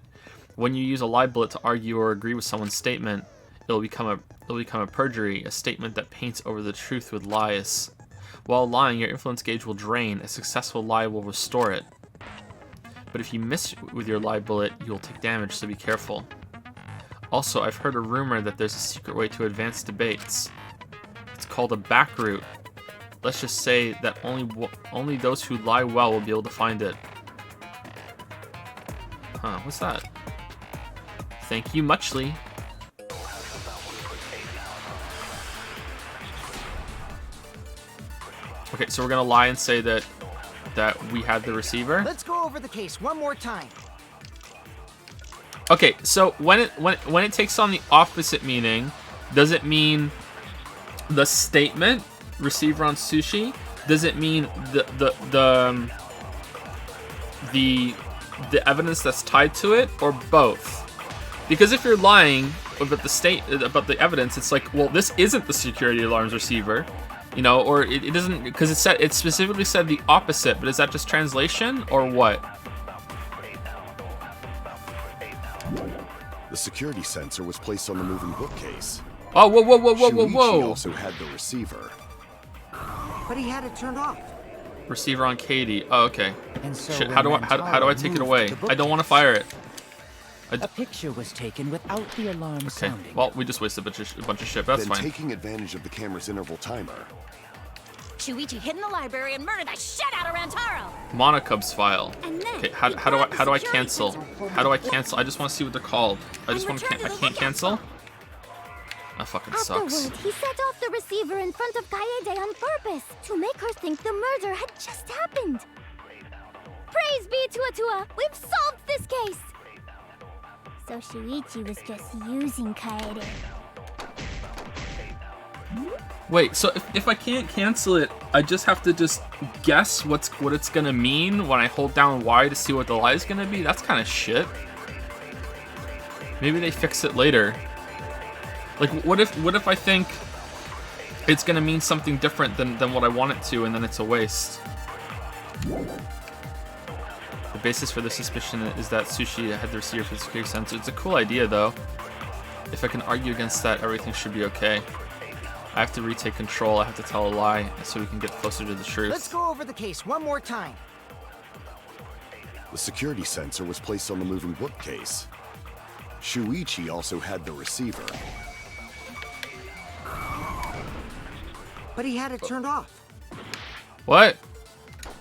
When you use a lie bullet to argue or agree with someone's statement, it'll become a perjury, a statement that paints over the truth with lies. While lying, your influence gauge will drain. A successful lie will restore it. But if you miss with your lie bullet, you will take damage, so be careful. Also, I've heard a rumor that there's a secret way to advance debates. It's called a back route. Let's just say that only those who lie well will be able to find it. Huh, what's that? Thank you muchly. Okay, so we're gonna lie and say that we had the receiver. Let's go over the case one more time. Okay, so when it takes on the opposite meaning, does it mean the statement receiver on sushi? Does it mean the evidence that's tied to it, or both? Because if you're lying about the evidence, it's like, well, this isn't the security alarms receiver, you know, or it doesn't, because it specifically said the opposite. But is that just translation or what? The security sensor was placed on the moving bookcase. Oh, whoa, whoa, whoa, whoa, whoa, Shuichi whoa! also had the receiver. But he had it turned off. Receiver on Katie. Oh, okay. And so Shit, when how do I take it Rantaro away? moved the I don't want to fire it. A picture was taken without the alarm sounding. Well, we just wasted a bunch of shit, but that's Then fine. taking advantage of the camera's interval timer. Shuichi hid in the library and murdered the shit out of Rantaro. Monocub's file. And then Okay, how do I cancel? How do I cancel? I just want to see what they're called. I can't cancel. That fucking Afterward, sucks. he set off the receiver in front of Kaede on purpose to make her think the murder had just happened. Praise be to Atua! We've solved this case! So Shuichi was just using Kaede. Wait, so if I can't cancel it, I just have to just guess what it's gonna mean when I hold down Y to see what the lie is gonna be? That's kind of shit. Maybe they fix it later. Like, what if I think it's gonna mean something different than what I want it to, and then it's a waste? The basis for the suspicion is that Sushi had the receiver for the security sensor. It's a cool idea, though. If I can argue against that, everything should be okay. I have to retake control. I have to tell a lie so we can get closer to the truth. Let's go over the case one more time. The security sensor was placed on the moving bookcase. Shuichi also had the receiver. But he had it turned off. What?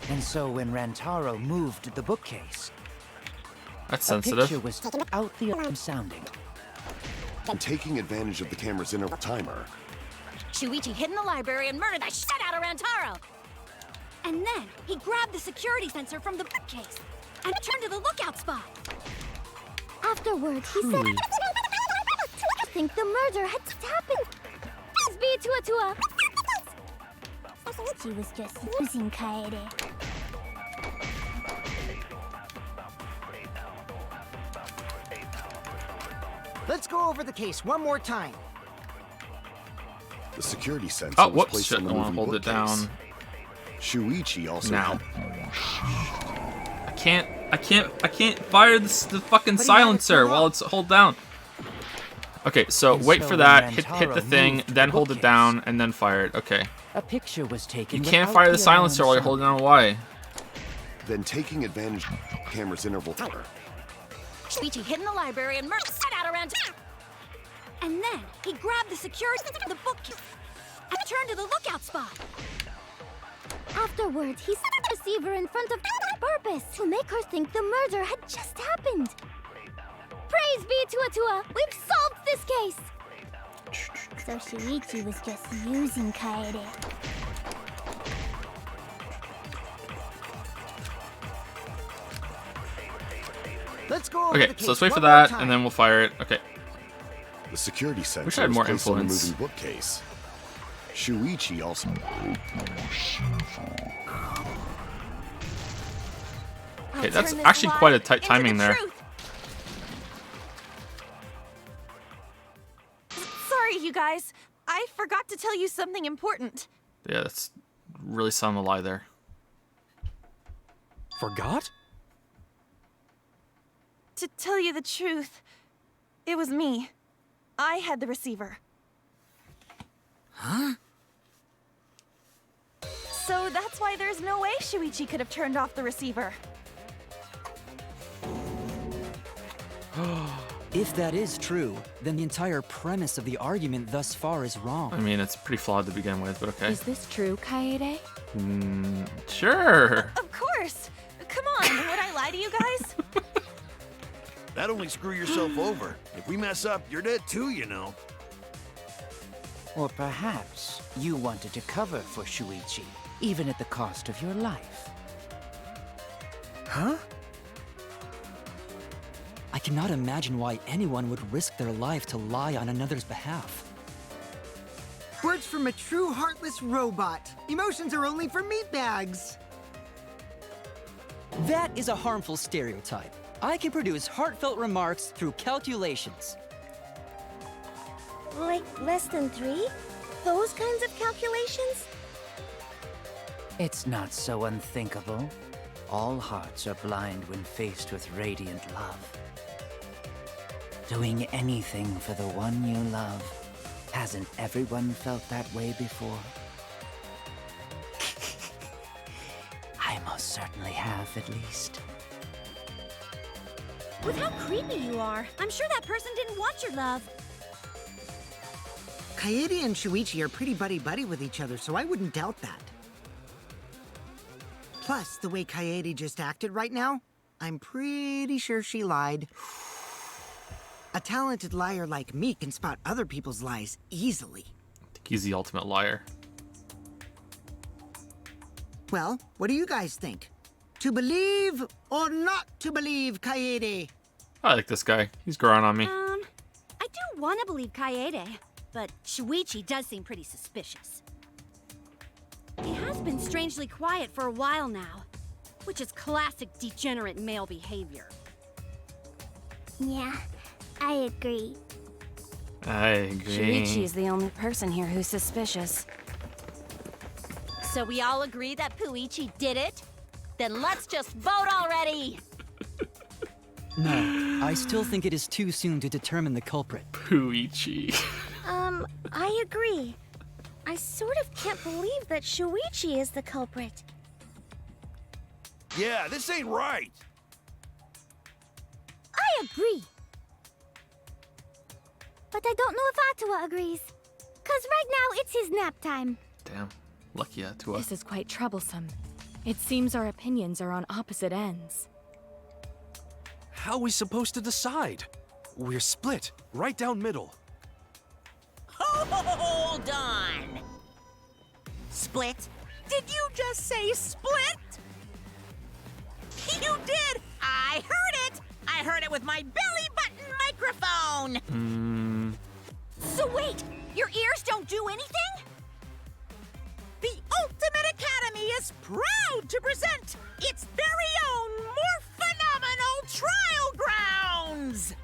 And so when Rantaro moved the bookcase, that's a sensitive. picture was taken out the alarm sounding. And taking advantage of the camera's interval timer. Shuichi hid in the library and murdered the shit out of Rantaro. And then he grabbed the security sensor from the bookcase and turned to the lookout spot. Afterward, he said, I think the murder had just happened. Praise be to Atua! She was just using Kaede. Let's go over the case one more time. The security sensor Oh, was whoops! placed Shit, on I the want to moving hold it bookcase. down. Shuichi also Now. had... I can't fire the fucking silencer while it's hold down. Okay, so And wait so for when that, hit the Rantaro thing, moved then the hold it bookcase, down, and then fire it. Okay. A picture was taken. You can't without fire the alarm silencer while you're sounding. holding down Y. Then taking advantage of the camera's interval timer. Shuichi hid in the library and murdered the shit out of Rantaro. And then he grabbed the security from the bookcase and turned to the lookout spot. Afterward, he set the receiver in front of on purpose to make her think the murder had just happened. Praise be to Atua! We've solved this case! So Shuichi was just using Kaede. Let's go over Okay, the case so let's wait for one more that, time. and then we'll fire it. Okay. The security sensor Wish I had was more placed on the influence. moving bookcase. Shuichi also... Okay, that's actually quite a tight timing there. Sorry, you guys. I forgot to tell you something important. Yeah, that's really selling the lie there. Forgot? To tell you the truth, it was me. I had the receiver. Huh? So that's why there's no way Shuichi could have turned off the receiver. If that is true, then the entire premise of the argument thus far is wrong. I mean, it's pretty flawed to begin with, but okay. Is this true, Kaede? Sure. Of course! Come on, would I lie to you guys? That'd only screw yourself over. If we mess up, you're dead too, you know. Or perhaps you wanted to cover for Shuichi, even at the cost of your life. Huh? I cannot imagine why anyone would risk their life to lie on another's behalf. Words from a true heartless robot. Emotions are only for meatbags. That is a harmful stereotype. I can produce heartfelt remarks through calculations. Like less than 3? Those kinds of calculations? It's not so unthinkable. All hearts are blind when faced with radiant love. Doing anything for the one you love. Hasn't everyone felt that way before? I most certainly have, at least. With how creepy you are, I'm sure that person didn't want your love. Kaede and Shuichi are pretty buddy-buddy with each other, so I wouldn't doubt that. Plus, the way Kaede just acted right now, I'm pretty sure she lied. A talented liar like me can spot other people's lies easily. I think he's the ultimate liar. Well, what do you guys think? To believe or not to believe, Kaede? I like this guy. He's growing on me. I do want to believe Kaede, but Shuichi does seem pretty suspicious. He has been strangely quiet for a while now, which is classic degenerate male behavior. Yeah, I agree. I agree. Shuichi is the only person here who's suspicious. So we all agree that Puichi did it? Then let's just vote already! No, I still think it is too soon to determine the culprit. Puichi. I agree. I sort of can't believe that Shuichi is the culprit. Yeah, this ain't right. I agree. But I don't know if Atua agrees. 'Cause right now it's his nap time. Damn. Lucky Atua. This is quite troublesome. It seems our opinions are on opposite ends. How are we supposed to decide? We're split, right down middle. Hold on! Split? Did you just say split? You did! I heard it! I heard it with my belly button microphone! So wait, your ears don't do anything? The Ultimate Academy is proud to present its very own more phenomenal trial grounds!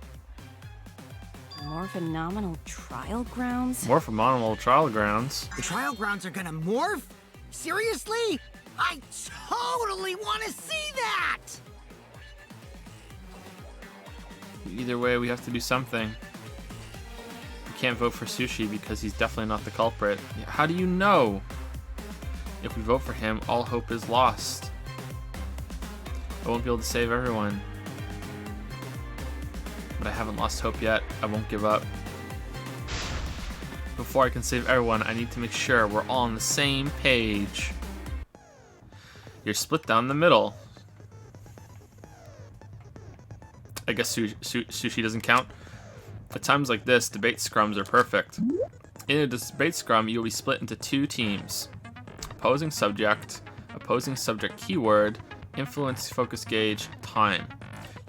More phenomenal trial grounds? More phenomenal trial grounds. The trial grounds are gonna morph? Seriously? I totally want to see that! Either way, we have to do something. We can't vote for Sushi because he's definitely not the culprit. How do you know? If we vote for him, all hope is lost. I won't be able to save everyone. But I haven't lost hope yet. I won't give up. Before I can save everyone, I need to make sure we're all on the same page. You're split down the middle. I guess Sushi doesn't count. At times like this, debate scrums are perfect. In a debate scrum, you'll be split into 2 teams. Opposing subject keyword, influence focus gauge, time.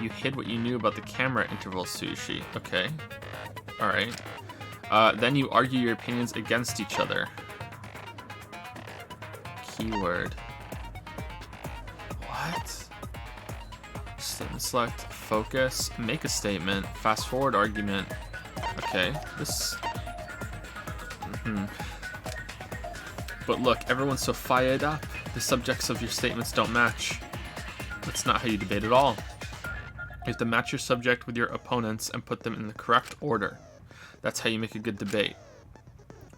You hid what you knew about the camera interval, Sushi. Okay. Alright. Then you argue your opinions against each other. Keyword. What? Statement select, focus, make a statement, fast forward argument. Okay, this... But look, everyone's so fired up. The subjects of your statements don't match. That's not how you debate at all. You have to match your subject with your opponents and put them in the correct order. That's how you make a good debate.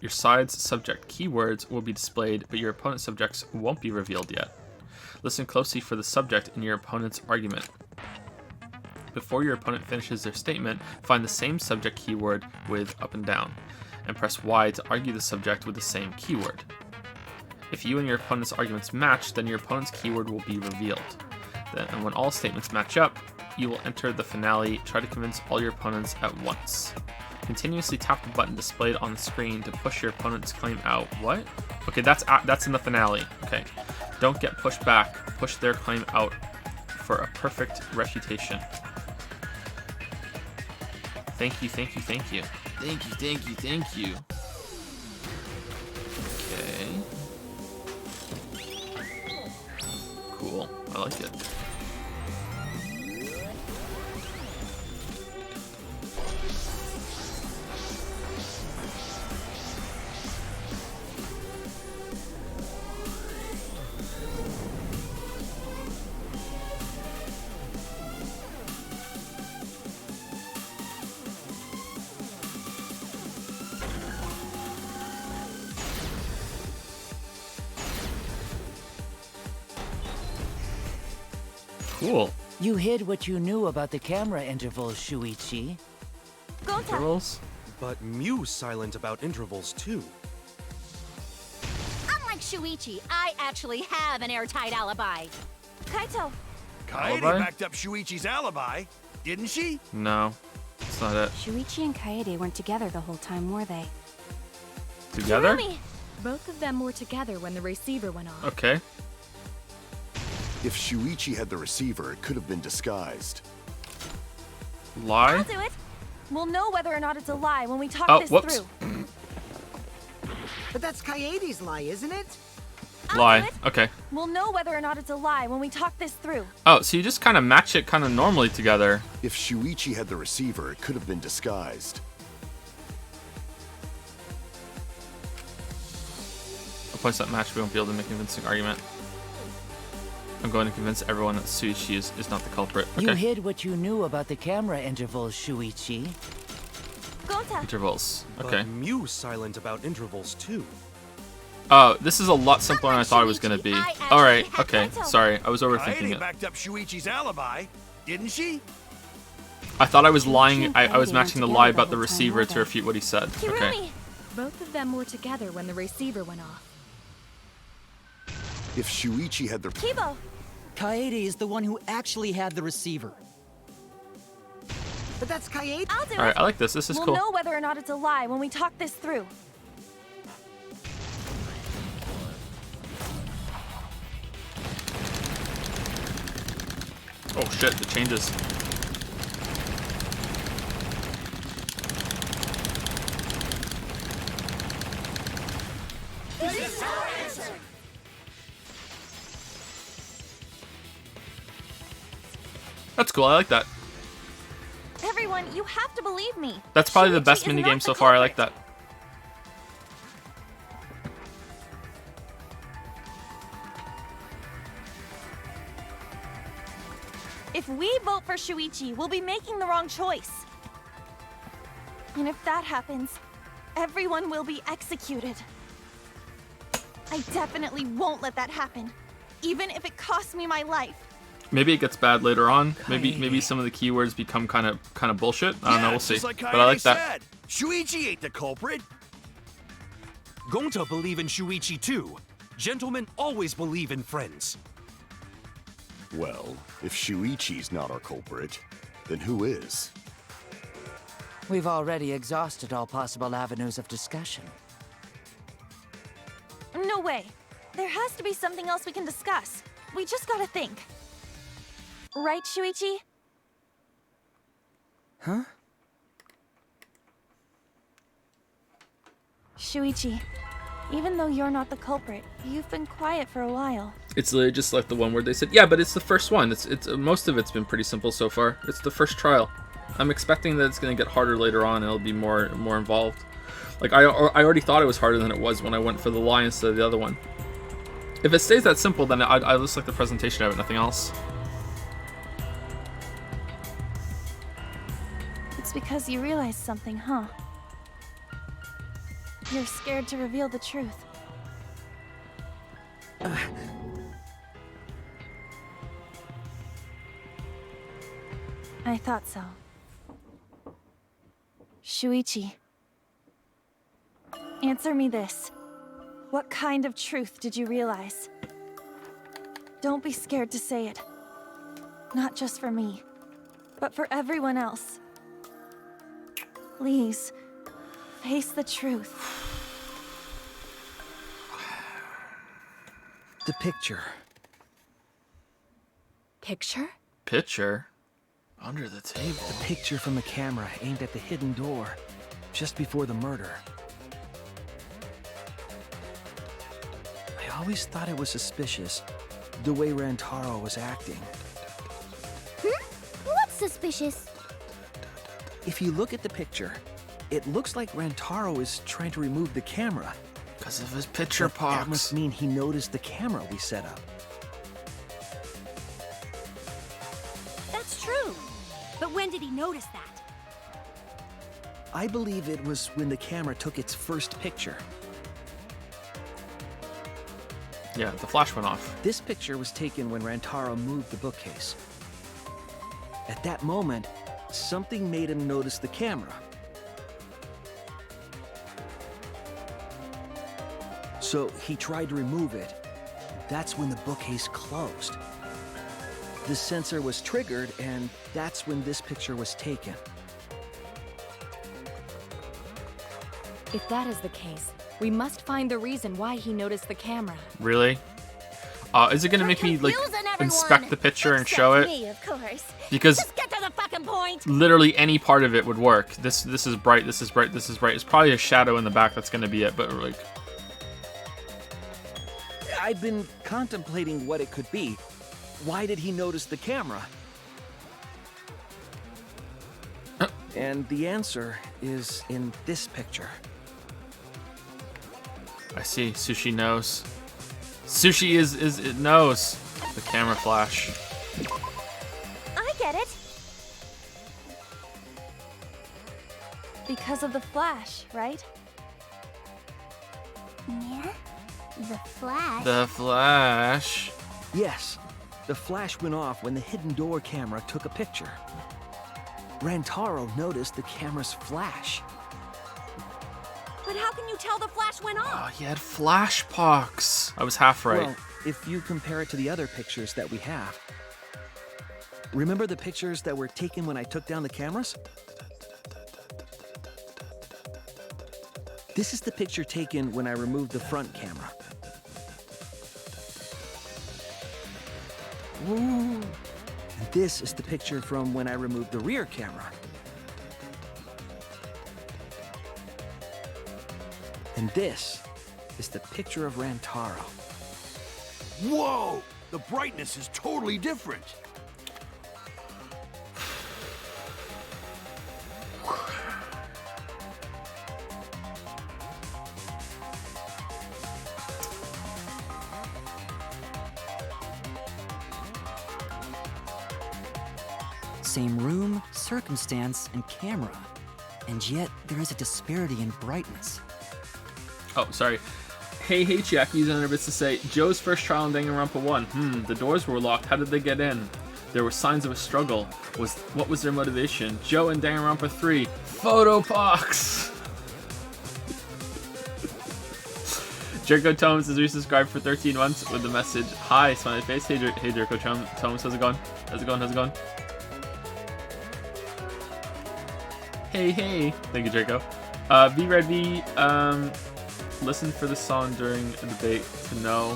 Your side's subject keywords will be displayed, but your opponent's subjects won't be revealed yet. Listen closely for the subject in your opponent's argument. Before your opponent finishes their statement, find the same subject keyword with up and down, and press Y to argue the subject with the same keyword. If you and your opponent's arguments match, then your opponent's keyword will be revealed. And when all statements match up, you will enter the finale. Try to convince all your opponents at once. Continuously tap the button displayed on the screen to push your opponent's claim out. What? Okay, that's in the finale. Okay. Don't get pushed back. Push their claim out for a perfect refutation. Thank you, thank you, thank you. Thank you, thank you, thank you. Okay. Cool. I like it. Cool. You hid what you knew about the camera intervals, Shuichi. Intervals? But Mew's silent about intervals too. Unlike Shuichi, I actually have an airtight alibi. Kaito. Kaede Alibi? backed up Shuichi's alibi, didn't she? No, it's not it. Shuichi and Kaede weren't together the whole time, were they? Together? Both of them were together when the receiver went off. Okay. If Shuichi had the receiver, it could have been disguised. Lie? I'll do it. We'll know whether or not it's a lie when we talk Oh, this whoops. through. But that's Kaede's lie, isn't it? Lie. Okay. We'll know whether or not it's a lie when we talk this through. Oh, so you just kind of match it kind of normally together. If Shuichi had the receiver, it could have been disguised. Points that match, we won't be able to make a convincing argument. I'm going to convince everyone that Shuichi is not the culprit. Okay. You hid what you knew about the camera intervals, Shuichi. Intervals. Okay. But Mew's silent about intervals too. Oh, this is a lot simpler than I thought it was going to be. Alright, okay. Sorry, I was overthinking Kaede it. backed up Shuichi's alibi, didn't she? I thought I was lying. I was matching the lie about the receiver to refute what he said. Okay. Both of them were together when the receiver went off. If Shuichi had the... Kibo! Kaede is the one who actually had the receiver. But that's Kaede. I'll do it. Alright, I like this. This is We'll cool. know whether or not it's a lie when we talk this through. Oh shit, the changes. This is our answer. That's cool. I like that. Everyone, you have to believe me. That's probably the best Shuichi is minigame not so the far. I like culprit. that. If we vote for Shuichi, we'll be making the wrong choice. And if that happens, everyone will be executed. I definitely won't let that happen, even if it costs me my life. Maybe it gets bad later on. Maybe some of the keywords become kind of bullshit. I don't know. We'll see. Just like But I like Kaede that. said, Shuichi ain't the culprit. Gonta believe in Shuichi too. Gentlemen always believe in friends. Well, if Shuichi's not our culprit, then who is? We've already exhausted all possible avenues of discussion. No way. There has to be something else we can discuss. We just gotta think. Right, Shuichi? Huh? Shuichi, even though you're not the culprit, you've been quiet for a while. It's literally just like the one where they said, yeah, but it's the first one. It's most of it's been pretty simple so far. It's the first trial. I'm expecting that it's going to get harder later on and it'll be more involved. Like I already thought it was harder than it was when I went for the lie instead of the other one. If it stays that simple, then I just like the presentation of it, nothing else. It's because you realized something, huh? You're scared to reveal the truth. I thought so. Shuichi, answer me this. What kind of truth did you realize? Don't be scared to say it. Not just for me, but for everyone else. Please, face the truth. The picture. Picture? Picture? Under the table. The picture from the camera aimed at the hidden door, just before the murder. I always thought it was suspicious, the way Rantaro was acting. What's suspicious? If you look at the picture, it looks like Rantaro is trying to remove the camera. Because of his picture pox. That must mean he noticed the camera we set up. That's true. But when did he notice that? I believe it was when the camera took its first picture. Yeah, the flash went off. This picture was taken when Rantaro moved the bookcase. At that moment, something made him notice the camera. So he tried to remove it. That's when the bookcase closed. The sensor was triggered, and that's when this picture was taken. If that is the case, we must find the reason why he noticed the camera. Really? Is it gonna make me like inspect the picture and show it? Me, of course. Because just get to the fucking point. Literally any part of it would work. This is bright. This is bright. This is bright. It's probably a shadow in the back that's gonna be it. But like, I've been contemplating what it could be. Why did he notice the camera? And the answer is in this picture. I see. Sushi knows. Sushi it knows the camera flash. I get it. Because of the flash, right? Yeah? The flash? The flash. Yes. The flash went off when the hidden door camera took a picture. Rantaro noticed the camera's flash. But how can you tell the flash went off? Oh, he had flash pox. I was half right. Well, if you compare it to the other pictures that we have. Remember the pictures that were taken when I took down the cameras? This is the picture taken when I removed the front camera. And this is the picture from when I removed the rear camera. And this is the picture of Rantaro. Whoa! The brightness is totally different. Same room, circumstance, and camera. And yet, there is a disparity in brightness. Oh, sorry. Hey, Jack, using other bits to say, Joe's first trial in Danganronpa 1. The doors were locked. How did they get in? There were signs of a struggle. What was their motivation? Joe in Danganronpa 3. Photopox! Jericho Tomes is resubscribed for 13 months with the message, hi, smiley face. Hey Jericho Tomes, how's it going? How's it going? Hey. Thank you, Draco. V-Red V, listen for the song during a debate to know.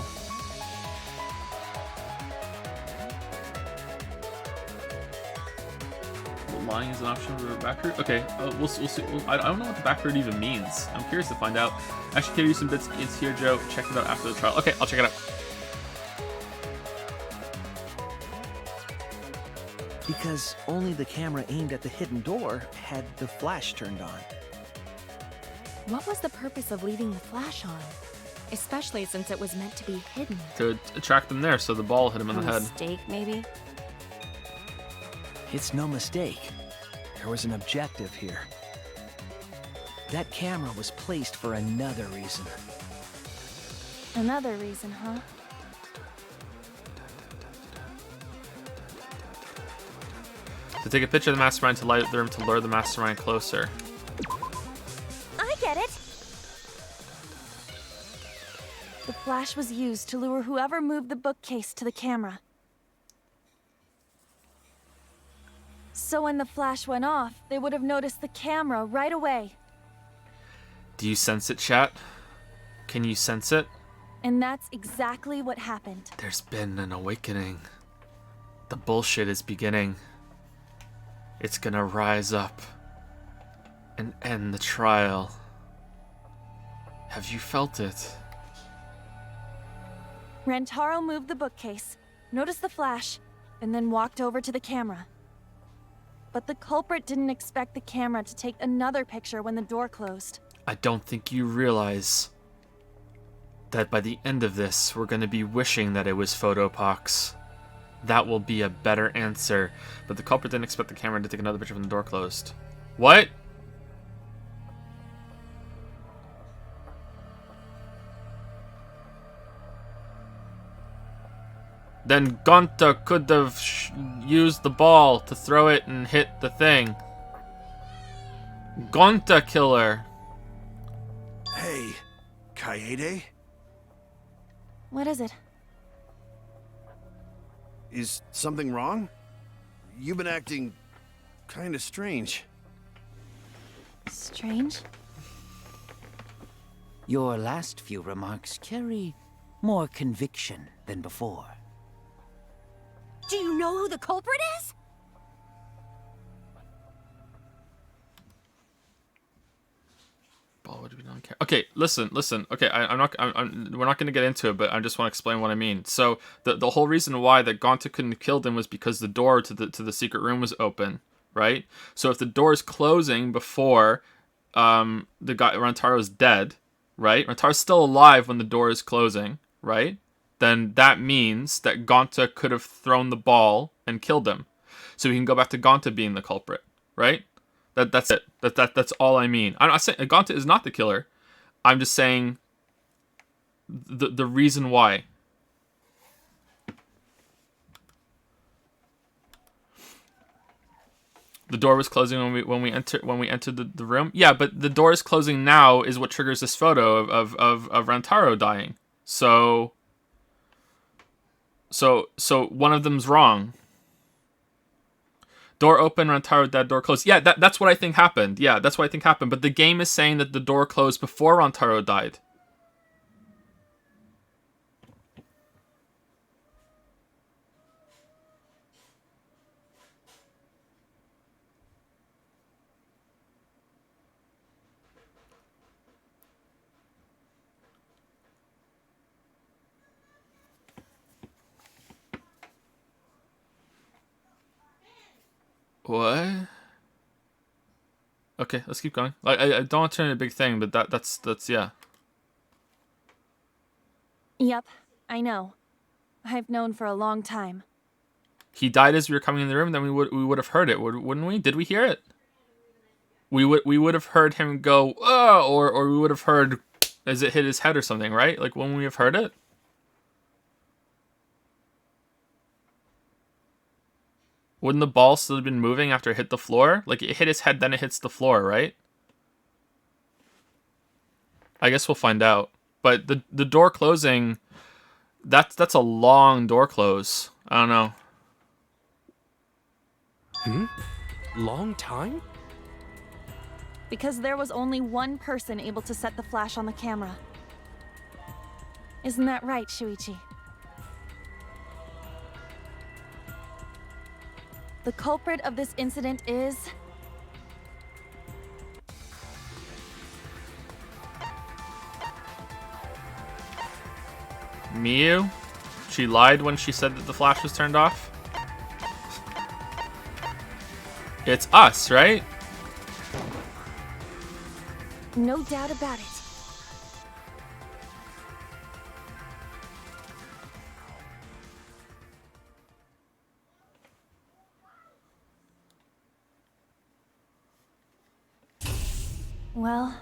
Lying is an option for the backroot? Okay, we'll see. I don't know what the backroot even means. I'm curious to find out. Actually, can you some bits? It's here, Joe. Check it out after the trial. Okay, I'll check it out. Because only the camera aimed at the hidden door had the flash turned on. What was the purpose of leaving the flash on? Especially since it was meant to be hidden. To attract them there, so the ball hit him in the head. Mistake, maybe? It's no mistake. There was an objective here. That camera was placed for another reason. Another reason, huh? To take a picture of the mastermind to light the room to lure the mastermind closer. I get it. The flash was used to lure whoever moved the bookcase to the camera. So when the flash went off, they would have noticed the camera right away. Do you sense it, chat? Can you sense it? And that's exactly what happened. There's been an awakening. The bullshit is beginning. It's gonna rise up and end the trial. Have you felt it? Rantaro moved the bookcase, noticed the flash, and then walked over to the camera. But the culprit didn't expect the camera to take another picture when the door closed. I don't think you realize that by the end of this, we're gonna be wishing that it was Photopox. That will be a better answer. But the culprit didn't expect the camera to take another picture when the door closed. What? Then Gonta could have used the ball to throw it and hit the thing. Gonta killer. Hey, Kaede? What is it? Is something wrong? You've been acting kind of strange. Strange? Your last few remarks carry more conviction than before. Do you know who the culprit is? Ball would be non-care. Okay, listen. Okay, we're not going to get into it, but I just want to explain what I mean. So the whole reason why that Gonta couldn't have killed him was because the door to the secret room was open, right? So if the door is closing before the guy Rantaro is dead, right? Rantaro's still alive when the door is closing, right? Then that means that Gonta could have thrown the ball and killed him. So we can go back to Gonta being the culprit, right? That's it. That's all I mean. I'm not saying Gonta is not the killer. I'm just saying the reason why. The door was closing when we entered the room. Yeah, but the door is closing now is what triggers this photo of Rantaro dying. So one of them's wrong. Door open, Rantaro dead, door closed. Yeah, that's what I think happened. Yeah, that's what I think happened. But the game is saying that the door closed before Rantaro died. What? Okay, let's keep going. I don't want to turn it a big thing, but that's yeah. Yep, I know. I've known for a long time. He died as we were coming in the room. Then we would have heard it, wouldn't we? Did we hear it? We would have heard him go, oh, or we would have heard as it hit his head or something, right? Like when we have heard it. Wouldn't the ball still have been moving after it hit the floor? Like it hit his head, then it hits the floor, right? I guess we'll find out. But the door closing, that's a long door close. I don't know. Long time? Because there was only one person able to set the flash on the camera. Isn't that right, Shuichi? The culprit of this incident is... Miyu? She lied when she said that the flash was turned off? It's us, right? No doubt about it. Well,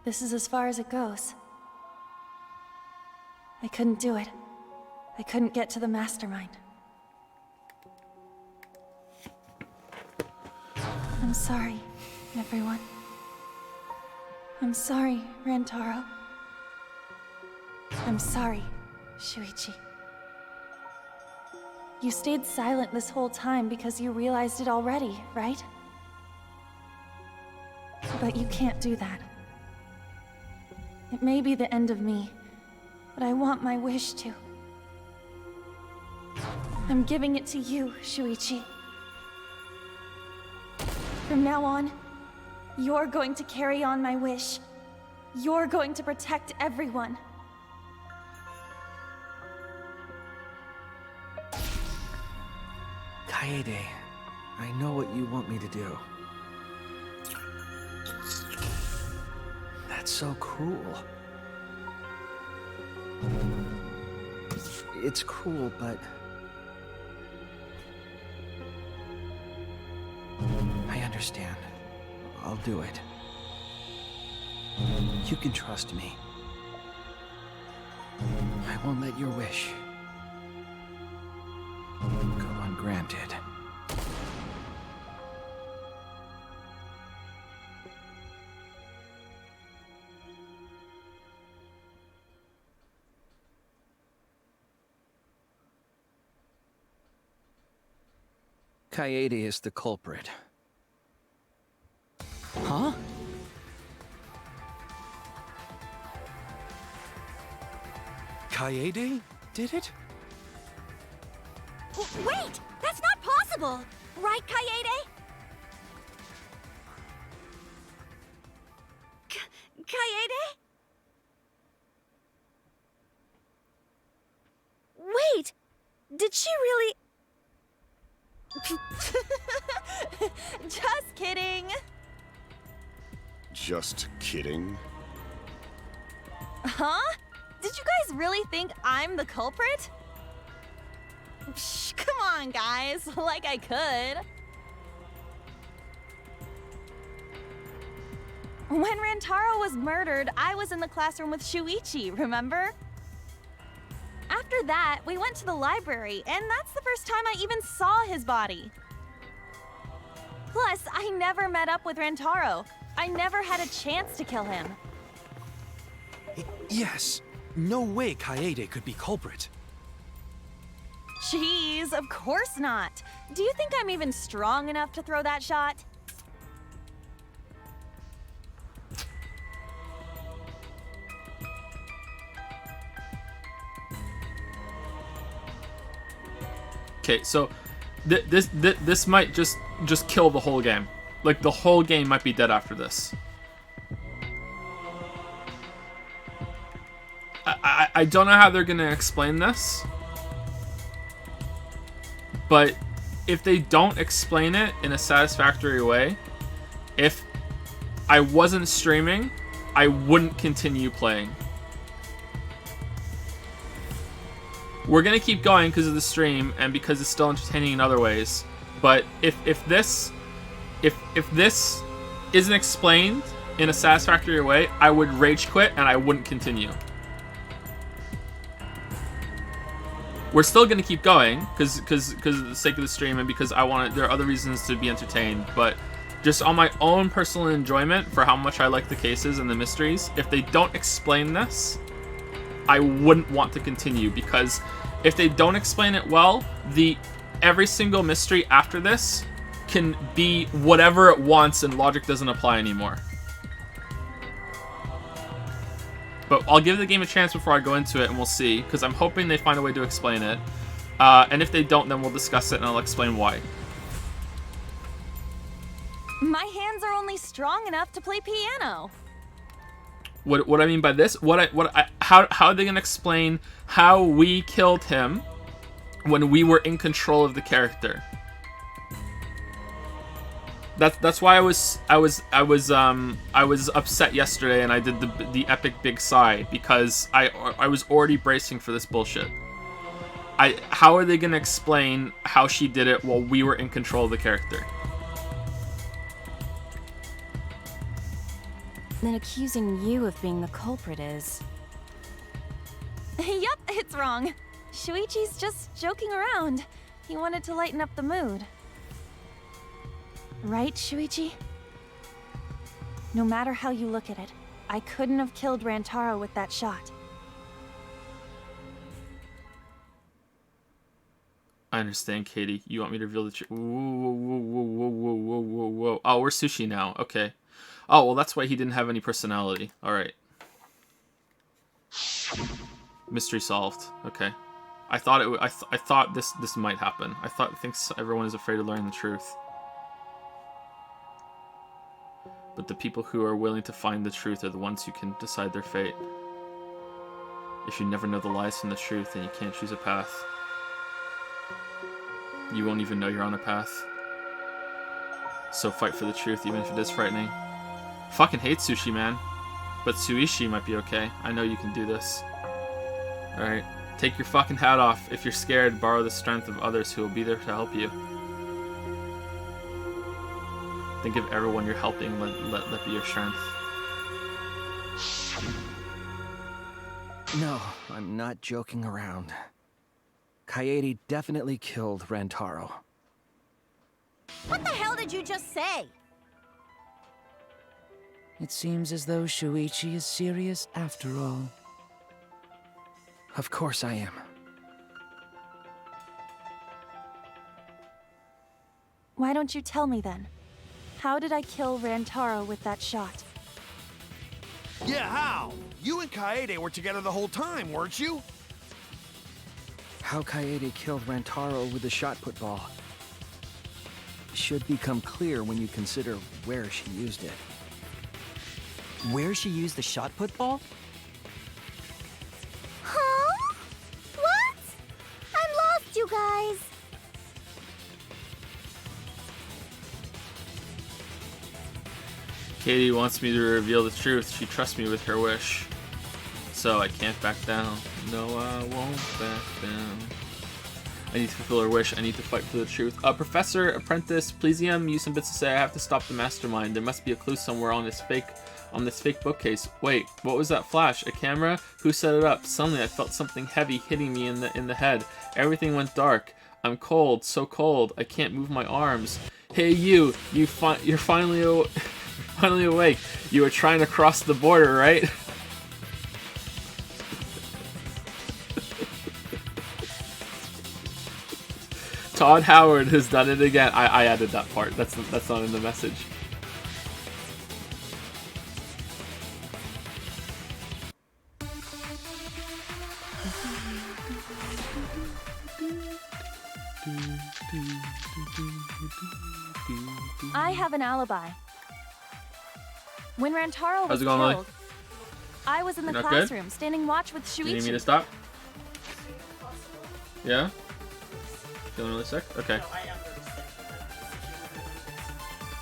this is as far as it goes. I couldn't do it. I couldn't get to the mastermind. I'm sorry, everyone. I'm sorry, Rantaro. I'm sorry, Shuichi. You stayed silent this whole time because you realized it already, right? But you can't do that. It may be the end of me, but I want my wish to. I'm giving it to you, Shuichi. From now on, you're going to carry on my wish. You're going to protect everyone. Kaede, I know what you want me to do. That's so cruel. It's cruel, but I understand. I'll do it. You can trust me. I won't let your wish go ungranted. Kaede is the culprit. Huh? Kaede did it? Wait! That's not possible! Right, Kaede? Kaede? Wait! Did she really... Just kidding. Just kidding? Huh? Did you guys really think I'm the culprit? Psh, come on, guys. Like I could. When Rantaro was murdered, I was in the classroom with Shuichi, remember? After that, we went to the library, and that's the first time I even saw his body. Plus, I never met up with Rantaro. I never had a chance to kill him. Yes. No way Kaede could be culprit. Jeez, of course not. Do you think I'm even strong enough to throw that shot? Okay, so this might just kill the whole game. Like, the whole game might be dead after this. I don't know how they're gonna explain this, but if they don't explain it in a satisfactory way, if I wasn't streaming, I wouldn't continue playing. We're gonna keep going because of the stream and because it's still entertaining in other ways. But if this isn't explained in a satisfactory way, I would rage quit and I wouldn't continue. We're still gonna keep going because of the sake of the stream and because there are other reasons to be entertained. But just on my own personal enjoyment for how much I like the cases and the mysteries, if they don't explain this, I wouldn't want to continue, because if they don't explain it well, every single mystery after this can be whatever it wants and logic doesn't apply anymore. But I'll give the game a chance before I go into it and we'll see, because I'm hoping they find a way to explain it. And if they don't, then we'll discuss it and I'll explain why. My hands are only strong enough to play piano. What I mean by this, how are they gonna explain how we killed him when we were in control of the character? That's why I was upset yesterday and I did the epic big sigh, because I was already bracing for this bullshit. How are they gonna explain how she did it while we were in control of the character? Then accusing you of being the culprit is... Yep, it's wrong. Shuichi's just joking around. He wanted to lighten up the mood. Right, Shuichi? No matter how you look at it, I couldn't have killed Rantaro with that shot. I understand, Katie. You want me to reveal the truth? Whoa, whoa, whoa, whoa, whoa, whoa, whoa, whoa. Oh, we're Sushi now. Okay. Oh, well, that's why he didn't have any personality. All right. Mystery solved. Okay. I thought it. I thought this might happen. I think everyone is afraid of learning the truth. But the people who are willing to find the truth are the ones who can decide their fate. If you never know the lies from the truth, then you can't choose a path. You won't even know you're on a path. So fight for the truth, even if it is frightening. Fucking hate Sushi, man. But Suishi might be okay. I know you can do this. Alright. Take your fucking hat off. If you're scared, borrow the strength of others who will be there to help you. Think of everyone you're helping and let that be your strength. No, I'm not joking around. Kaede definitely killed Rantaro. What the hell did you just say? It seems as though Shuichi is serious after all. Of course I am. Why don't you tell me then? How did I kill Rantaro with that shot? Yeah, how? You and Kaede were together the whole time, weren't you? How Kaede killed Rantaro with the shot put ball should become clear when you consider where she used it. Where she used the shot put ball? Huh? What? I'm lost, you guys. Katie wants me to reveal the truth. She trusts me with her wish. So I can't back down. No, I won't back down. I need to fulfill her wish. I need to fight for the truth. Professor, Apprentice, Plesium, use some bits to say I have to stop the mastermind. There must be a clue somewhere on this fake bookcase. Wait, what was that flash? A camera? Who set it up? Suddenly I felt something heavy hitting me in the head. Everything went dark. I'm cold, so cold. I can't move my arms. Hey you're finally awake. You were trying to cross the border, right? Todd Howard has done it again. I added that part. That's not in the message. I have an alibi. When Rantaro was How's it going, Lily? killed, I was in the You're not classroom good? standing watch with Shuichi. You need me to stop? Yeah? Feeling really sick? Okay.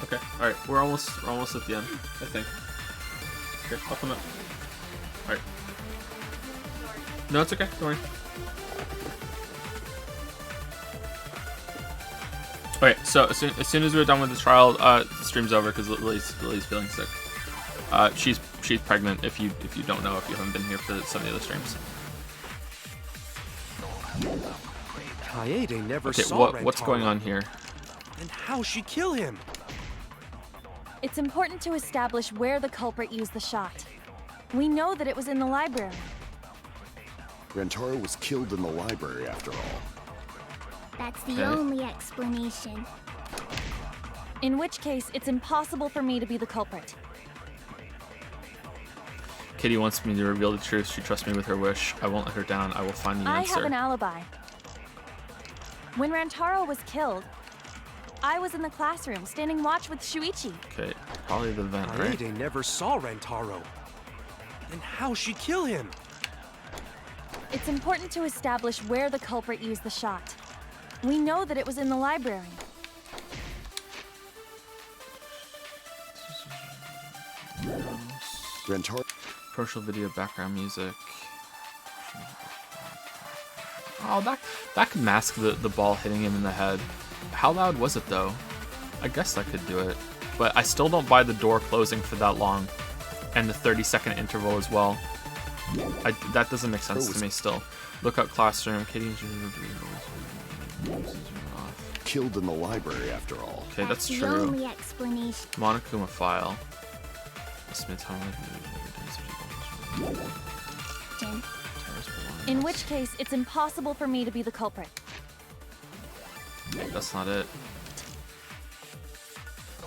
Okay, alright. We're almost at the end, I think. Okay, I'll come up. Alright. No, it's okay. Don't worry. Okay, so as soon as we're done with the trial, the stream's over because Lily's feeling sick. She's pregnant. If you don't know, if you haven't been here for some of the other streams. Kaede never Okay, saw what's Rantaro. going on here? And how'd she kill him? It's important to establish where the culprit used the shot. We know that it was in the library. Rantaro was killed in the library after all. That's the Okay. only explanation. In which case, it's impossible for me to be the culprit. Kitty wants me to reveal the truth. She trusts me with her wish. I won't let her down. I will find the I answer. have an alibi. When Rantaro was killed, I was in the classroom standing watch with Shuichi. Okay, probably the vent, right? Kaede never saw Rantaro. And how'd she kill him? It's important to establish where the culprit used the shot. We know that it was in the library. Rantaro. Partial video background music. Oh, that could mask the ball hitting him in the head. How loud was it though? I guess that could do it. But I still don't buy the door closing for that long. and the 30-second interval as well. That doesn't make sense to me still. Look up classroom. Katie killed in the library after all. Okay, that's the true. only explanation. Monokuma file. In which case, it's impossible for me to be the culprit. That's not it.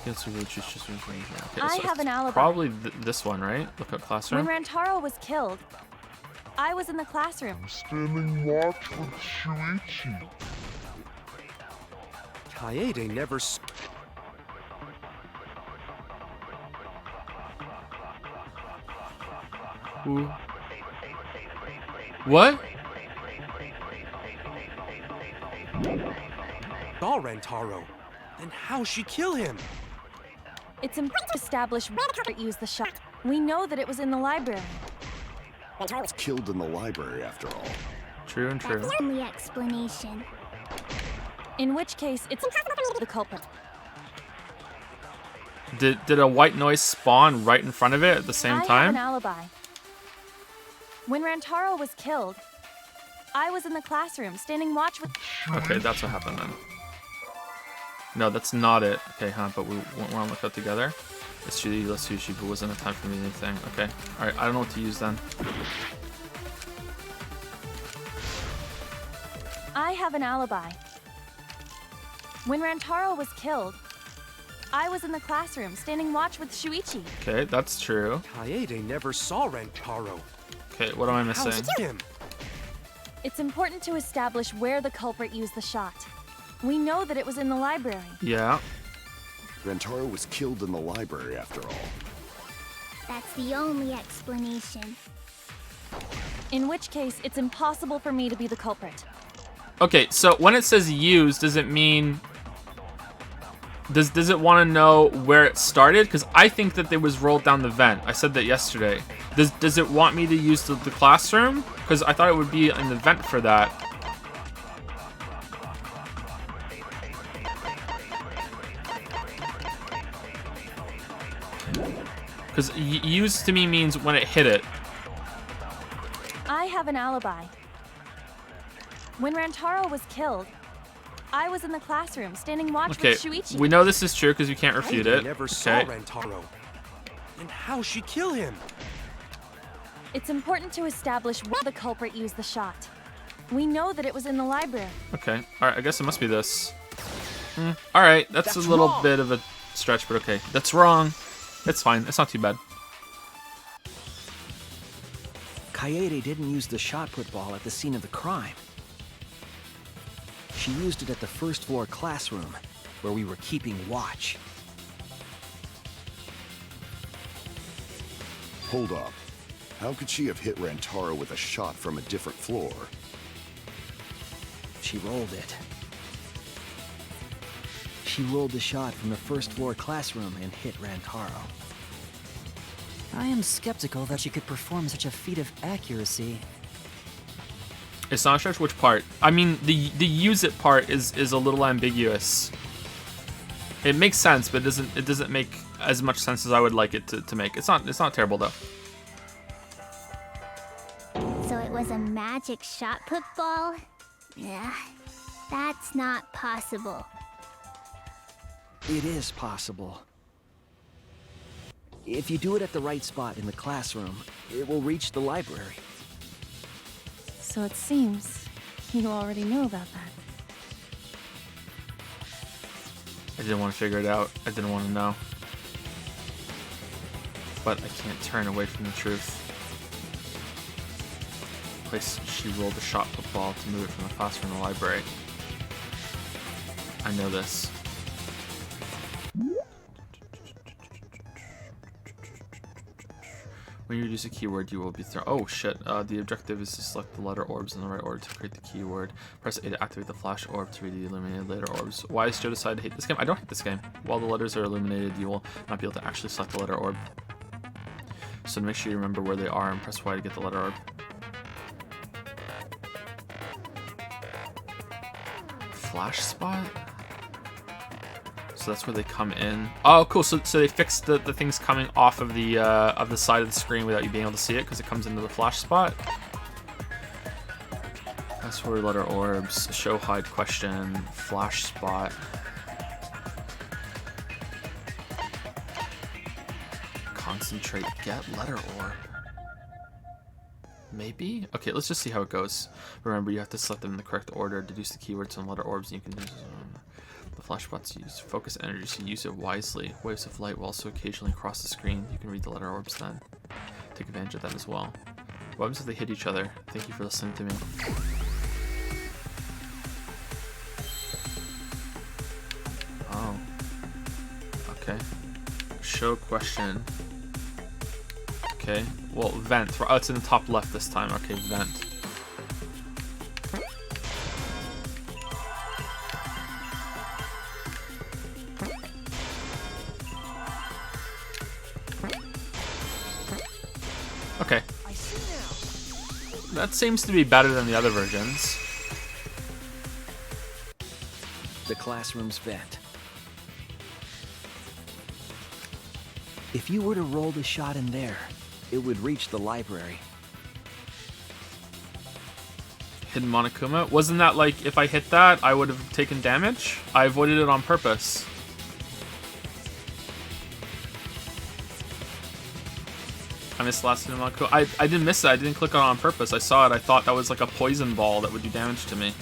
Okay, I have an alibi. Probably this one, right? Look up classroom. When Rantaro was killed, I was in the classroom. Standing watch with Shuichi. Kaede never. Ooh. What? Saw Rantaro. Then how'd she kill him? It's important to establish where it used the shot. We know that it was in the library. Rantaro was killed in the library after all. True and true. That's the only explanation. In which case, it's the culprit. Did a white noise spawn right in front of it at the same I have time? an alibi. When Rantaro was killed, I was in the classroom standing watch with. Okay, that's what happened then. No, that's not it. Okay, huh? But we want to look up together. It's Sushi, but wasn't a time for me anything. Okay, all right. I don't know what to use then. I have an alibi. When Rantaro was killed, I was in the classroom standing watch with Shuichi. Okay, that's true. Kaede never saw Rantaro. Okay, what am I missing? How's him? It's important to establish where the culprit used the shot. We know that it was in the library. Yeah. Rantaro was killed in the library after all. That's the only explanation. In which case, it's impossible for me to be the culprit. Okay, so when it says use, does it mean... Does it want to know where it started? Because I think that it was rolled down the vent. I said that yesterday. Does it want me to use the classroom? Because I thought it would be in the vent for that. Because use to me means when it hit it. I have an alibi. When Rantaro was killed, I was in the classroom standing watch Okay, with Shuichi. we know this is true because we can't refute Kaede it. never saw Okay. Rantaro. Then how'd she kill him? It's important to establish where the culprit used the shot. We know that it was in the library. Okay. All right. I guess it must be this. All right. That's a little wrong. bit of a stretch, but okay. That's wrong. It's fine. It's not too bad. Kaede didn't use the shot put ball at the scene of the crime. She used it at the first floor classroom, where we were keeping watch. Hold up. How could she have hit Rantaro with a shot from a different floor? She rolled it. She rolled the shot from the first floor classroom and hit Rantaro. I am skeptical that she could perform such a feat of accuracy. It's not a stretch. Which part? I mean, the use it part is a little ambiguous. It makes sense, but it doesn't make as much sense as I would like it to make. It's not terrible though. So it was a magic shot put ball? Yeah, that's not possible. It is possible. If you do it at the right spot in the classroom, it will reach the library. So it seems you already know about that. I didn't want to figure it out. I didn't want to know. But I can't turn away from the truth. Place she rolled the shot put ball to move it from the classroom to the library. I know this. When you use a keyword, you will be thrown. Oh shit! The objective is to select the letter orbs in the right order to create the keyword. Press A to activate the flash orb to read the illuminated letter orbs. Why does Joe decide to hate this game? I don't hate this game. While the letters are illuminated, you will not be able to actually select the letter orb. So make sure you remember where they are and press Y to get the letter orb. Flash spot? So that's where they come in. Oh, cool. So they fixed the things coming off of the side of the screen without you being able to see it because it comes into the flash spot. Password, letter orbs, show hide question, flash spot. Concentrate, get letter orb. Maybe? Okay, let's just see how it goes. Remember, you have to select them in the correct order, deduce the keywords and letter orbs, and you can use the flash spots used. Focus energy, so use it wisely. Waves of light will also occasionally cross the screen. You can read the letter orbs then. Take advantage of that as well. What happens if they hit each other? Thank you for listening to me. Oh. Okay. Show question. Okay. Well, vent. Oh, it's in the top left this time. Okay, vent. Okay. That seems to be better than the other versions. The classroom's vent. If you were to roll the shot in there, it would reach the library. Hidden Monokuma? Wasn't that like, if I hit that, I would have taken damage? I avoided it on purpose. I missed last Hidden Monokuma. I didn't miss it. I didn't click on it on purpose. I saw it. I thought that was like a poison ball that would do damage to me.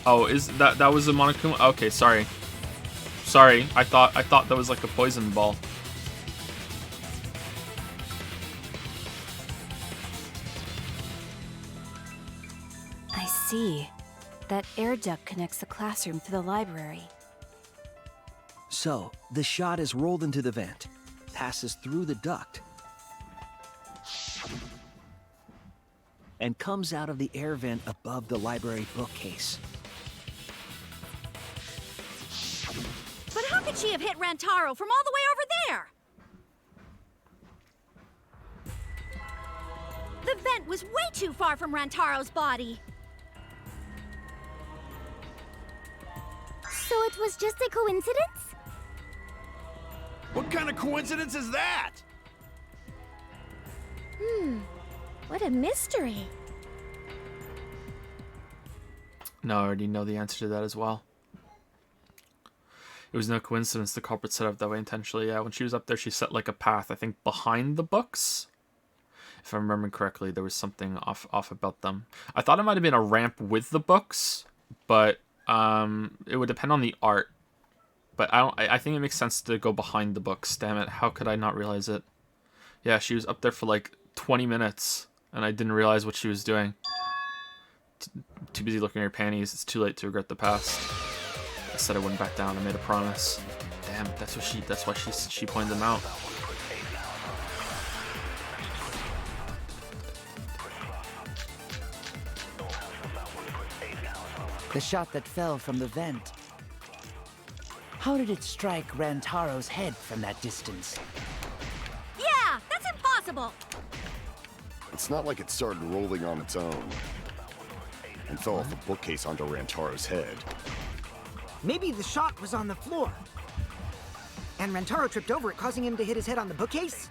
Oh, is that was a Monokuma? Okay, sorry. Sorry. I thought that was like a poison ball. I see. That air duct connects the classroom to the library. So, the shot is rolled into the vent, passes through the duct, and comes out of the air vent above the library bookcase. But how could she have hit Rantaro from all the way over there? The vent was way too far from Rantaro's body. So it was just a coincidence? What kind of coincidence is that? What a mystery. No, I already know the answer to that as well. It was no coincidence the culprit set up that way intentionally. Yeah, when she was up there, she set like a path, I think, behind the books. If I'm remembering correctly, there was something off about them. I thought it might have been a ramp with the books, but it would depend on the art. But I think it makes sense to go behind the books. Damn it, how could I not realize it? Yeah, she was up there for like 20 minutes, and I didn't realize what she was doing. Too busy looking at her panties. It's too late to regret the past. I said I wouldn't back down. I made a promise. Damn, that's why she pointed them out. The shot that fell from the vent. How did it strike Rantaro's head from that distance? Yeah, that's impossible. It's not like it started rolling on its own and fell off a bookcase onto Rantaro's head. Maybe the shot was on the floor. And Rantaro tripped over it, causing him to hit his head on the bookcase?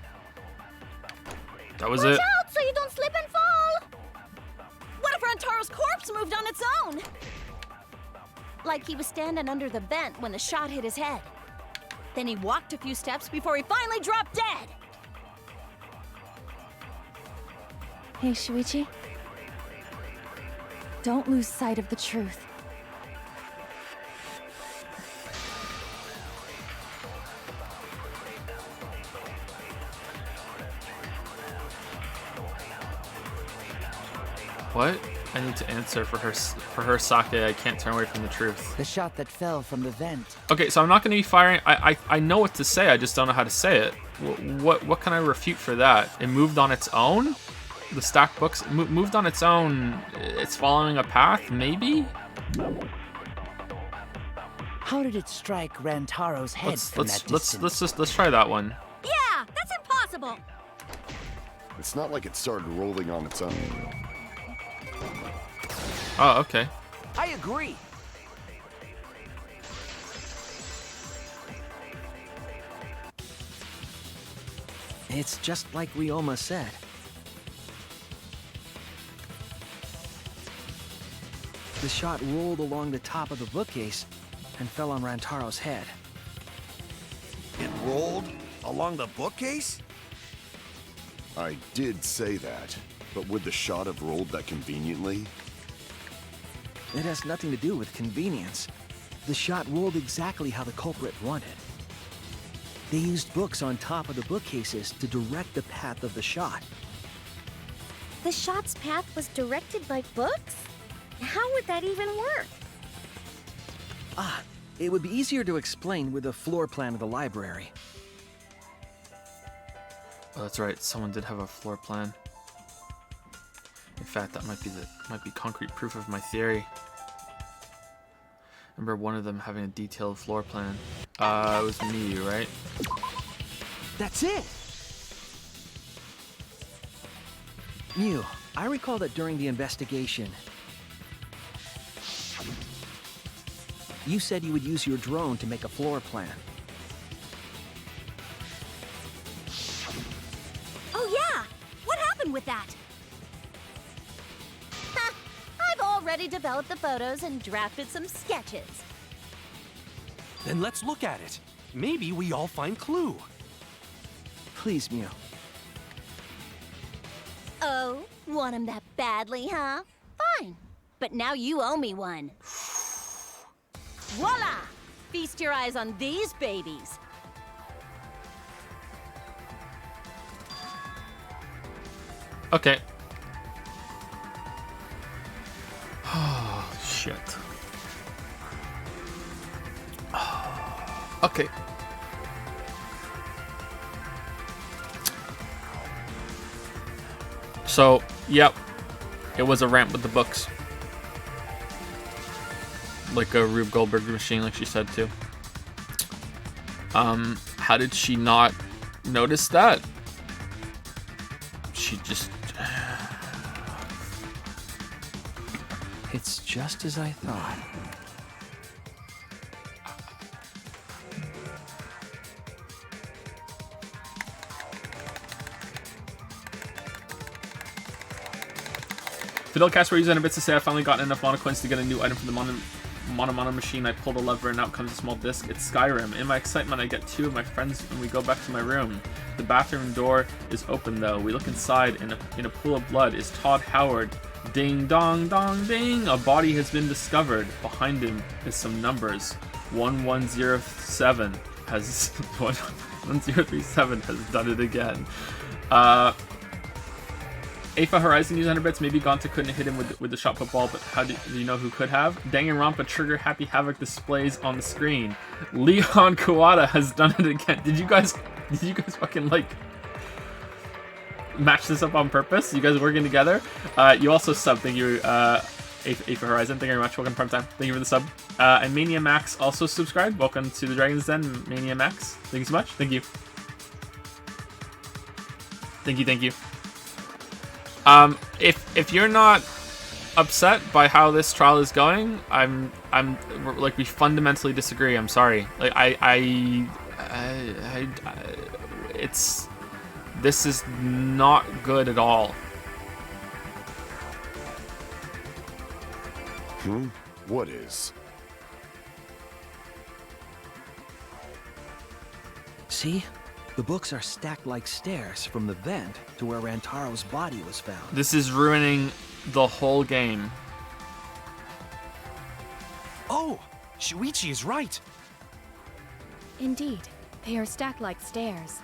That was Watch it. out so you don't slip and fall! What if Rantaro's corpse moved on its own? Like he was standing under the vent when the shot hit his head. Then he walked a few steps before he finally dropped dead. Hey, Shuichi. Don't lose sight of the truth. What? I need to answer for her Sake. I can't turn away from the truth. The shot that fell from the vent. Okay, so I'm not going to be firing. I know what to say. I just don't know how to say it. What can I refute for that? It moved on its own? The stacked books moved on its own. It's following a path, maybe? How did it strike Rantaro's head from that distance? Let's try that one. Yeah, that's impossible. It's not like it started rolling on its own. Oh, okay. I agree. It's just like Ryoma said. The shot rolled along the top of the bookcase and fell on Rantaro's head. It rolled along the bookcase? I did say that, but would the shot have rolled that conveniently? It has nothing to do with convenience. The shot rolled exactly how the culprit wanted. They used books on top of the bookcases to direct the path of the shot. The shot's path was directed by books? How would that even work? Ah, it would be easier to explain with the floor plan of the library. Oh, that's right. Someone did have a floor plan. In fact, that might be concrete proof of my theory. Remember one of them having a detailed floor plan. It was me, right? That's it! Mew, I recall that during the investigation, you said you would use your drone to make a floor plan. Oh yeah! What happened with that? Ha! I've already developed the photos and drafted some sketches. Then let's look at it. Maybe we all find clue. Please, Mew. Oh, want him that badly, huh? Fine. But now you owe me one. Voila! Feast your eyes on these babies. Okay. Oh, shit. Okay. So, yep. It was a ramp with the books. Like a Rube Goldberg machine, like she said too. How did she not notice that? She just... It's just as I thought. Fidel Castro used bits to say I finally gotten enough monocoins to get a new item for the mono machine. I pulled a lever and out comes a small disc. It's Skyrim. In my excitement, I get two of my friends and we go back to my room. The bathroom door is open though. We look inside and in a pool of blood is Todd Howard. Ding dong dong ding! A body has been discovered. Behind him is some numbers. 1107 has 1037 has done it again. Afa Horizon used 100 bits. Maybe Gonta couldn't hit him with the shot put ball, but how do you know who could have? Danganronpa Trigger Happy Havoc displays on the screen. Leon Kawada has done it again. Did you guys fucking like match this up on purpose? You guys working together? You also sub. Thank you, Afa Horizon. Thank you very much. Welcome to Prime Time. Thank you for the sub. And Mania Max also subscribed. Welcome to the Dragon's Den, Mania Max. Thank you so much. Thank you. Thank you. If you're not upset by how this trial is going, I'm like, we fundamentally disagree. I'm sorry. Like this is not good at all. What is? See? The books are stacked like stairs from the vent to where Rantaro's body was found. This is ruining the whole game. Oh, Shuichi is right. Indeed, they are stacked like stairs.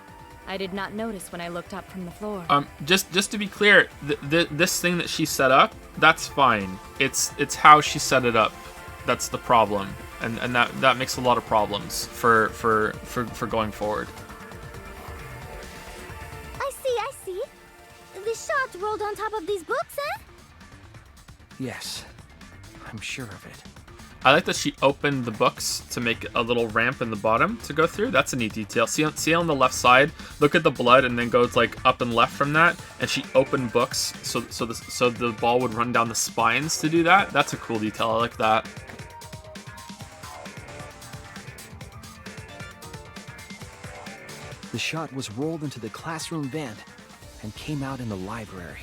I did not notice when I looked up from the floor. Just to be clear, this thing that she set up, that's fine. It's how she set it up that's the problem, and that makes a lot of problems for going forward. I see. The shot rolled on top of these books, eh? Yes, I'm sure of it. I like that she opened the books to make a little ramp in the bottom to go through. That's a neat detail. See on the left side, look at the blood and then goes like up and left from that. And she opened books so the ball would run down the spines to do that. That's a cool detail. I like that. The shot was rolled into the classroom vent and came out in the library.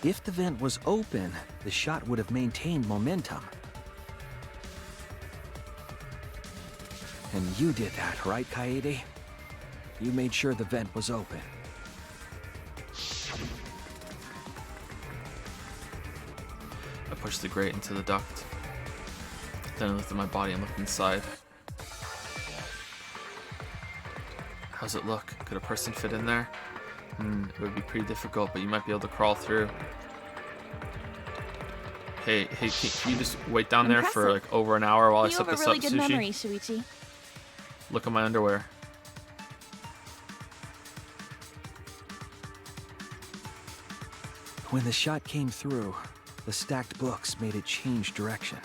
If the vent was open, the shot would have maintained momentum. And you did that, right, Kaede? You made sure the vent was open. I pushed the grate into the duct. Then I lifted my body and looked inside. How's it look? Could a person fit in there? It would be pretty difficult, but you might be able to crawl through. Hey, can you just wait down there for like over an hour while I set this up, Sushi? You have a really good memory, Shuichi. Look at my underwear. When the shot came through, the stacked books made it change direction.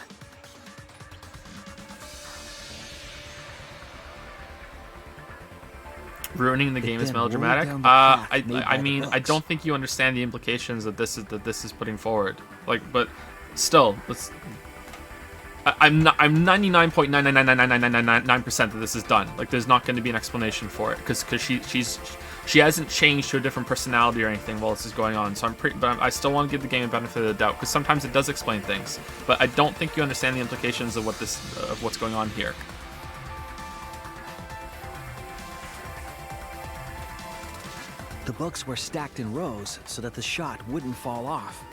Ruining the game is melodramatic. I mean, I don't think you understand the implications that this is putting forward. Like, but still, I'm 99.9999999% that this is done. Like, there's not going to be an explanation for it because she hasn't changed to a different personality or anything while this is going on. So I still want to give the game a benefit of the doubt because sometimes it does explain things. But I don't think you understand the implications of what's going on here. The books were stacked in rows so that the shot wouldn't fall off.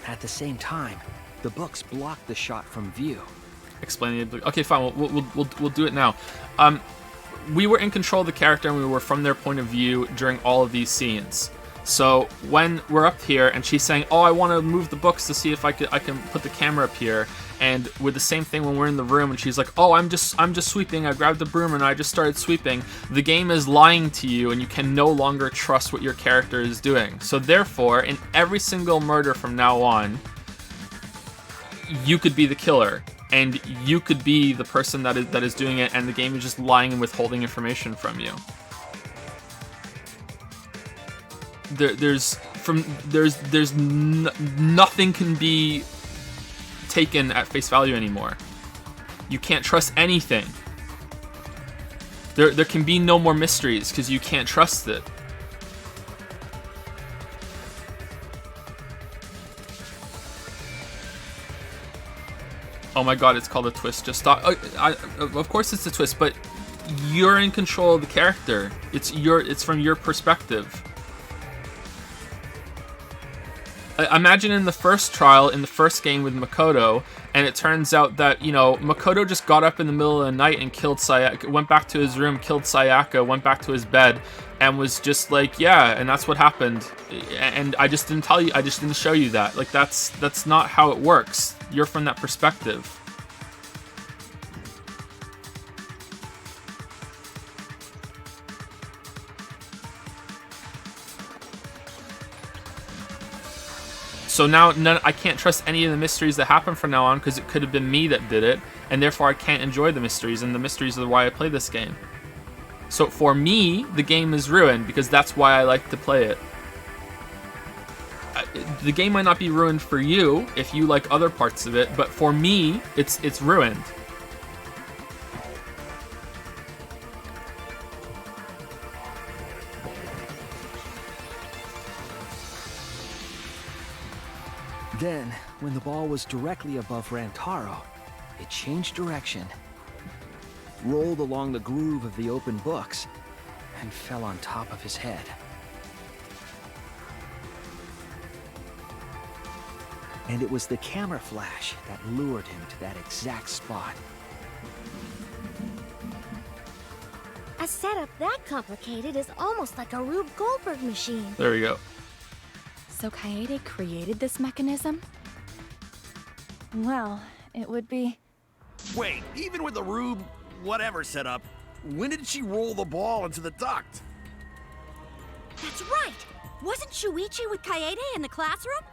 At the same time, the books blocked the shot from view. Explain the... Okay, fine. We'll do it now. We were in control of the character and we were from their point of view during all of these scenes. So when we're up here and she's saying, "Oh, I want to move the books to see if I can put the camera up here," and with the same thing when we're in the room and she's like, "Oh, I'm just sweeping. I grabbed the broom and I just started sweeping." The game is lying to you and you can no longer trust what your character is doing. So therefore, in every single murder from now on, you could be the killer and you could be the person that is doing it, and the game is just lying and withholding information from you. Nothing can be taken at face value anymore. You can't trust anything. There can be no more mysteries because you can't trust it. Oh my god, it's called a twist. Just stop. Of course it's a twist, but you're in control of the character. It's from your perspective. Imagine in the first trial, in the first game with Makoto, and it turns out that, you know, Makoto just got up in the middle of the night and killed Sayaka, went back to his room, killed Sayaka, went back to his bed, and was just like, yeah, and that's what happened. And I just didn't tell you, I just didn't show you that. Like, that's not how it works. You're from that perspective. So now I can't trust any of the mysteries that happen from now on because it could have been me that did it, and therefore I can't enjoy the mysteries, and the mysteries are why I play this game. So for me, the game is ruined because that's why I like to play it. The game might not be ruined for you if you like other parts of it, but for me, it's ruined. Then, when the ball was directly above Rantaro, it changed direction, rolled along the groove of the open books, and fell on top of his head. And it was the camera flash that lured him to that exact spot. A setup that complicated is almost like a Rube Goldberg machine. There we go. So Kaede created this mechanism? Well, it would be... Wait, even with the Rube whatever setup, when did she roll the ball into the duct? That's right! Wasn't Shuichi with Kaede in the classroom?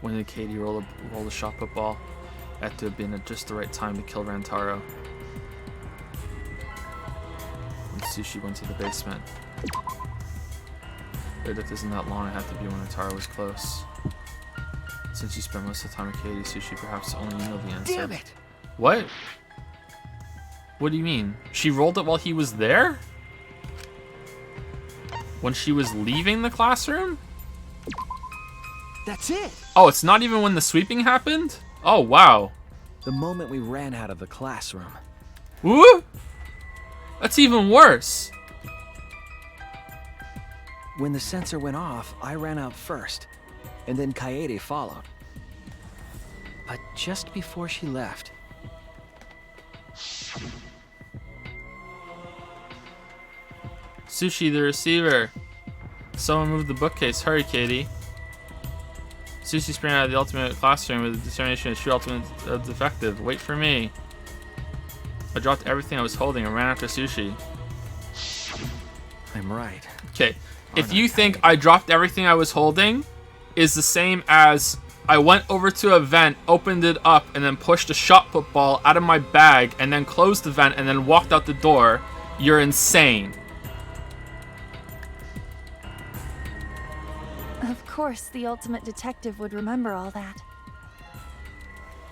When did Kaede roll the shot put ball? Had to have been at just the right time to kill Rantaro. When Sushi went to the basement. The lift isn't that long, it had to be when Rantaro was close. Since you spent most of the time with Katie, Sushi, perhaps only you know the answer. Damn it! What? What do you mean? She rolled it while he was there? When she was leaving the classroom? That's it! Oh, it's not even when the sweeping happened? Oh, wow. The moment we ran out of the classroom. Woo! That's even worse. When the sensor went off, I ran out first, and then Kaede followed. But just before she left... Sushi, the receiver. Someone moved the bookcase. Hurry, Katie. Sushi sprang out of the ultimate classroom with the determination to shoot ultimate defective. Wait for me. I dropped everything I was holding and ran after Sushi. I'm right. Okay, if you think I dropped everything I was holding is the same as I went over to a vent, opened it up, and then pushed a shot put ball out of my bag, and then closed the vent, and then walked out the door, you're insane. Of course, the ultimate detective would remember all that.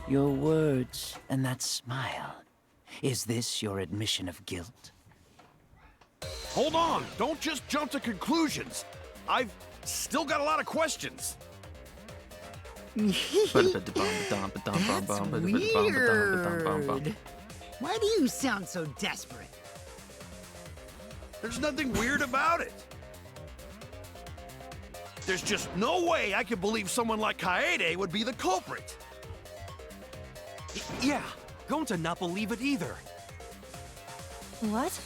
Your words and that smile. Is this your admission of guilt? Hold on! Don't just jump to conclusions! I've still got a lot of questions. That's weird. Why do you sound so desperate? There's nothing weird about it. There's just no way I could believe someone like Kaede would be the culprit. Yeah, going to not believe it either. What?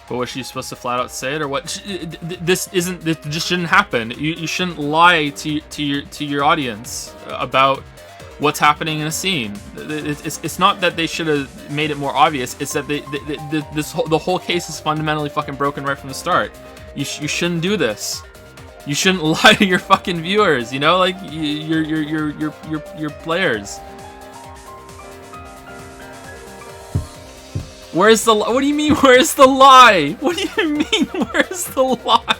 But was she supposed to flat out say it, or what? This just shouldn't happen. You shouldn't lie to your audience about what's happening in a scene. It's not that they should have made it more obvious. It's that the whole case is fundamentally fucking broken right from the start. You shouldn't do this. You shouldn't lie to your fucking viewers. You know, like your players. Where's the? What do you mean? Where's the lie? What do you mean? Where's the lie?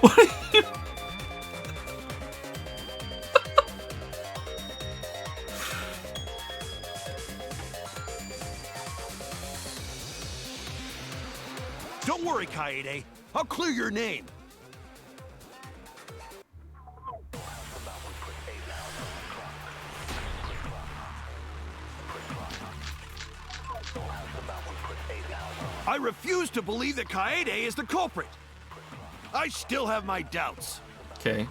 What do you? Don't worry, Kaede. I'll clear your name. I refuse to believe that Kaede is the culprit. I still have my doubts. Okay.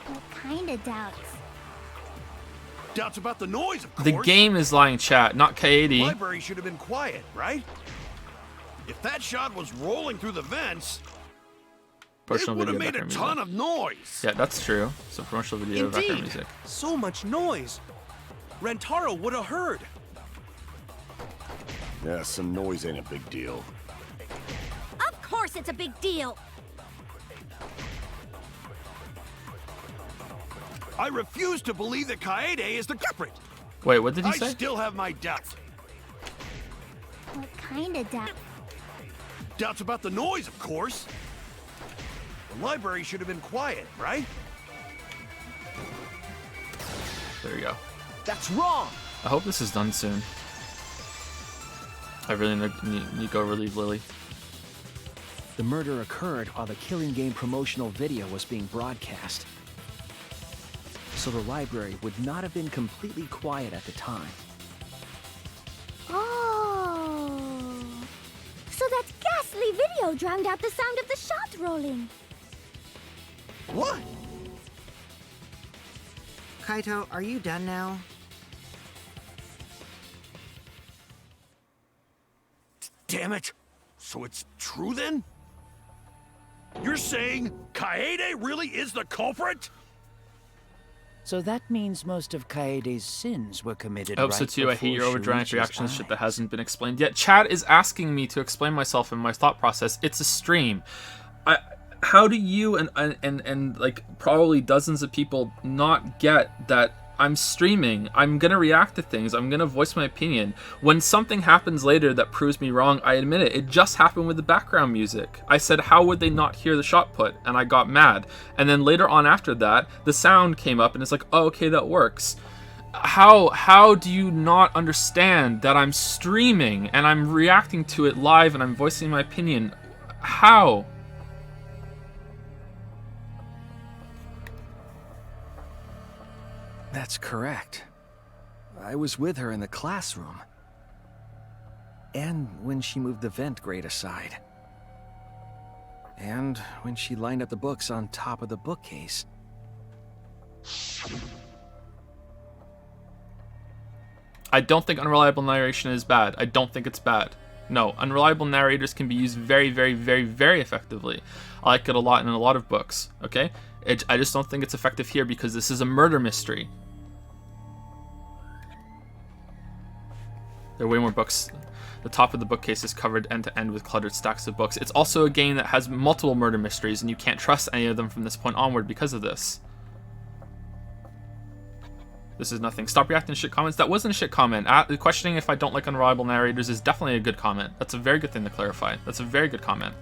What kind of doubts? Doubts about the noise, of course. The game is lying, chat, not Kaede. The library should have been quiet, right? If that shot was rolling through the vents, it would have made a ton of noise. Yeah, that's true. So promotional video, background music. So much noise. Rentaro would have heard. Yeah, some noise ain't a big deal. Of course it's a big deal. I refuse to believe that Kaede is the culprit. Wait, what did he say? I still have my doubts. What kind of doubt? Doubts about the noise, of course. The library should have been quiet, right? There you go. That's wrong! I hope this is done soon. I really need to go relieve Lily. The murder occurred while the Killing Game promotional video was being broadcast. So the library would not have been completely quiet at the time. Oh. So that ghastly video drowned out the sound of the shot rolling. What? Kaito, are you done now? Damn it! So it's true then? You're saying Kaede really is the culprit? So that means most of Kaede's sins were committed I hope so too. I hate your overdramatic reactions, shit that hasn't been explained yet. Chad is asking me to explain myself and my thought process. It's a stream. How do you and like probably dozens of people not get that I'm streaming. I'm gonna react to things. I'm gonna voice my opinion. When something happens later that proves me wrong, I admit it. It just happened with the background music. I said, how would they not hear the shot put? And I got mad. And then later on after that, the sound came up and it's like, oh, okay, that works. How do you not understand that I'm streaming and I'm reacting to it live and I'm voicing my opinion? How? That's correct. I was with her in the classroom. And when she moved the vent grate aside. And when she lined up the books on top of the bookcase. I don't think unreliable narration is bad. I don't think it's bad. No, unreliable narrators can be used very, very, very, very effectively. I like it a lot in a lot of books, okay? I just don't think it's effective here because this is a murder mystery. There are way more books. The top of the bookcase is covered end to end with cluttered stacks of books. It's also a game that has multiple murder mysteries, and you can't trust any of them from this point onward because of this. This is nothing. Stop reacting to shit comments. That wasn't a shit comment. Questioning if I don't like unreliable narrators is definitely a good comment. That's a very good thing to clarify. That's a very good comment.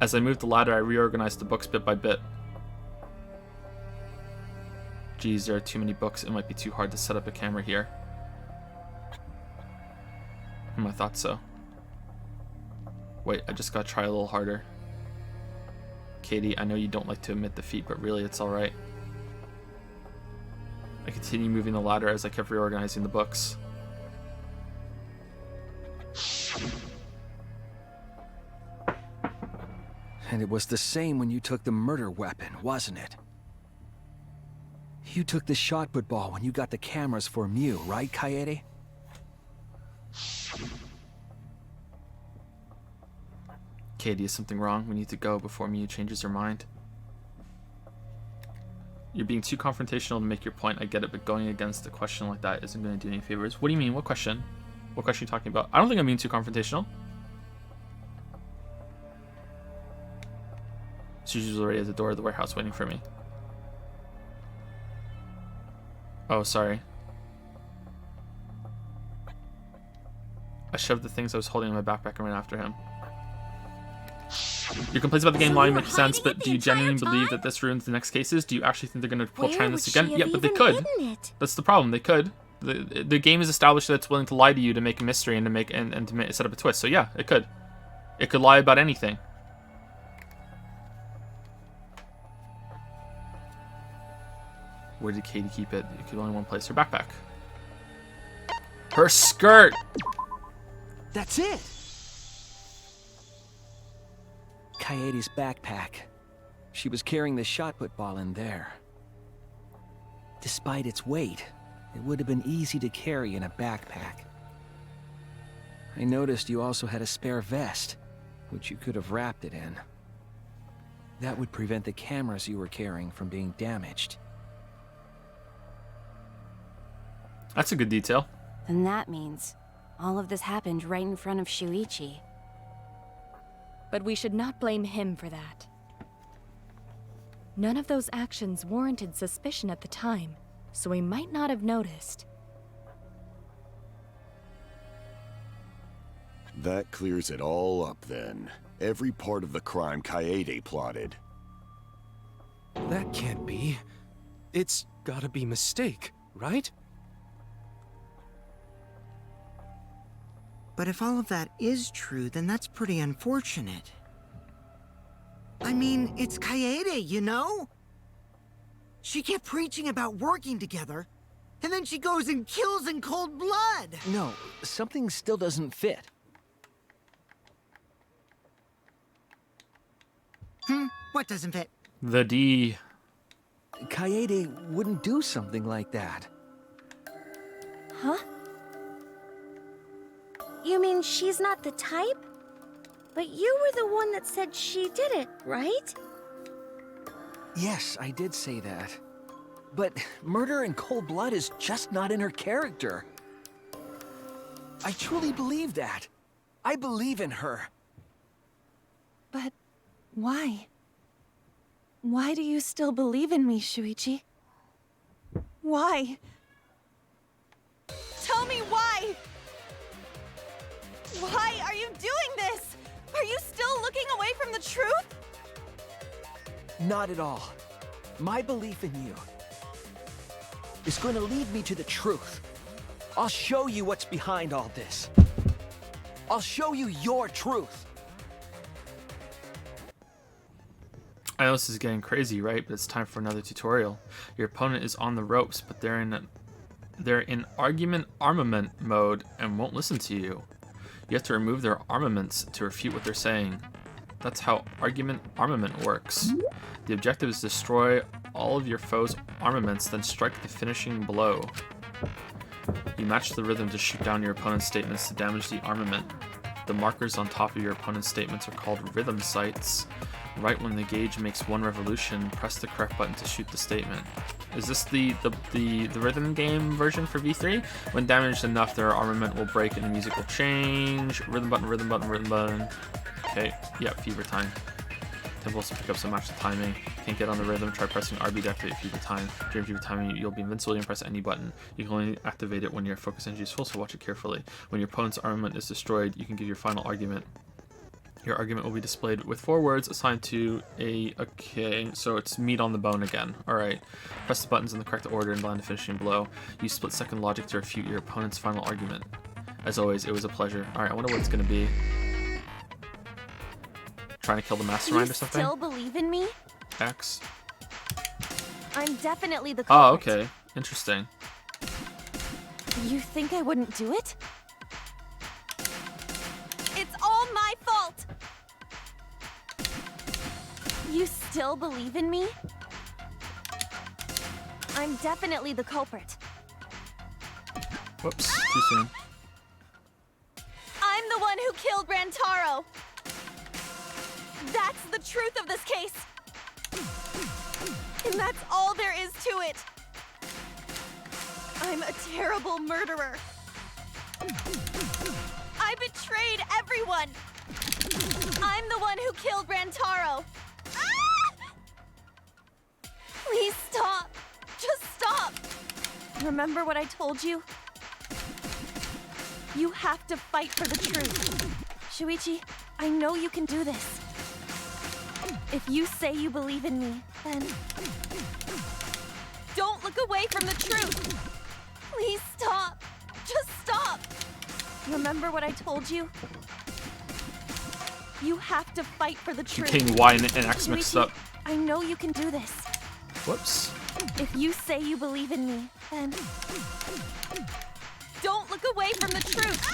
As I moved the ladder, I reorganized the books bit by bit. Geez, there are too many books. It might be too hard to set up a camera here. I thought so. Wait, I just gotta try a little harder. Katie, I know you don't like to admit defeat, but really it's alright. I continued moving the ladder as I kept reorganizing the books. And it was the same when you took the murder weapon, wasn't it? You took the shot put ball when you got the cameras for Mew, right, Kaede? Katie, is something wrong? We need to go before Mew changes her mind. You're being too confrontational to make your point. I get it, but going against a question like that isn't going to do any favors. What do you mean? What question? What question are you talking about? I don't think I'm being too confrontational. Sushi's already at the door of the warehouse waiting for me. Oh, sorry. I shoved the things I was holding in my backpack and ran after him. Your complaints about the game line make sense, but do you genuinely believe that this ruins the next cases? Do you actually think they're going to pull try this again? Yeah, but they could. That's the problem. They could. The game is established that it's willing to lie to you to make a mystery and to make and to set up a twist. So yeah, it could. It could lie about anything. Where did Katie keep it? You could only one place. Her backpack. Her skirt! That's it! Kaede's backpack. She was carrying the shot put ball in there. Despite its weight, it would have been easy to carry in a backpack. I noticed you also had a spare vest, which you could have wrapped it in. That would prevent the cameras you were carrying from being damaged. That's a good detail. Then that means all of this happened right in front of Shuichi. But we should not blame him for that. None of those actions warranted suspicion at the time, so we might not have noticed. That clears it all up then. Every part of the crime Kaede plotted. That can't be. It's gotta be mistake, right? But if all of that is true, then that's pretty unfortunate. I mean, it's Kaede, you know? She kept preaching about working together, and then she goes and kills in cold blood! No, something still doesn't fit. What doesn't fit? The D. Kaede wouldn't do something like that. Huh? You mean she's not the type? But you were the one that said she did it, right? Yes, I did say that. But murder in cold blood is just not in her character. I truly believe that. I believe in her. But why? Why do you still believe in me, Shuichi? Why? Tell me why! Why are you doing this? Are you still looking away from the truth? Not at all. My belief in you is going to lead me to the truth. I'll show you what's behind all this. I'll show you your truth. I know this is getting crazy, right? But it's time for another tutorial. Your opponent is on the ropes, but they're in argument armament mode and won't listen to you. You have to remove their armaments to refute what they're saying. That's how argument armament works. The objective is to destroy all of your foe's armaments, then strike the finishing blow. You match the rhythm to shoot down your opponent's statements to damage the armament. The markers on top of your opponent's statements are called rhythm sights. Right when the gauge makes one revolution, press the correct button to shoot the statement. Is this the rhythm game version for V3? When damaged enough, their armament will break and the music will change. Rhythm button, rhythm button, rhythm button. Okay, yeah, fever time. Tempos to pick up some match the timing. Can't get on the rhythm, try pressing RB to activate fever time. During fever time, you'll be invincible, you can press any button. You can only activate it when your focus energy is full, so watch it carefully. When your opponent's armament is destroyed, you can give your final argument. Your argument will be displayed with 4 words assigned to a... Okay, so it's meat on the bone again. Alright. Press the buttons in the correct order and land the finishing blow. Use split-second logic to refute your opponent's final argument. As always, it was a pleasure. Alright, I wonder what it's going to be. Trying to kill the mastermind or something? You still believe in me? X. I'm definitely the Oh, culprit. okay. Interesting. You think I wouldn't do it? It's all my fault! You still believe in me? I'm definitely the culprit. Whoops, too soon. I'm the one who killed Rantaro! That's the truth of this case! And that's all there is to it! I'm a terrible murderer! I betrayed everyone! I'm the one who killed Rantaro! Ah! Please stop! Just stop! Remember what I told you? You have to fight for the truth. Shuichi, I know you can do this. If you say you believe in me, then... Don't look away from the truth! Please stop! Just stop! Remember what I told you? You have to fight for the truth. I'm getting Y and X mixed Shuichi, up. I know you can do this. Whoops. If you say you believe in me, then... Don't look away from the truth!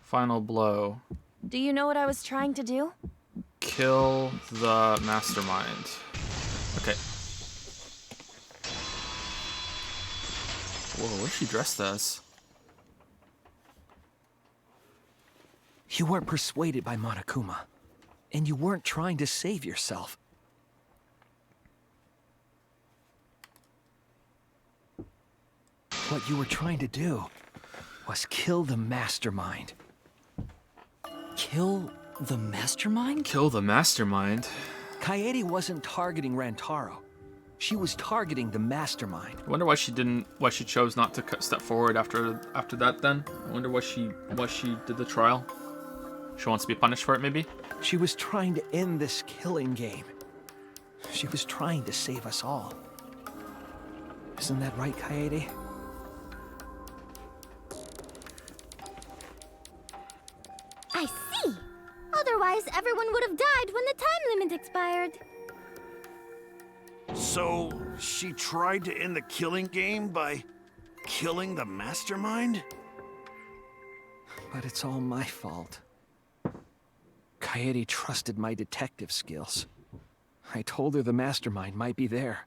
Final blow. Do you know what I was trying to do? Kill the mastermind. Okay. Whoa, what is she dressed as? You weren't persuaded by Monokuma, and you weren't trying to save yourself. What you were trying to do was kill the mastermind. Kill the mastermind? Kill the mastermind? Kaede wasn't targeting Rantaro. She was targeting the mastermind. I wonder why she chose not to step forward after that then. I wonder why she did the trial. She wants to be punished for it, maybe? She was trying to end this killing game. She was trying to save us all. Isn't that right, Kaede? I see. Otherwise, everyone would have died when the time limit expired. So, she tried to end the killing game by killing the mastermind? But it's all my fault. Kaede trusted my detective skills. I told her the mastermind might be there.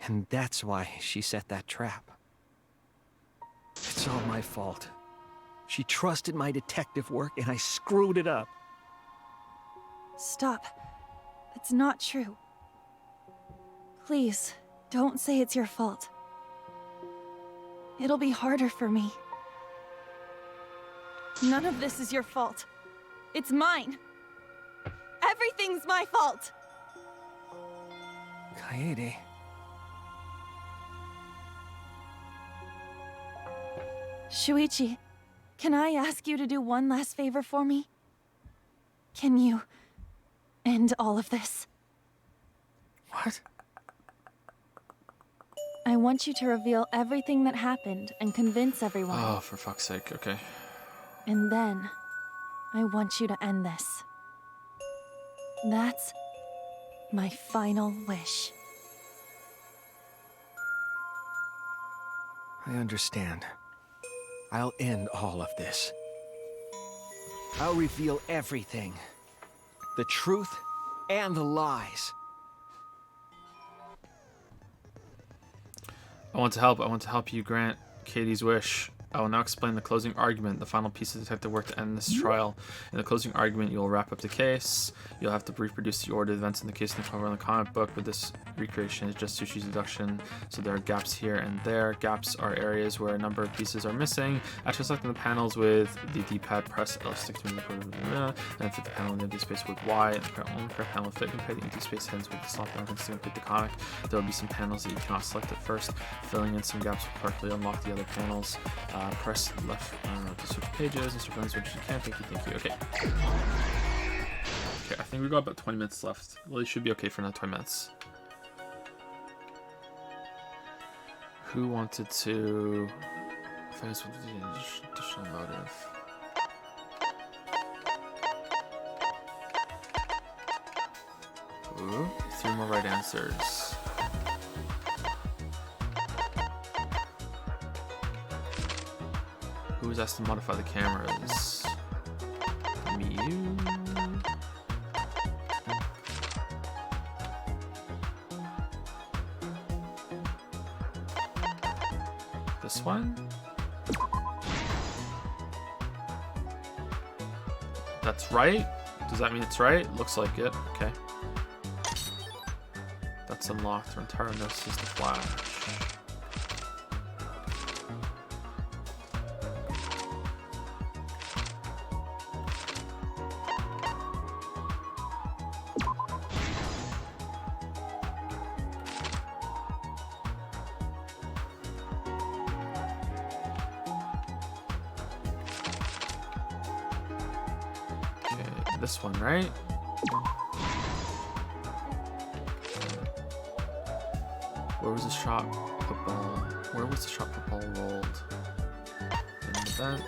And that's why she set that trap. It's all my fault. She trusted my detective work and I screwed it up. Stop. It's not true. Please, don't say it's your fault. It'll be harder for me. None of this is your fault. It's mine. Everything's my fault. Kaede, Shuichi, can I ask you to do one last favor for me? Can you end all of this? What? I want you to reveal everything that happened and convince everyone. Oh, for fuck's sake, okay. And then, I want you to end this. That's my final wish. I understand. I'll end all of this. I'll reveal everything. The truth and the lies. I want to help you grant Katie's wish. I will now explain the closing argument, the final piece of detective work to end this trial. In the closing argument, you will wrap up the case. You'll have to reproduce the order of events in the case in the cover in the comic book, but this recreation is just Sushi's deduction, so there are gaps here and there. Gaps are areas where a number of pieces are missing. After selecting the panels with the D-pad, press L, stick to the and fit the panel in the empty space with Y, and the only correct panel fit. Compare the empty space heads with the slot down and complete the comic. There will be some panels that you cannot select at first. Filling in some gaps will correctly unlock the other panels. Press left to switch pages and switch which you can. Thank you. Okay. Okay, I think we got about 20 minutes left. Well, it should be okay for another 20 minutes. Who wanted to... If I just wanted to do an additional motive. Ooh, 3 more right answers. Who was asked to modify the cameras? Mew. This one? That's right? Does that mean it's right? Looks like it. Okay. That's unlocked. Rentaro notices the flash. This one, right? Where was the shot put ball? Where was the shot put ball rolled? In the vent.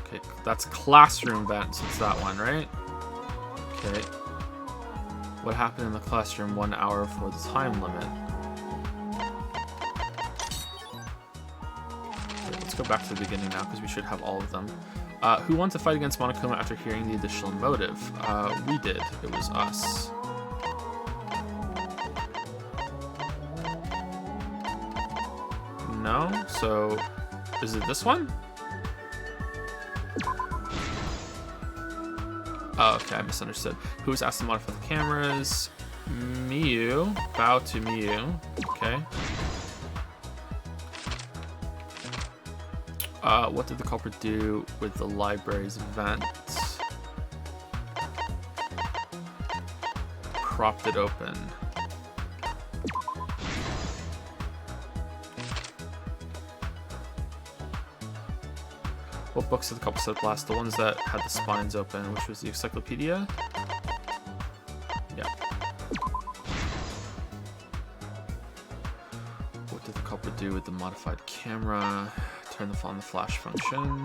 Okay, that's classroom vent, so it's that one, right? Okay. What happened in the classroom 1 hour before the time limit? Go back to the beginning now because we should have all of them. Who won to fight against Monokuma after hearing the additional motive? We did. It was us. No? So, is it this one? Oh, okay, I misunderstood. Who was asked to modify the cameras? Miyu. Bow to Miyu. Okay. What did the culprit do with the library's vent? Propped it open. What books did the couple set blast? The ones that had the spines open, which was the encyclopedia? Yeah. What did the culprit do with the modified camera? Turn on the flash function.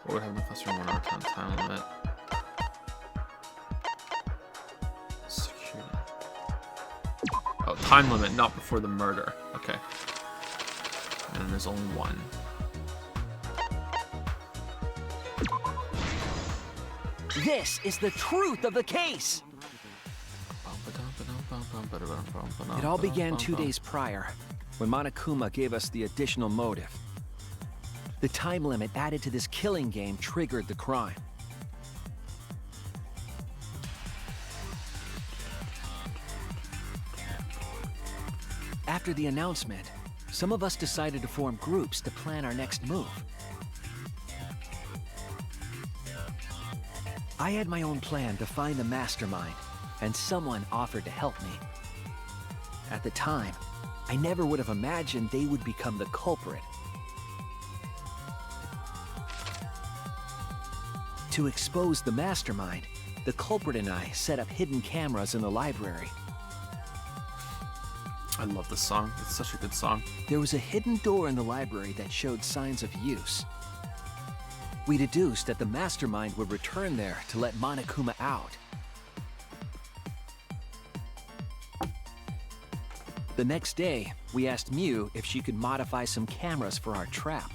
What would happen in the classroom 1 hour time limit? Security. Oh, time limit, not before the murder. Okay. And there's only one. This is the truth of the case! It all began 2 days prior, when Monokuma gave us the additional motive. The time limit added to this killing game triggered the crime. After the announcement, some of us decided to form groups to plan our next move. I had my own plan to find the mastermind, and someone offered to help me. At the time, I never would have imagined they would become the culprit. To expose the mastermind, the culprit and I set up hidden cameras in the library. I love this song. It's such a good song. There was a hidden door in the library that showed signs of use. We deduced that the mastermind would return there to let Monokuma out. The next day, we asked Mew if she could modify some cameras for our trap.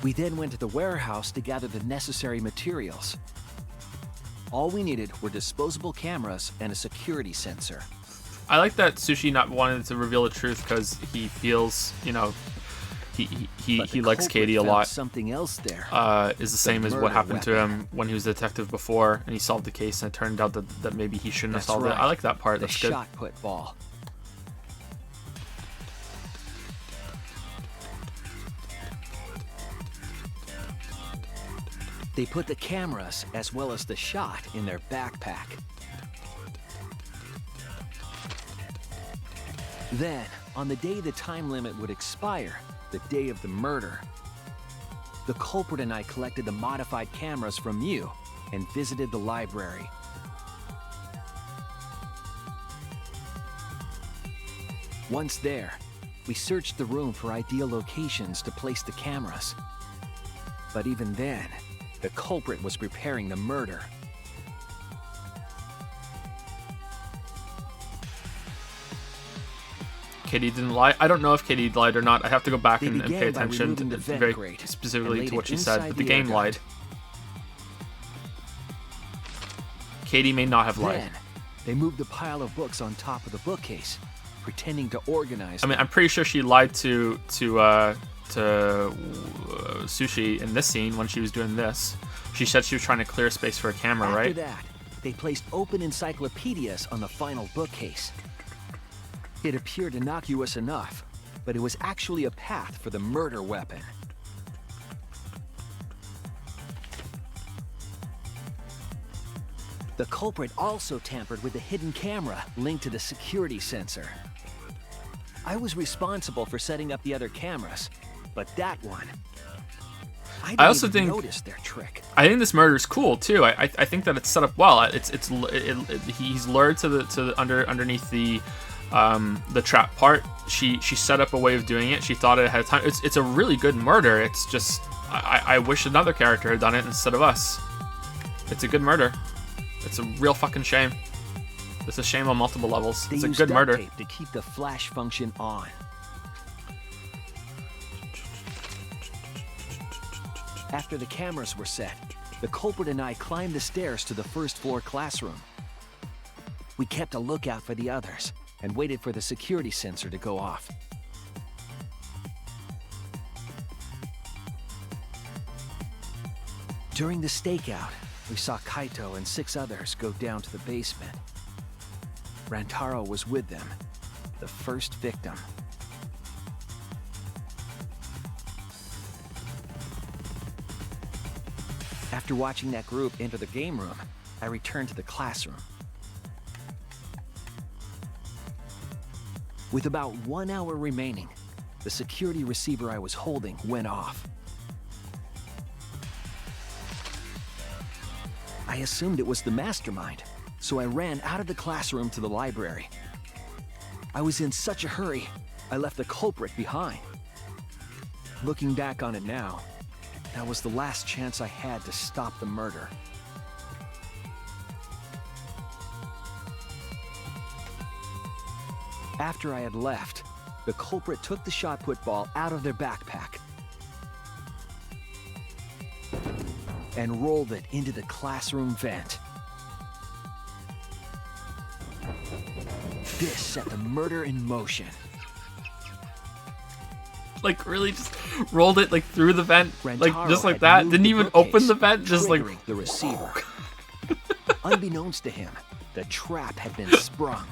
We then went to the warehouse to gather the necessary materials. All we needed were disposable cameras and a security sensor. I like that Sushi not wanting to reveal the truth because he feels, you know, he likes Katie a lot. Something else there. Is the same as what happened to him when he was a detective before, and he solved the case, and it turned out that maybe he shouldn't have solved it. I like that part. That's good. The shot put ball. They put the cameras as well as the shot in their backpack. Then, on the day the time limit would expire, the day of the murder, the culprit and I collected the modified cameras from Mew and visited the library. Once there, we searched the room for ideal locations to place the cameras. But even then, the culprit was preparing the murder. Katie didn't lie. I don't know if Katie lied or not. I have to go back and pay attention to very specifically to what she said, but the game lied. Katie may not have lied. Then, they moved the pile of books on top of the bookcase, pretending to organize them. I mean, I'm pretty sure she lied to Sushi in this scene when she was doing this. She said she was trying to clear space for a camera, right? After that, they placed open encyclopedias on the final bookcase. It appeared innocuous enough, but it was actually a path for the murder weapon. The culprit also tampered with the hidden camera linked to the security sensor. I was responsible for setting up the other cameras, but that one, I also think noticed their trick. I think this murder is cool too. I think that it's set up well. He's lured to underneath the trap part. She set up a way of doing it. She thought it ahead of time. It's a really good murder. It's just I wish another character had done it instead of us. It's a good murder. It's a real fucking shame. It's a shame on multiple levels. It's a good murder. They used duct tape to keep the flash function on. After the cameras were set, the culprit and I climbed the stairs to the first floor classroom. We kept a lookout for the others and waited for the security sensor to go off. During the stakeout, we saw Kaito and 6 others go down to the basement. Rantaro was with them, the first victim. After watching that group enter the game room, I returned to the classroom. With about 1 hour remaining, the security receiver I was holding went off. I assumed it was the mastermind, so I ran out of the classroom to the library. I was in such a hurry, I left the culprit behind. Looking back on it now, that was the last chance I had to stop the murder. After I had left, the culprit took the shot put ball out of their backpack and rolled it into the classroom vent. This set the murder in motion. Like, really just rolled it like through the vent, like just like that. Didn't even open the vent, just like the receiver. Unbeknownst to him, the trap had been sprung.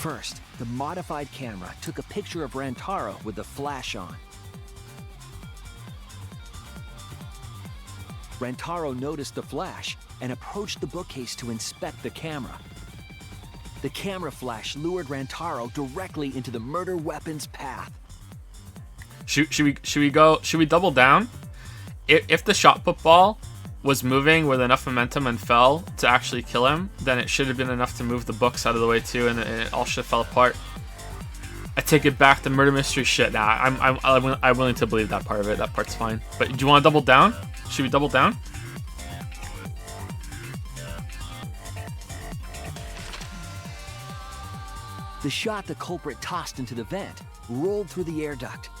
First, the modified camera took a picture of Rantaro with the flash on. Rantaro noticed the flash and approached the bookcase to inspect the camera. The camera flash lured Rantaro directly into the murder weapon's path. Should we double down? If the shot put ball was moving with enough momentum and fell to actually kill him, then it should have been enough to move the books out of the way too, and it all should have fell apart. I take it back, the murder mystery shit. Nah, I'm willing to believe that part of it. That part's fine. But do you want to double down? Should we double down? The shot the culprit tossed into the vent rolled through the air duct.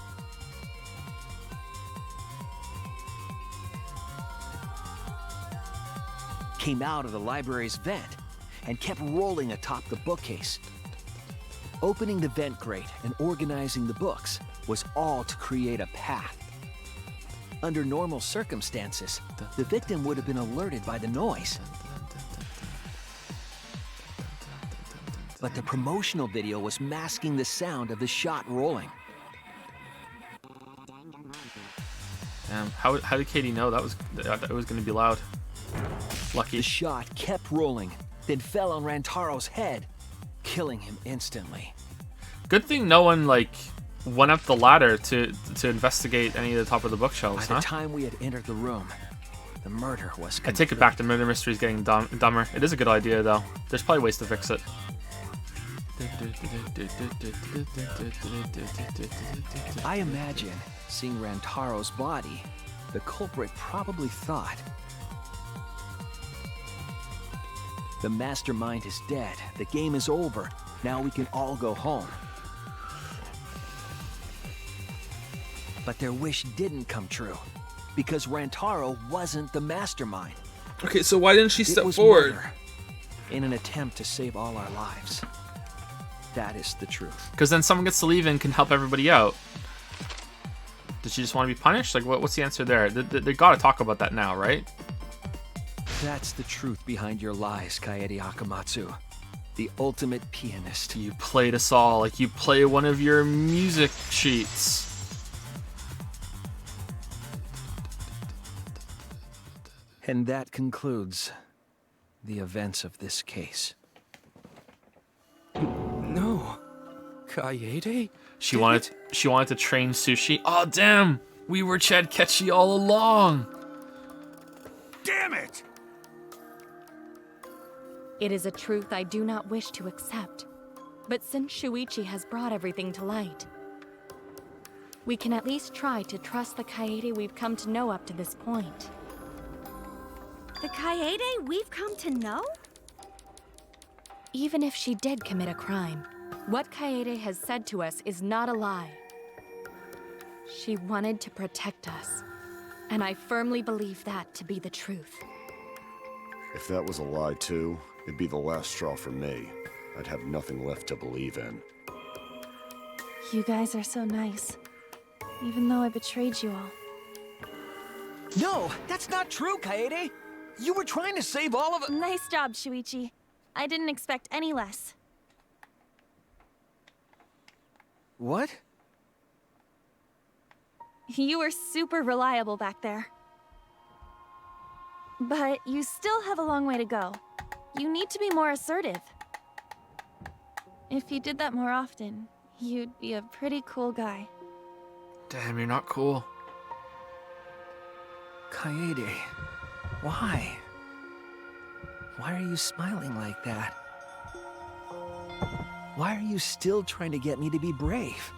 Came out of the library's vent and kept rolling atop the bookcase. Opening the vent grate and organizing the books was all to create a path. Under normal circumstances, the victim would have been alerted by the noise. But the promotional video was masking the sound of the shot rolling. Damn, how did Katie know that was going to be loud? Lucky. The shot kept rolling, then fell on Rantaro's head, killing him instantly. Good thing no one went up the ladder to investigate any of the top of the bookshelves. By the time we had entered the room, the murder was complete. I take it back. The murder mystery is getting dumber. It is a good idea though. There's probably ways to fix it. I imagine, seeing Rantaro's body, the culprit probably thought, the mastermind is dead, the game is over, now we can all go home. But their wish didn't come true, because Rantaro wasn't the mastermind. Okay, so why didn't she step was forward? Murder, in an attempt to save all our lives. That is the truth. Because then someone gets to leave and can help everybody out. Did she just want to be punished? What's the answer there? They gotta talk about that now, right? That's the truth behind your lies, Kaede Akamatsu. The ultimate pianist. You played us all like you play one of your music sheets. And that concludes the events of this case. No. Kaede? She wanted to train Sushi. Oh damn! We were Chad Ketchy all along. Damn it! It is a truth I do not wish to accept. But since Shuichi has brought everything to light, we can at least try to trust the Kaede we've come to know up to this point. The Kaede we've come to know? Even if she did commit a crime, what Kaede has said to us is not a lie. She wanted to protect us, and I firmly believe that to be the truth. If that was a lie too, it'd be the last straw for me. I'd have nothing left to believe in. You guys are so nice, even though I betrayed you all. No, that's not true, Kaede! You were trying to save all of it. Nice job, Shuichi. I didn't expect any less. What? You were super reliable back there. But you still have a long way to go. You need to be more assertive. If you did that more often, you'd be a pretty cool guy. Damn, you're not cool. Kaede, why? Why are you smiling like that? Why are you still trying to get me to be brave?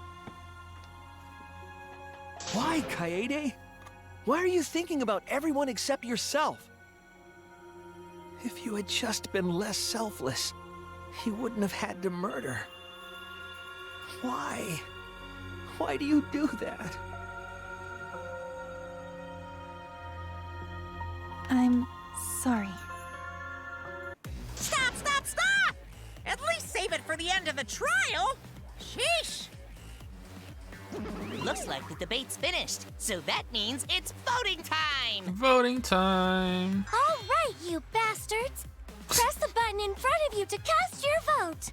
Why, Kaede? Why are you thinking about everyone except yourself? If you had just been less selfless, you wouldn't have had to murder. Why? Why do you do that? I'm sorry. Stop, stop, stop! At least save it for the end of the trial. Sheesh. Looks like the debate's finished, so that means it's voting time! Voting time. All right, you bastards! Press the button in front of you to cast your vote!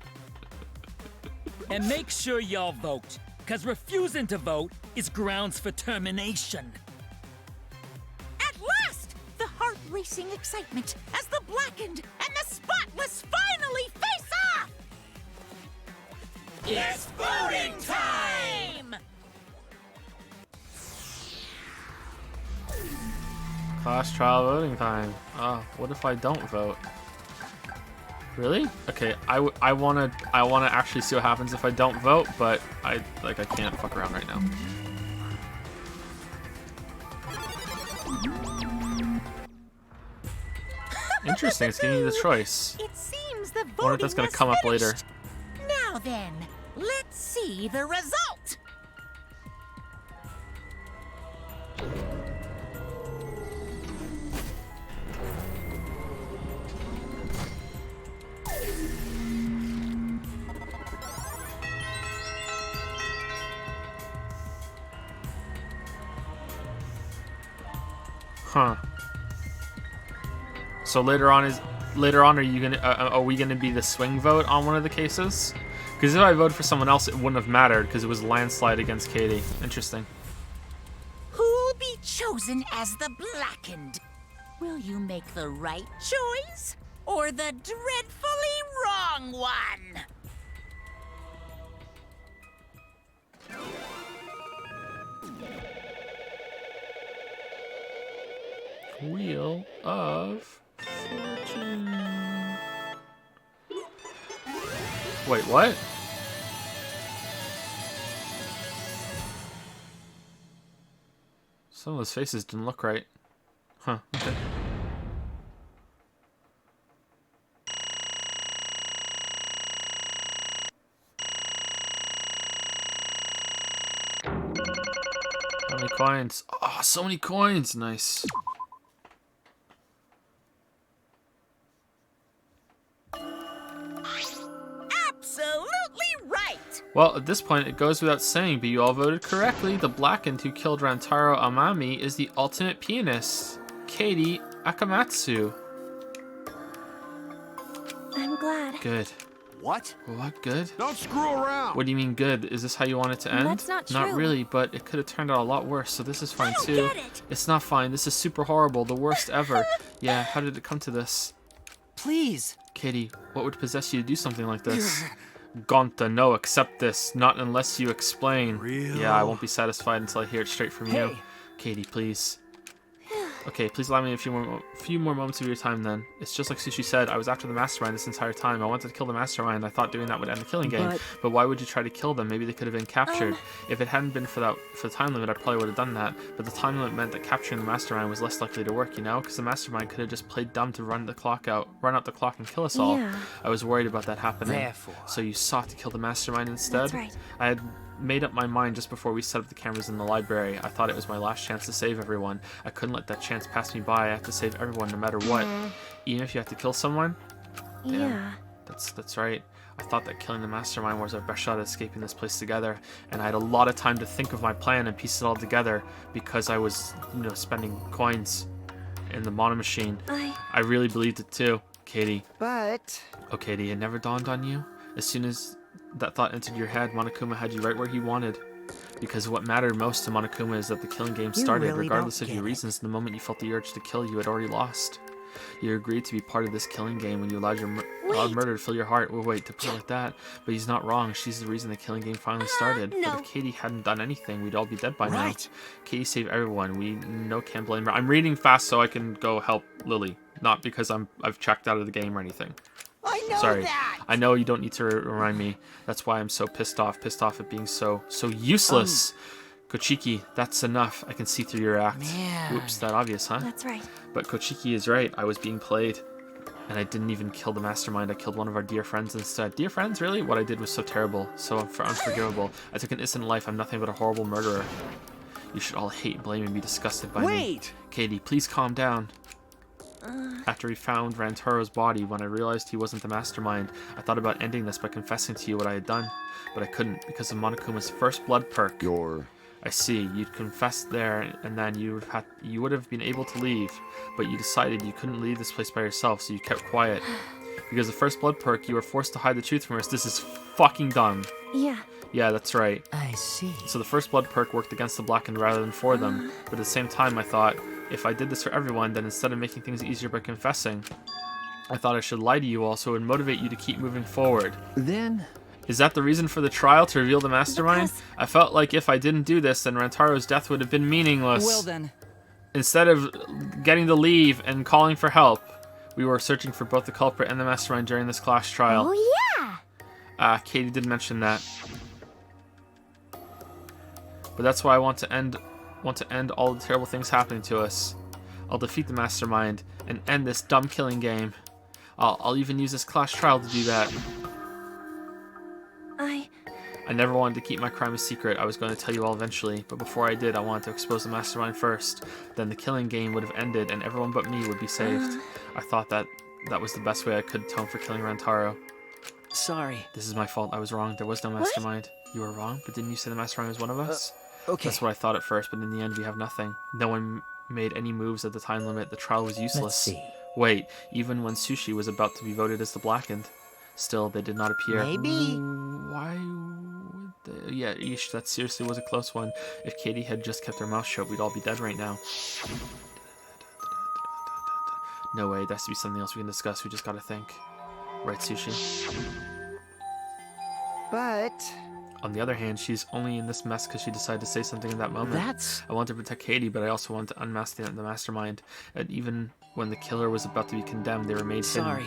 And make sure y'all vote, because refusing to vote is grounds for termination. At last! The heart-racing excitement as the Blackened and the Spotless finally face off! It's voting time! Class trial voting time. Oh, what if I don't vote? Really? Okay, I wanna actually see what happens if I don't vote, but I can't fuck around right now. Interesting, it's giving you the choice. It seems the voting I wonder if that's gonna has come up finished. later. Now then, let's see the result. Huh. So later on are we gonna be the swing vote on one of the cases? Because if I voted for someone else, it wouldn't have mattered because it was landslide against Katie. Interesting. Who'll be chosen as the Blackened? Will you make the right choice or the dreadfully wrong one? Wheel of Fortune. Wait, what? Some of those faces didn't look right. Huh, okay. How many coins? Oh, so many coins! Nice. Absolutely right! Well, at this point, it goes without saying, but you all voted correctly. The Blackened who killed Rantaro Amami is the ultimate pianist, Katie Akamatsu. I'm glad. Good. What? What? Good? Don't screw around! What do you mean good? Is this how you want it to end? That's not Not true. really, but it could have turned out a lot worse, so this is fine I don't too. get it. It's not fine. This is super horrible. The worst ever. Yeah, how did it come to this? Please. Katie, what would possess you to do something like this? Gonta, no, accept this. Not unless you explain. Real? Yeah, I won't be satisfied until I hear it straight from you. Hey. Katie, please. Okay, please allow me a few more moments of your time then. It's just like Sushi said, I was after the mastermind this entire time. I wanted to kill the mastermind. I thought doing that would end the killing game. But why would you try to kill them? Maybe they could have been captured. If it hadn't been for the time limit, I probably would have done that. But the time limit meant that capturing the mastermind was less likely to work, you know? Because the mastermind could have just played dumb to run out the clock and kill us all. Yeah. I was worried about that happening. Therefore. So you sought to kill the mastermind instead? That's right. I had made up my mind just before we set up the cameras in the library. I thought it was my last chance to save everyone. I couldn't let that chance pass me by. I have to save everyone no matter what. Even if you have to kill someone? Yeah. That's right. I thought that killing the mastermind was our best shot at escaping this place together, and I had a lot of time to think of my plan and piece it all together because I was, spending coins in the mono machine. I really believed it too, Katie. But... Oh, Katie, it never dawned on you? As soon as that thought entered your head, Monokuma had you right where he wanted. Because what mattered most to Monokuma is that the killing game started, really regardless don't of your get it. reasons. The moment you felt the urge to kill, you had already lost. You agreed to be part of this killing game when you allowed murder to fill your heart. Well, wait, to put it like that. But he's not wrong. She's the reason the killing game finally started. no. But if Katie hadn't done anything, we'd all be dead by now. Right. Katie saved everyone. Can't blame her. I'm reading fast so I can go help Lily. Not because I've checked out of the game or anything. I know Sorry. that! I know you don't need to remind me. That's why I'm so pissed off at being so useless. Kochiki, that's enough. I can see through your act. Man. Oops, that obvious, huh? That's right. But Kochiki is right. I was being played. And I didn't even kill the mastermind. I killed one of our dear friends instead. Dear friends, really? What I did was so terrible. So unforgivable. I took an innocent life. I'm nothing but a horrible murderer. You should all hate, blame, and be disgusted by me. Wait! Katie, please calm down. After we found Rantaro's body, when I realized he wasn't the mastermind, I thought about ending this by confessing to you what I had done. But I couldn't, because of Monokuma's first blood perk. I see, you'd confessed there, and then you would have been able to leave, but you decided you couldn't leave this place by yourself, so you kept quiet. Because the first blood perk, you were forced to hide the truth from us. This is fucking dumb. Yeah. Yeah, that's right. I see. So the first blood perk worked against the blackened rather than for them. But at the same time, I thought, if I did this for everyone, then instead of making things easier by confessing, I thought I should lie to you all so it would motivate you to keep moving forward. Then... Is that the reason for the trial, to reveal the mastermind? I felt like if I didn't do this, then Rantaro's death would have been meaningless. Well then. Instead of getting to leave and calling for help, we were searching for both the culprit and the mastermind during this class trial. Oh yeah! Katie did mention that. But that's why I want to end all the terrible things happening to us. I'll defeat the mastermind and end this dumb killing game. I'll even use this class trial to do that. I never wanted to keep my crime a secret. I was going to tell you all eventually, but before I did, I wanted to expose the mastermind first. Then the killing game would have ended, and everyone but me would be saved. I thought that was the best way I could atone for killing Rantaro. Sorry. This is my fault. I was wrong. There was no mastermind. You were wrong, but didn't you say the mastermind was one of us? Okay. That's what I thought at first, but in the end, we have nothing. No one made any moves at the time limit. The trial was useless. Let's see. Wait, even when Sushi was about to be voted as the blackened, still they did not appear. Maybe. Why would they? Yeah, eesh, that seriously was a close one. If Katie had just kept her mouth shut, we'd all be dead right now. No way, there has to be something else we can discuss. We just gotta think. Right, Sushi? But... On the other hand, she's only in this mess because she decided to say something in that moment. I want to protect Katie, but I also want to unmask the mastermind. And even when the killer was about to be condemned, they were made hidden.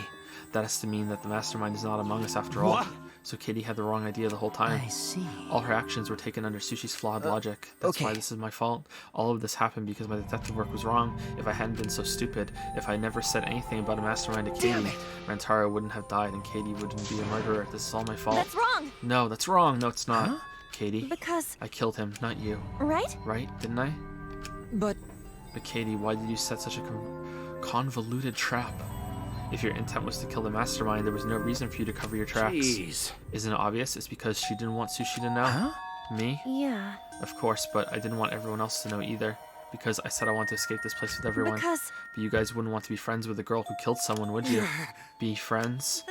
That has to mean that the mastermind is not among us after all. So Katie had the wrong idea the whole time. I see. All her actions were taken under Sushi's flawed logic. That's why this is my fault. All of this happened because my detective work was wrong. If I hadn't been so stupid, if I never said anything about a mastermind to Katie, Rantaro wouldn't have died and Katie wouldn't be a murderer. This is all my fault. That's wrong. No, that's wrong. No, it's not. Katie. Because... I killed him, not you. Right? Right, didn't I? But Katie, why did you set such a convoluted trap? If your intent was to kill the mastermind, there was no reason for you to cover your tracks. Jeez. Isn't it obvious? It's because she didn't want Sushi to know. Me? Yeah. Of course, but I didn't want everyone else to know either. Because I said I want to escape this place with everyone. Because... But you guys wouldn't want to be friends with the girl who killed someone, would you? Be friends?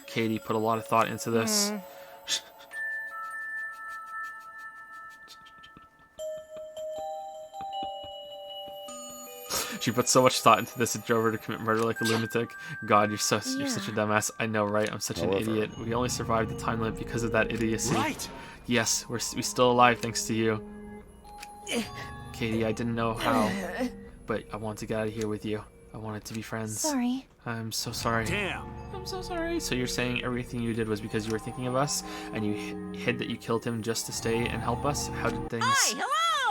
Katie put a lot of thought into this. She put so much thought into this it drove her to commit murder like a lunatic. God, you're such a dumbass. I know, right? I'm such an idiot. We only survived the time limit because of that idiocy. Right. Yes, we're still alive thanks to you. Katie, I didn't know how, but I want to get out of here with you. I wanted to be friends. Sorry. I'm so sorry. Damn. I'm so sorry. So you're saying everything you did was because you were thinking of us, and you hid that you killed him just to stay and help us? How did things... Hi,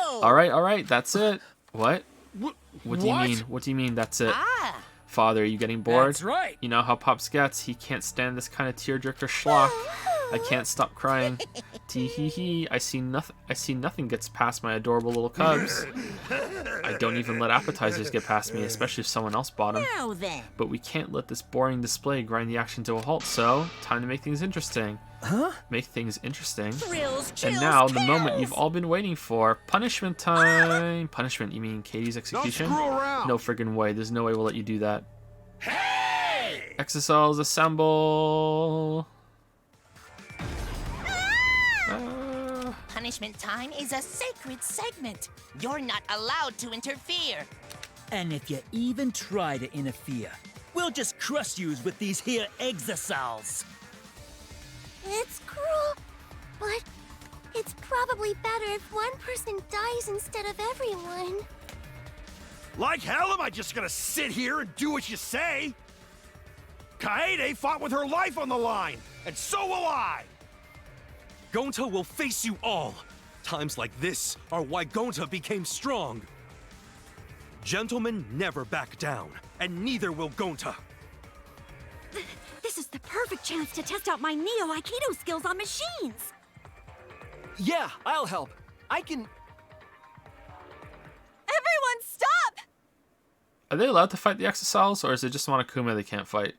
hello! All right, that's it. What? What do you mean? What do you mean that's it? Father, are you getting bored? That's right. You know how Pops gets. He can't stand this kind of tearjerker schlock. I can't stop crying. Tee hee hee. I see nothing gets past my adorable little cubs. I don't even let appetizers get past me, especially if someone else bought them. Now then. But we can't let this boring display grind the action to a halt, so time to make things interesting. Make things interesting. Thrills, And chills, now, the kills. moment you've all been waiting for. Punishment time! Punishment, you mean Katie's execution? Don't screw around. No friggin' way. There's no way we'll let you do that. Hey! Exocells, assemble! Punishment time is a sacred segment. You're not allowed to interfere. And if you even try to interfere, we'll just crush yous with these here exosols. It's cruel, but it's probably better if one person dies instead of everyone. Like hell am I just gonna sit here and do what you say? Kaede fought with her life on the line, and so will I! Gonta will face you all. Times like this are why Gonta became strong. Gentlemen never back down, and neither will Gonta. This is the perfect chance to test out my Neo Aikido skills on machines. Yeah, I'll help. I can... Everyone, stop! Are they allowed to fight the exocells, or is it just Monokuma they can't fight?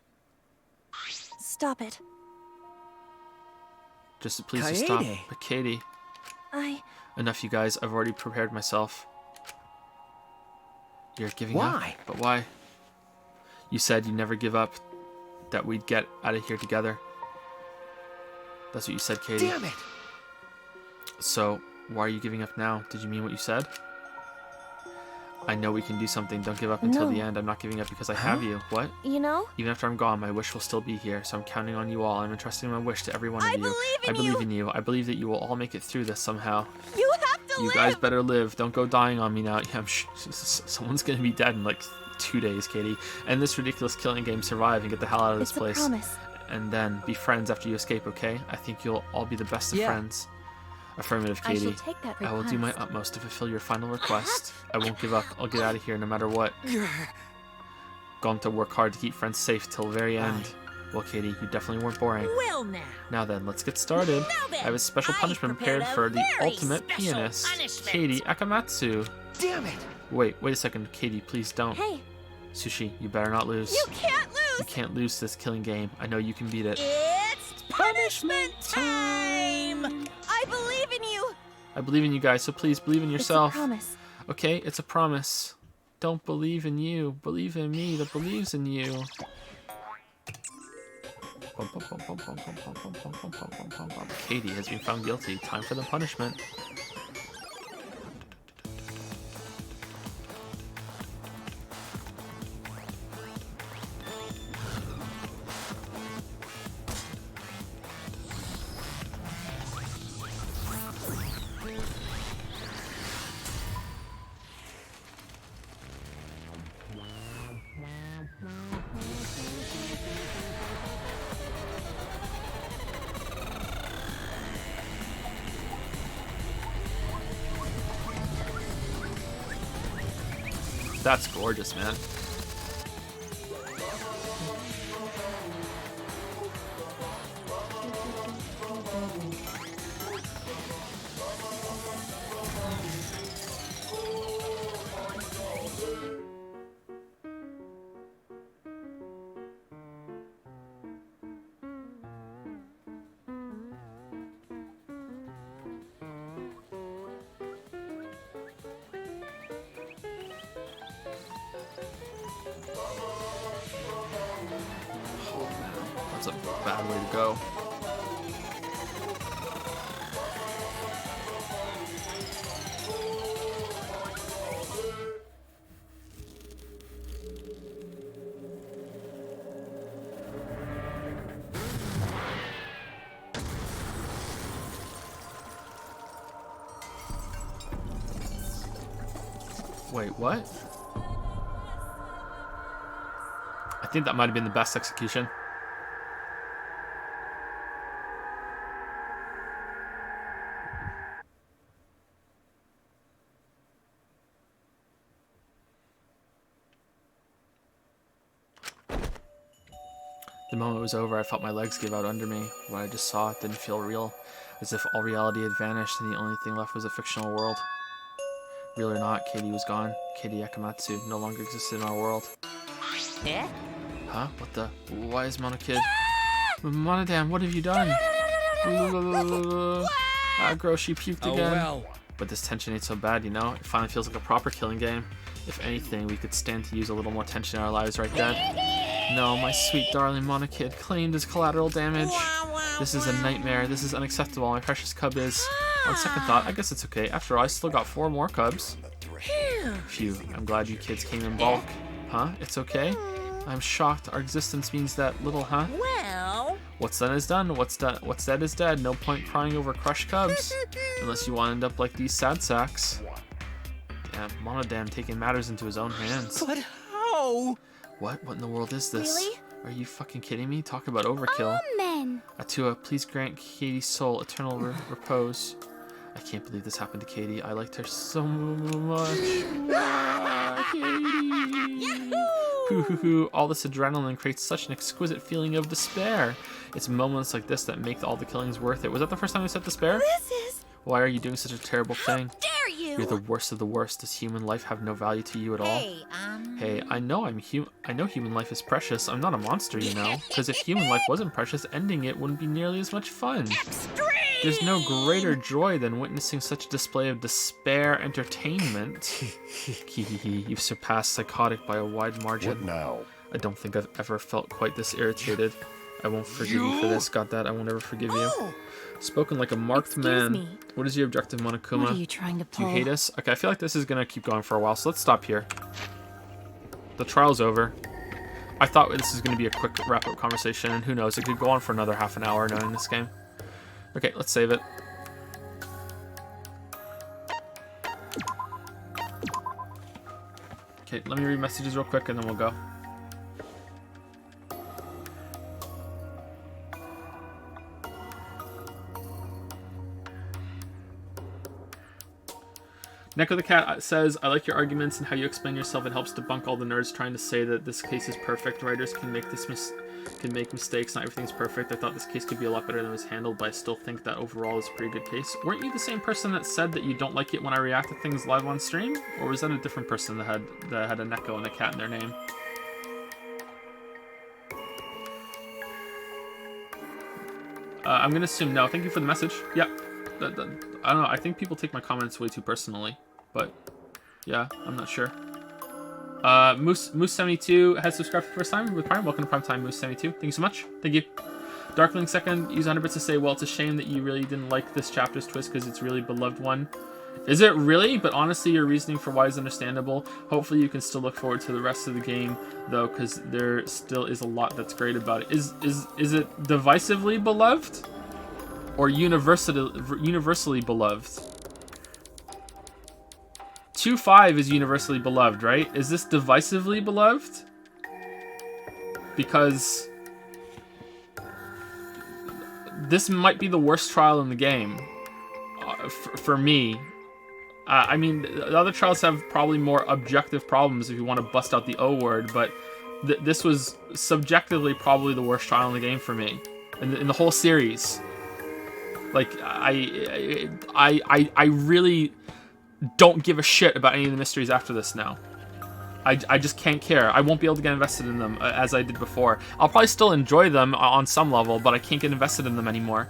Stop it. Just please just stop. Kaede. But Katie. Enough, you guys. I've already prepared myself. You're giving up? Why? But why? You said you never give up. that we'd get out of here together. That's what you said, Katie. Damn it! So, why are you giving up now? Did you mean what you said? I know we can do something. Don't give up until No. the end. I'm not giving up because I have you. What? You know? Even after I'm gone, my wish will still be here, so I'm counting on you all. I'm entrusting my wish to every one of you. I believe in you. I believe that you will all make it through this somehow. You have to You live! guys better live. Don't go dying on me now. Yeah, someone's gonna be dead in like 2 days, Katie. And this ridiculous killing game survive and get the hell out of this place. Promise. And then be friends after you escape, okay? I think you'll all be the best of friends. Affirmative, I Katie. shall take that I will do my request. utmost to fulfill your final request. I won't give up. I'll get out of here no matter what. Going to work hard to keep friends safe till the very end. Well, Katie, you definitely weren't boring. Well now. Now then, let's get started. I have a special punishment prepared for the ultimate pianist, Katie Akamatsu. Damn it! Wait a second, Katie, please don't. Hey. Sushi, you better not lose. You can't lose! You can't lose this killing game. I know you can beat it. It's punishment time! I believe in you! I believe in you guys, so please believe in yourself. It's a promise. Okay, it's a promise. Don't believe in you. Believe in me that believes in you. Katie has been found guilty. Time for the punishment. That's gorgeous, man. That's a bad way to go. Wait, what? I think that might have been the best execution. The moment it was over, I felt my legs give out under me. What I just saw didn't feel real, as if all reality had vanished and the only thing left was a fictional world. Real or not, Katie was gone. Katie Akamatsu no longer existed in our world. Yeah? Huh? What the? Why is Monokid? Monodam, what have you done? Aggro, she puked again. well. But this tension ain't so bad, you know? It finally feels like a proper killing game. If anything, we could stand to use a little more tension in our lives, right, Dad? No, my sweet darling Monokid claimed as collateral damage. This is a nightmare. This is unacceptable. My precious cub is... On second thought, I guess it's okay. After all, I still got 4 more cubs. Phew, I'm glad you kids came in bulk. Huh? It's okay? I'm shocked. Our existence means that little, huh? Well... What's done is done. What's dead is dead. No point crying over crushed cubs. Unless you want to end up like these sad sacks. Damn, Monodam taking matters into his own hands. But how? What? What in the world is this? Really? Are you fucking kidding me? Talk about overkill. Amen. Atua, please grant Katie's soul eternal repose. I can't believe this happened to Katie. I liked her so much. Katie! Hoo. All this adrenaline creates such an exquisite feeling of despair. It's moments like this that make all the killings worth it. Was that the first time you said despair? This is... Why are you doing such a terrible thing? Dare you! You're the worst of the worst. Does human life have no value to you at all? Hey, I know human life is precious. I'm not a monster, you know. Because if human life wasn't precious, ending it wouldn't be nearly as much fun. There's no greater joy than witnessing such a display of despair entertainment. You've surpassed psychotic by a wide margin. What now? I don't think I've ever felt quite this irritated. I won't forgive you for this. Got that? I won't ever forgive you. Spoken like a marked man. me. What is your objective, Monokuma? What are you trying to Do you pull? hate us? Okay, I feel like this is gonna keep going for a while, so let's stop here. The trial's over. I thought this was gonna be a quick wrap-up conversation, and who knows, it could go on for another half an hour knowing this game. Okay, let's save it. Okay, let me read messages real quick and then we'll go. Neko the Cat says, I like your arguments and how you explain yourself. It helps debunk all the nerds trying to say that this case is perfect. Writers can make mistakes. Not everything's perfect. I thought this case could be a lot better than it was handled, but I still think that overall is a pretty good case. Weren't you the same person that said that you don't like it when I react to things live on stream? Or was that a different person that had a Neko and a cat in their name? I'm gonna assume no. Thank you for the message. Yeah. I don't know. I think people take my comments way too personally. But, yeah, I'm not sure. Moose72 has subscribed for the first time with Prime. Welcome to Prime Time, Moose72. Thank you so much. Thank you. Darkling Second, use 100 bits to say, well, it's a shame that you really didn't like this chapter's twist because it's really beloved one. Is it really? But honestly, your reasoning for why is understandable. Hopefully you can still look forward to the rest of the game, though, because there still is a lot that's great about it. Is it divisively beloved? Or universally beloved? 2.5 is universally beloved, right? Is this divisively beloved? Because this might be the worst trial in the game for me. I mean, the other trials have probably more objective problems if you want to bust out the O word, but this was subjectively probably the worst trial in the game for me, in the whole series. Like, I really don't give a shit about any of the mysteries after this now. I just can't care. I won't be able to get invested in them as I did before. I'll probably still enjoy them on some level, but I can't get invested in them anymore.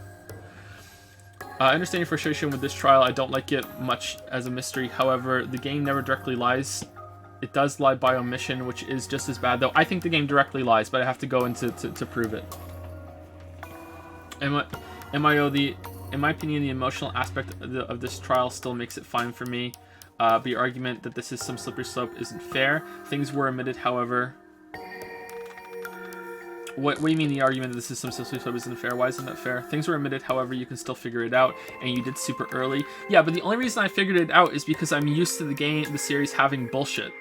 I understand your frustration with this trial. I don't like it much as a mystery. However, the game never directly lies. It does lie by omission, which is just as bad, though. I think the game directly lies, but I have to go into to prove it. In my opinion, the emotional aspect of this trial still makes it fine for me. But your argument that this is some slippery slope isn't fair. Things were omitted, however. What do you mean the argument that this is some slippery slope isn't fair? Why isn't that fair? Things were omitted, however, you can still figure it out, and you did super early. Yeah, but the only reason I figured it out is because I'm used to the series having bullshit.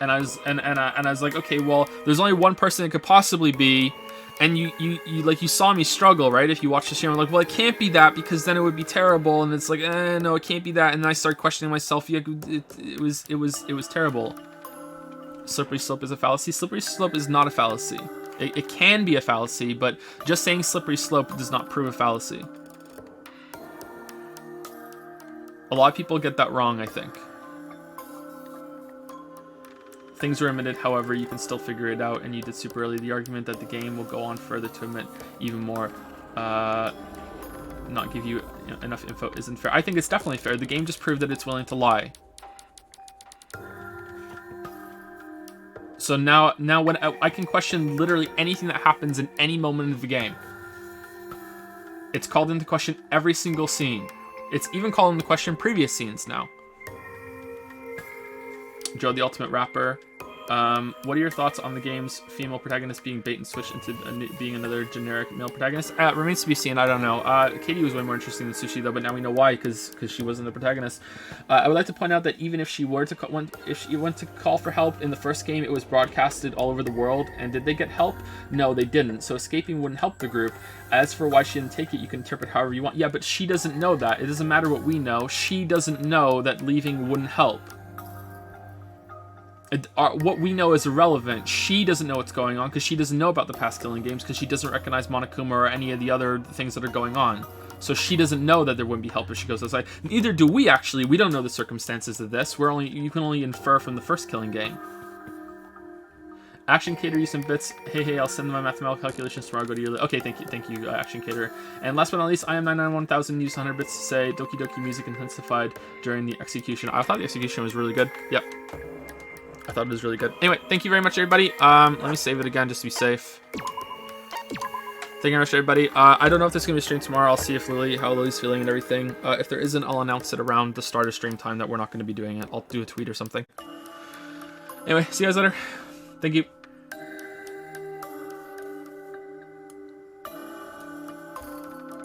And I was like, okay, well, there's only one person it could possibly be, and you saw me struggle, right? If you watch the stream, I'm like, well, it can't be that because then it would be terrible, and it's like, no, it can't be that, and then I start questioning myself. Yeah, it was terrible. Slippery slope is a fallacy. Slippery slope is not a fallacy. It can be a fallacy, but just saying slippery slope does not prove a fallacy. A lot of people get that wrong, I think. Things were omitted, however, you can still figure it out, and you did super early. The argument that the game will go on further to omit even more, not give you enough info isn't fair. I think it's definitely fair. The game just proved that it's willing to lie. So now when I can question literally anything that happens in any moment of the game. It's called into question every single scene. It's even called into question previous scenes now. Joe the Ultimate Rapper. What are your thoughts on the game's female protagonist being bait and switched into being another generic male protagonist? Remains to be seen. I don't know. Katie was way more interesting than Sushi, though, but now we know why, because she wasn't the protagonist. I would like to point out that even if she went to call for help in the first game, it was broadcasted all over the world. And did they get help? No, they didn't. So escaping wouldn't help the group. As for why she didn't take it, you can interpret however you want. Yeah, but she doesn't know that. It doesn't matter what we know. She doesn't know that leaving wouldn't help. What we know is irrelevant. She doesn't know what's going on because she doesn't know about the past killing games because she doesn't recognize Monokuma or any of the other things that are going on. So she doesn't know that there wouldn't be help if she goes outside. Neither do we, actually. We don't know the circumstances of this. You can only infer from the first killing game. Action Cater, you some bits. Hey, I'll send my mathematical calculations tomorrow. Go to your... Okay, thank you, Action Cater. And last but not least, I am 991,000 used 100 bits to say Doki Doki music intensified during the execution. I thought the execution was really good. Yep. I thought it was really good. Anyway, thank you very much, everybody. Let me save it again just to be safe. Thank you very much, everybody. I don't know if this is going to be streamed tomorrow. I'll see if how Lily's feeling and everything. If there isn't, I'll announce it around the start of stream time that we're not going to be doing it. I'll do a tweet or something. Anyway, see you guys later. Thank you.